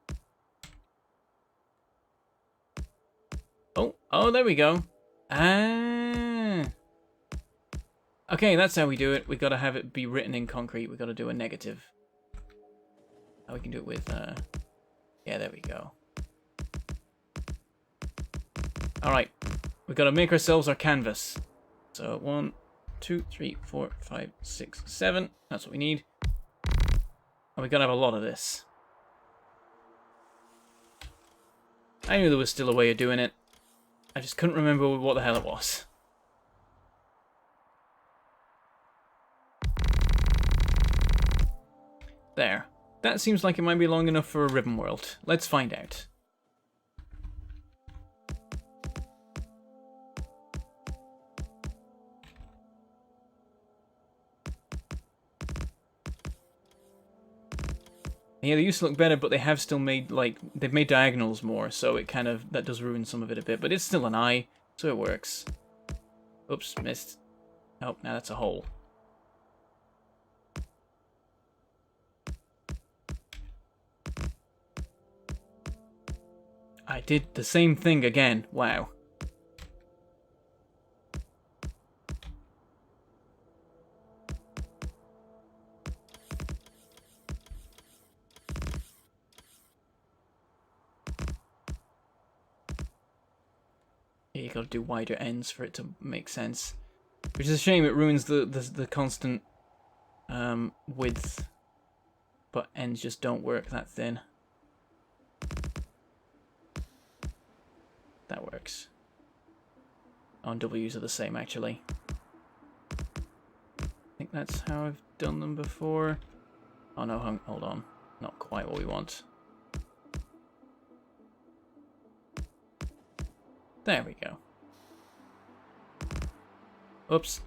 Oh, there we go. Ah. Okay, that's how we do it. We gotta have it be written in concrete. We gotta do a negative. Oh, we can do it with, yeah, there we go. Alright, we gotta make ourselves our canvas. So 1, 2, 3, 4, 5, 6, 7. That's what we need. And we gotta have a lot of this. I knew there was still a way of doing it. I just couldn't remember what the hell it was. There. That seems like it might be long enough for a Ribbonworld. Let's find out. Yeah, they used to look better, but they have still made, like, they've made diagonals more, so it kind of, that does ruin some of it a bit, but it's still an eye, so it works. Oops, missed. Oh, now that's a hole. I did the same thing again. Wow. Yeah, you gotta do wider ends for it to make sense. Which is a shame, it ruins the constant width. But ends just don't work that thin. That works. Oh, and W's are the same, actually. I think that's how I've done them before. Oh no, hold on. Not quite what we want. There we go. Oops.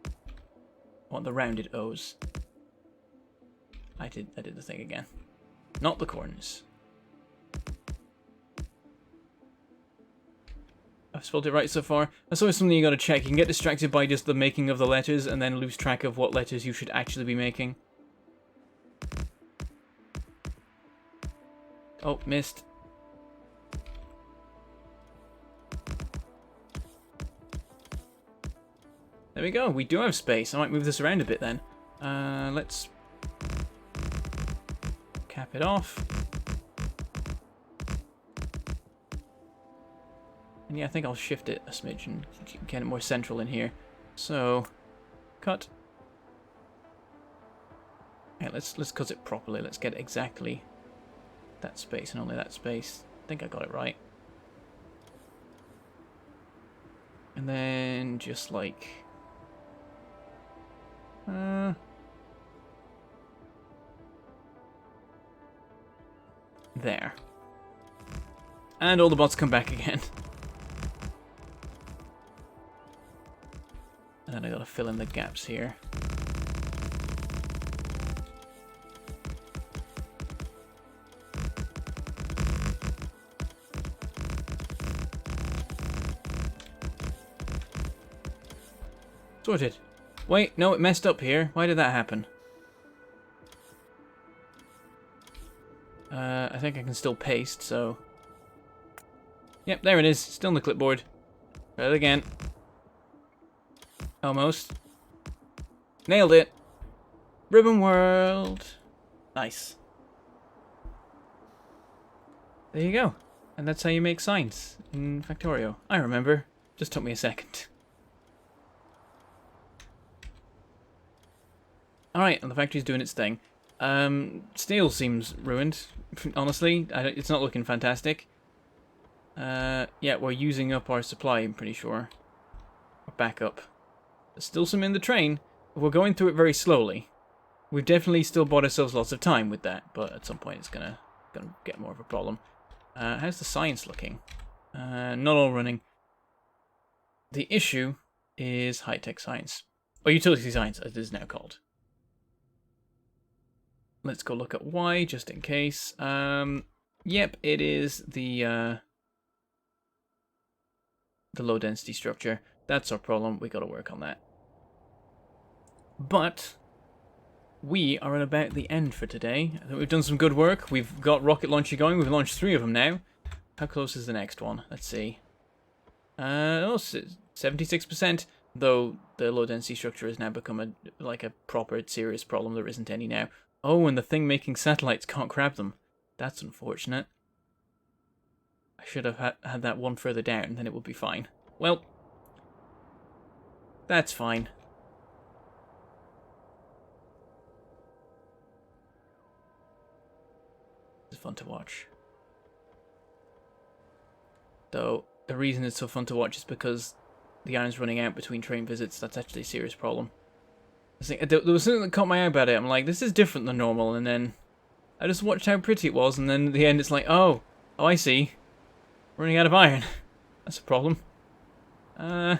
I want the rounded O's. I did the thing again. Not the corners. I've spelled it right so far. That's always something you gotta check. You can get distracted by just the making of the letters and then lose track of what letters you should actually be making. Oh, missed. There we go. We do have space. I might move this around a bit then. Let's cap it off. And yeah, I think I'll shift it a smidge and get it more central in here. So, cut. Yeah, let's cut it properly. Let's get exactly that space and only that space. I think I got it right. And then just like there. And all the bots come back again. And then I gotta fill in the gaps here. Sorted. Wait, no, it messed up here. Why did that happen? I think I can still paste, so... Yep, there it is. Still on the clipboard. Try it again. Almost. Nailed it. Ribbonworld. Nice. There you go. And that's how you make signs in Factorio. I remember. Just took me a second. Alright, and the factory's doing its thing. Steel seems ruined, honestly. It's not looking fantastic. Yeah, we're using up our supply, I'm pretty sure. Or backup. There's still some in the train. We're going through it very slowly. We've definitely still bought ourselves lots of time with that, but at some point it's gonna get more of a problem. How's the science looking? Not all running. The issue is high-tech science. Or utility science, as it is now called. Let's go look at Y, just in case. Yep, it is the low-density structure. That's our problem. We gotta work on that. But we are at about the end for today. I think we've done some good work. We've got rocket launcher going. We've launched 3 of them now. How close is the next one? Let's see. 76%. Though the low-density structure has now become like a proper, serious problem. There isn't any now. Oh, and the thing making satellites can't grab them. That's unfortunate. I should have had that one further down, then it would be fine. Well, that's fine. It's fun to watch. Though, the reason it's so fun to watch is because the iron's running out between train visits. That's actually a serious problem. There was something that caught my eye about it. I'm like, this is different than normal, and then I just watched how pretty it was, and then at the end it's like, oh, I see. Running out of iron. That's a problem. There's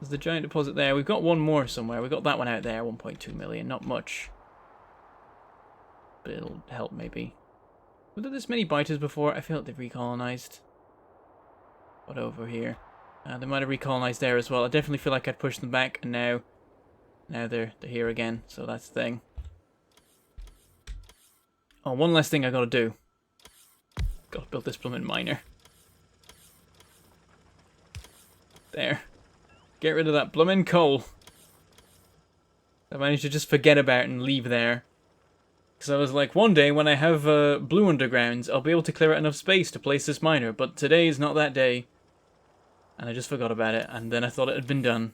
the giant deposit there. We've got one more somewhere. We've got that one out there, 1.2 million. Not much. But it'll help, maybe. Were there this many biters before? I feel like they've recolonized. What over here? They might have recolonized there as well. I definitely feel like I'd pushed them back, and now they're here again, so that's the thing. Oh, one last thing I gotta do. Gotta build this blooming miner. There. Get rid of that blooming coal. I managed to just forget about and leave there. Because I was like, one day when I have blue undergrounds, I'll be able to clear out enough space to place this miner, but today is not that day. And I just forgot about it, and then I thought it had been done.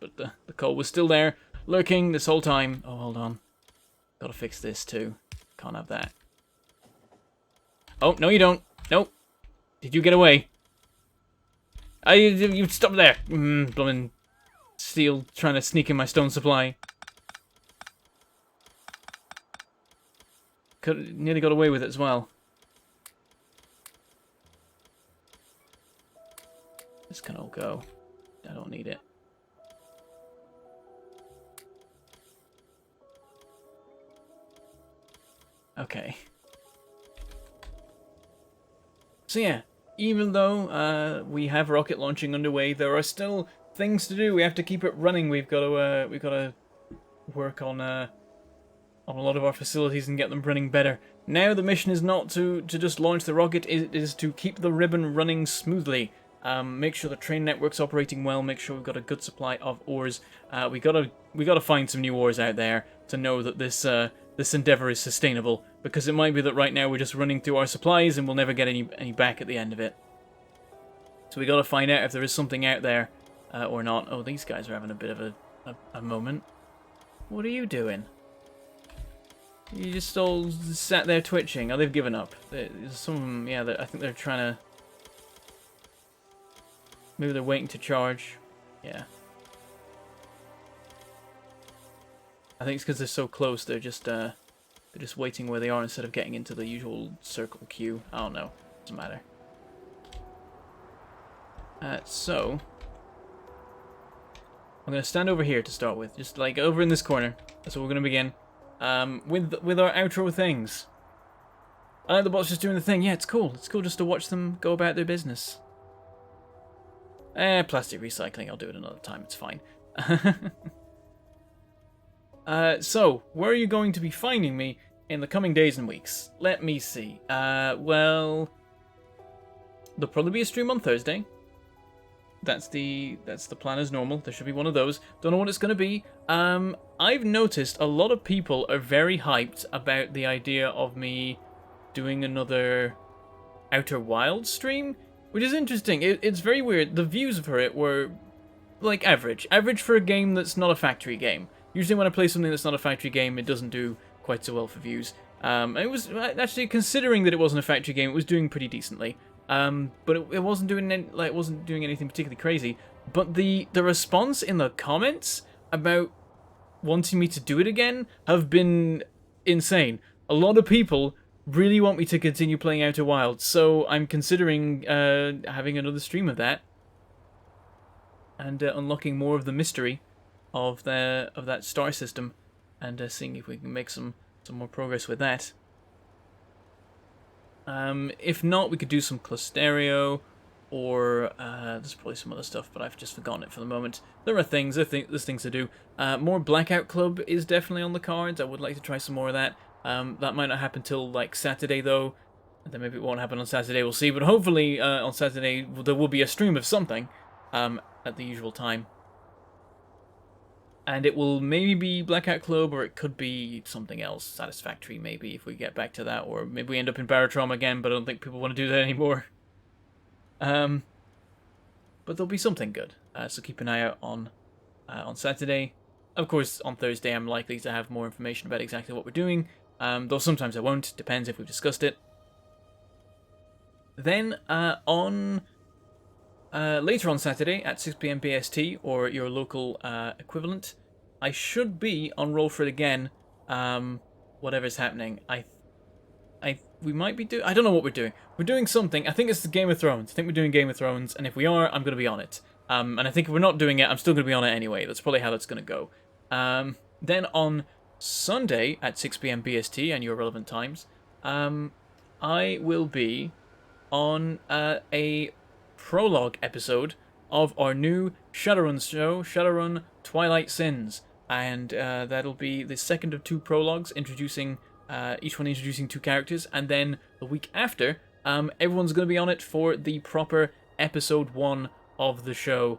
But the coal was still there, lurking this whole time. Oh, hold on. Gotta fix this too. Can't have that. Oh, no you don't. Nope. Did you get away? You stop there. Bloomin' steel trying to sneak in my stone supply. Nearly got away with it as well. This can all go. I don't need it. Okay. So yeah, even though we have rocket launching underway, there are still things to do. We have to keep it running. We've got to work on a lot of our facilities and get them running better. Now the mission is not to just launch the rocket; it is to keep the ribbon running smoothly. Make sure the train network's operating well. Make sure we've got a good supply of ores. We gotta find some new ores out there to know that this endeavor is sustainable. Because it might be that right now we're just running through our supplies and we'll never get any back at the end of it. So we got to find out if there is something out there or not. Oh, these guys are having a bit of a moment. What are you doing? You just all sat there twitching. Oh, they've given up. Some of them, yeah, I think they're trying to... Maybe they're waiting to charge. Yeah. I think it's because they're so close, they're just waiting where they are instead of getting into the usual circle queue. I don't know. Doesn't matter. So... I'm going to stand over here to start with. Just, like, over in this corner. That's where we're going to begin. With our outro things. The bot's just doing the thing. Yeah, it's cool. It's cool just to watch them go about their business. Plastic recycling. I'll do it another time. It's fine. So, where are you going to be finding me in the coming days and weeks? Let me see. Well... There'll probably be a stream on Thursday. That's the plan as normal. There should be one of those. Don't know what it's going to be. I've noticed a lot of people are very hyped about the idea of me doing another Outer Wilds stream, which is interesting. It's very weird. The views for it were, like, average. Average for a game that's not a factory game. Usually when I play something that's not a factory game, it doesn't do quite so well for views. It was, actually, considering that it wasn't a factory game, it was doing pretty decently. But it wasn't doing anything particularly crazy. But the response in the comments about wanting me to do it again have been insane. A lot of people really want me to continue playing Outer Wilds, so I'm considering having another stream of that and unlocking more of the mystery of that star system and seeing if we can make some more progress with that. If not, we could do some Factorio, or there's probably some other stuff, but I've just forgotten it for the moment. There are things, there's things to do. More Blackout Club is definitely on the cards. I would like to try some more of that. That might not happen till like Saturday though, and then maybe it won't happen on Saturday. We'll see. But hopefully on Saturday there will be a stream of something at the usual time. And it will maybe be Blackout Club, or it could be something else, Satisfactory maybe, if we get back to that. Or maybe we end up in Baratrom again, but I don't think people want to do that anymore. But there'll be something good, so keep an eye out on Saturday. Of course, on Thursday I'm likely to have more information about exactly what we're doing, though sometimes I won't, depends if we've discussed it. Then, later on Saturday at 6 PM BST, or your local equivalent, I should be on Roll For It again, whatever's happening. We might be I don't know what we're doing. We're doing something. I think it's the Game of Thrones. I think we're doing Game of Thrones, and if we are, I'm going to be on it. And I think if we're not doing it, I'm still going to be on it anyway. That's probably how that's going to go. Then on Sunday at 6 PM BST, and your relevant times, I will be on a prologue episode of our new Shadowrun show, Shadowrun Twilight Sins, and that'll be the second of two prologues, introducing each one introducing two characters, and then the week after, everyone's going to be on it for the proper episode 1 of the show,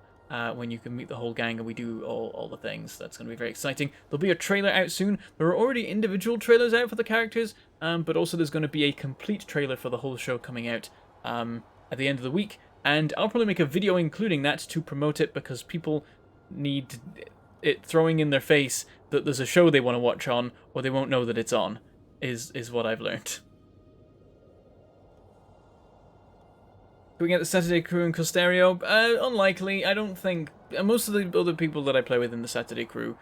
when you can meet the whole gang and we do all the things. That's going to be very exciting. There'll be a trailer out soon. There are already individual trailers out for the characters, but also there's going to be a complete trailer for the whole show coming out at the end of the week. And I'll probably make a video including that to promote it, because people need it throwing in their face that there's a show they want to watch on, or they won't know that it's on, is what I've learned. Can we get the Saturday crew in Factorio? Unlikely. I don't think... Most of the other people that I play with in the Saturday crew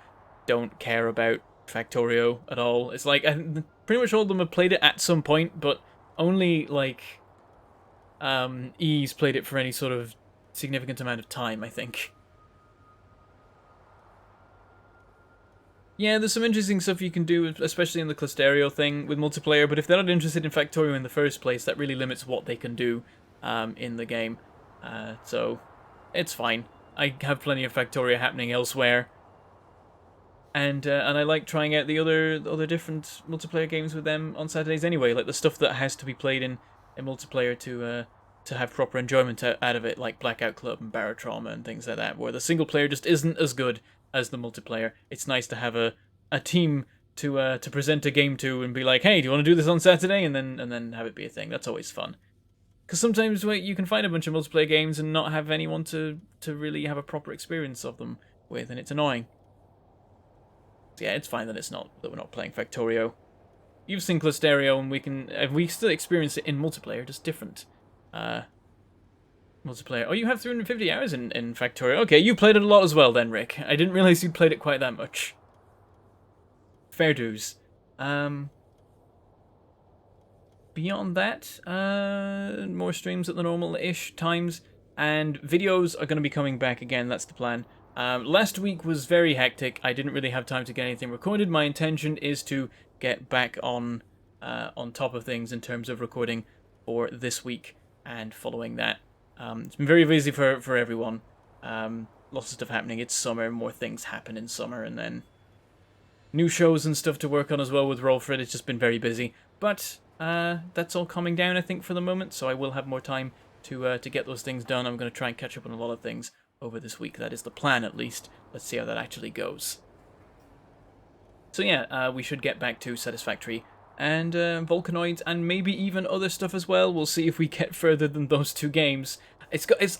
don't care about Factorio at all. It's like, pretty much all of them have played it at some point, but only, like... E's played it for any sort of significant amount of time, I think. Yeah, there's some interesting stuff you can do, especially in the Factorio thing with multiplayer, but if they're not interested in Factorio in the first place, that really limits what they can do in the game. So, it's fine. I have plenty of Factorio happening elsewhere. And I like trying out the other different multiplayer games with them on Saturdays anyway, like the stuff that has to be played in multiplayer to have proper enjoyment out of it, like Blackout Club and Baratrom and things like that, where the single player just isn't as good as the multiplayer. It's nice to have a team to present a game to and be like, hey, do you want to do this on Saturday? And then have it be a thing. That's always fun. Because sometimes you can find a bunch of multiplayer games and not have anyone to really have a proper experience of them with, and it's annoying. So yeah, it's fine that we're not playing Factorio. You've seen Clusterio, and we still experience it in multiplayer, just different multiplayer. Oh, you have 350 hours in Factorio. Okay, you played it a lot as well then, Rick. I didn't realize you played it quite that much. Fair dues. Beyond that, more streams at the normal-ish times, and videos are going to be coming back again, that's the plan. Last week was very hectic. I didn't really have time to get anything recorded. My intention is to get back on top of things in terms of recording for this week and following that. It's been very busy for everyone. Lots of stuff happening. It's summer, more things happen in summer, and then new shows and stuff to work on as well with Rolfred. It's just been very busy. But that's all calming down, I think, for the moment, so I will have more time to get those things done. I'm going to try and catch up on a lot of things over this week. That is the plan, at least. Let's see how that actually goes. So yeah, we should get back to Satisfactory and Volcanoids and maybe even other stuff as well. We'll see if we get further than those 2 games.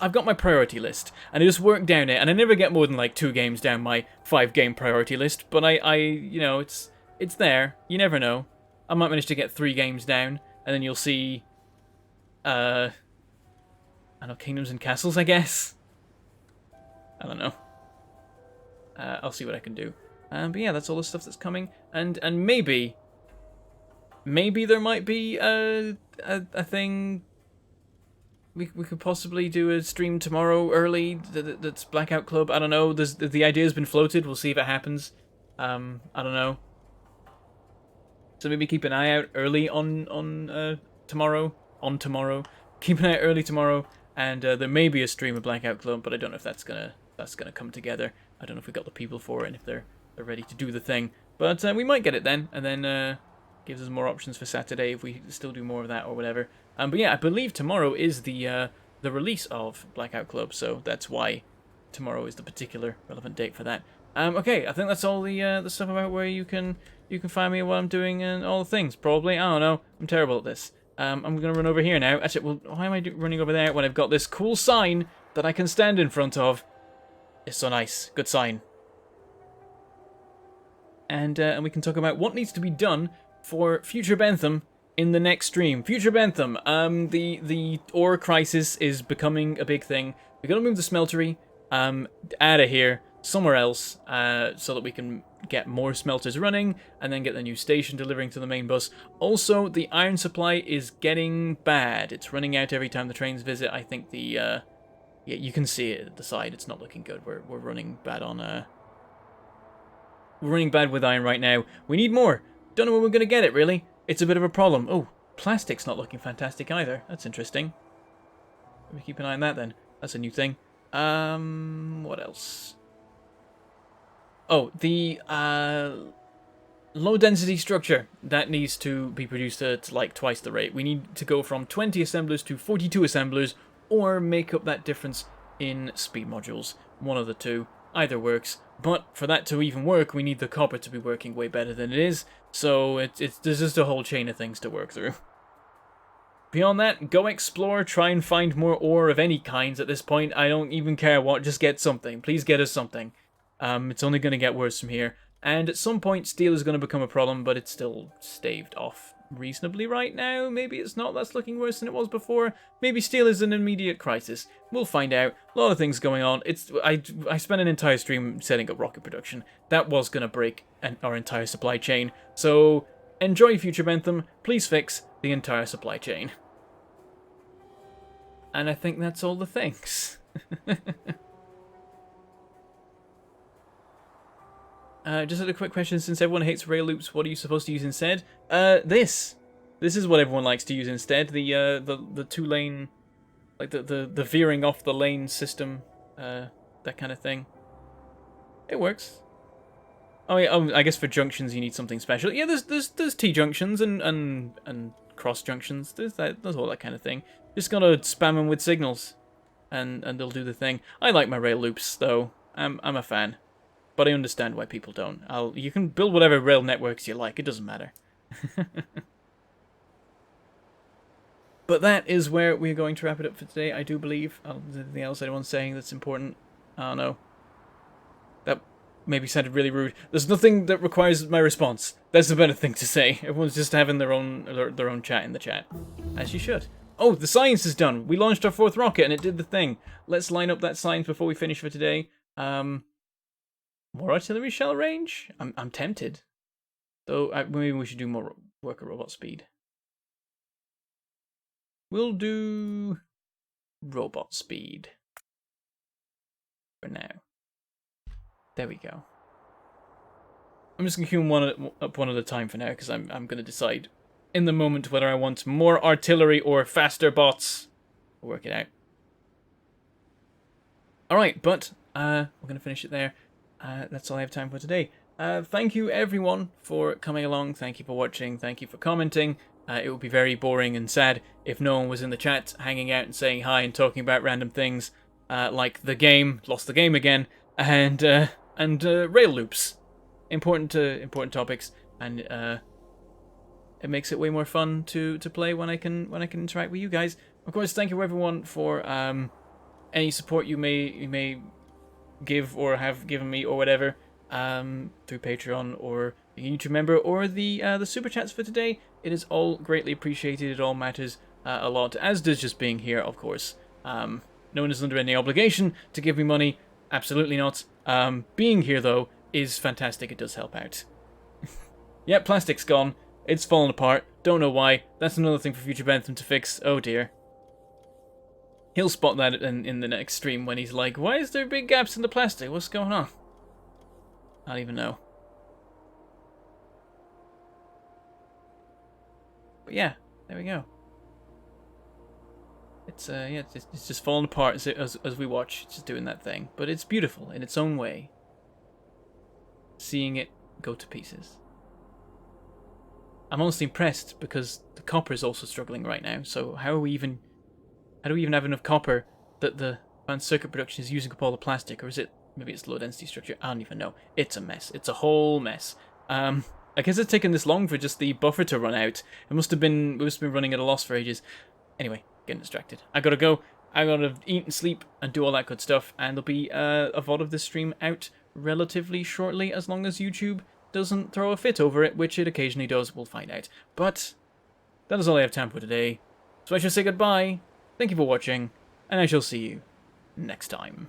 I've got my priority list, and I just work down it, and I never get more than like 2 games down my 5-game priority list, but you know, it's there. You never know. I might manage to get 3 games down, and then you'll see, I don't know, Kingdoms and Castles, I guess? I don't know. I'll see what I can do. But yeah, that's all the stuff that's coming, and maybe there might be a thing. We could possibly do a stream tomorrow early. That's Blackout Club. I don't know. The idea's been floated. We'll see if it happens. I don't know. So maybe keep an eye out early on tomorrow. Keep an eye out early tomorrow, and there may be a stream of Blackout Club, but I don't know if that's gonna come together. I don't know if we got the people for it and if they're ready to do the thing. But we might get it then, and then gives us more options for Saturday if we still do more of that or whatever. But yeah, I believe tomorrow is the release of Blackout Club, so that's why tomorrow is the particular relevant date for that. Okay, I think that's all the stuff about where you can find me, what I'm doing, and all the things. Probably, I don't know. I'm terrible at this. I'm gonna run over here now. Actually, well, why am I running over there when I've got this cool sign that I can stand in front of? It's so nice. Good sign. And we can talk about what needs to be done for future Bentham in the next stream. Future Bentham, the ore crisis is becoming a big thing. We gotta move the smeltery out of here, somewhere else, so that we can get more smelters running, and then get the new station delivering to the main bus. Also, the iron supply is getting bad. It's running out every time the trains visit. I think yeah, you can see it at the side. It's not looking good. We're running bad on we're running bad with iron right now. We need more. Don't know when we're gonna get it, really. It's a bit of a problem. Oh, plastic's not looking fantastic either. That's interesting. Let me keep an eye on that then. That's a new thing. What else? Oh, the low density structure. That needs to be produced at like twice the rate. We need to go from 20 assemblers to 42 assemblers, or make up that difference in speed modules. One of the two. Either works. But for that to even work, we need the copper to be working way better than it is. So there's just a whole chain of things to work through. Beyond that, go explore, try and find more ore of any kinds at this point. I don't even care what, just get something. Please get us something. It's only going to get worse from here. And at some point, steel is going to become a problem, but it's still staved off reasonably right now. Maybe it's not. That's looking worse than it was before. Maybe steel is an immediate crisis. We'll find out. A lot of things going on. I spent an entire stream setting up rocket production. That was going to break our entire supply chain. So enjoy future Bentham. Please fix the entire supply chain. And I think that's all the things. Just had a quick question. Since everyone hates rail loops, what are you supposed to use instead? This is what everyone likes to use instead. The 2-lane, like the veering off the lane system, that kind of thing. It works. Oh yeah. Oh, I guess for junctions you need something special. Yeah, there's T junctions and cross junctions. There's all that kind of thing. Just gotta spam them with signals, and they'll do the thing. I like my rail loops though. I'm a fan. But I understand why people don't. You can build whatever rail networks you like. It doesn't matter. But that is where we're going to wrap it up for today, I do believe. Anything else anyone's saying that's important? I don't know. That maybe sounded really rude. There's nothing that requires my response. That's a better thing to say. Everyone's just having their own chat in the chat. As you should. Oh, the science is done. We launched our 4th rocket and it did the thing. Let's line up that science before we finish for today. More artillery shell range? I'm tempted. Though, maybe we should do more worker robot speed. We'll do robot speed for now. There we go. I'm just going to queue one at a time for now, because I'm going to decide in the moment whether I want more artillery or faster bots. We'll work it out. Alright, but we're going to finish it there. That's all I have time for today. Thank you everyone for coming along. Thank you for watching. Thank you for commenting. It would be very boring and sad if no one was in the chat hanging out and saying hi and talking about random things like the game, lost the game again, and rail loops. Important topics, and it makes it way more fun to play when I can interact with you guys. Of course, thank you everyone for any support you may give or have given me or whatever through Patreon or a YouTube member or the super chats for today. It is all greatly appreciated. It all matters a lot, as does just being here, of course. No one is under any obligation to give me money. Absolutely not. Being here though is fantastic. It does help out. Yep, plastic's gone. It's fallen apart. Don't know why. That's another thing for future Bentham to fix. Oh dear. He'll spot that in the next stream when he's like, why is there big gaps in the plastic? What's going on? I don't even know. But yeah, there we go. It's yeah, it's just falling apart as we watch. It's just doing that thing, but it's beautiful in its own way. Seeing it go to pieces. I'm honestly impressed because the copper is also struggling right now. So how do we even have enough copper that the advanced circuit production is using up all the plastic, or is it maybe it's low density structure? I don't even know. It's a mess. It's a whole mess. I guess it's taken this long for just the buffer to run out. We must have been running at a loss for ages. Anyway, getting distracted. I gotta go. I gotta eat and sleep and do all that good stuff. And there'll be a VOD of this stream out relatively shortly, as long as YouTube doesn't throw a fit over it, which it occasionally does. We'll find out. But that is all I have time for today. So I shall say goodbye. Thank you for watching, and I shall see you next time.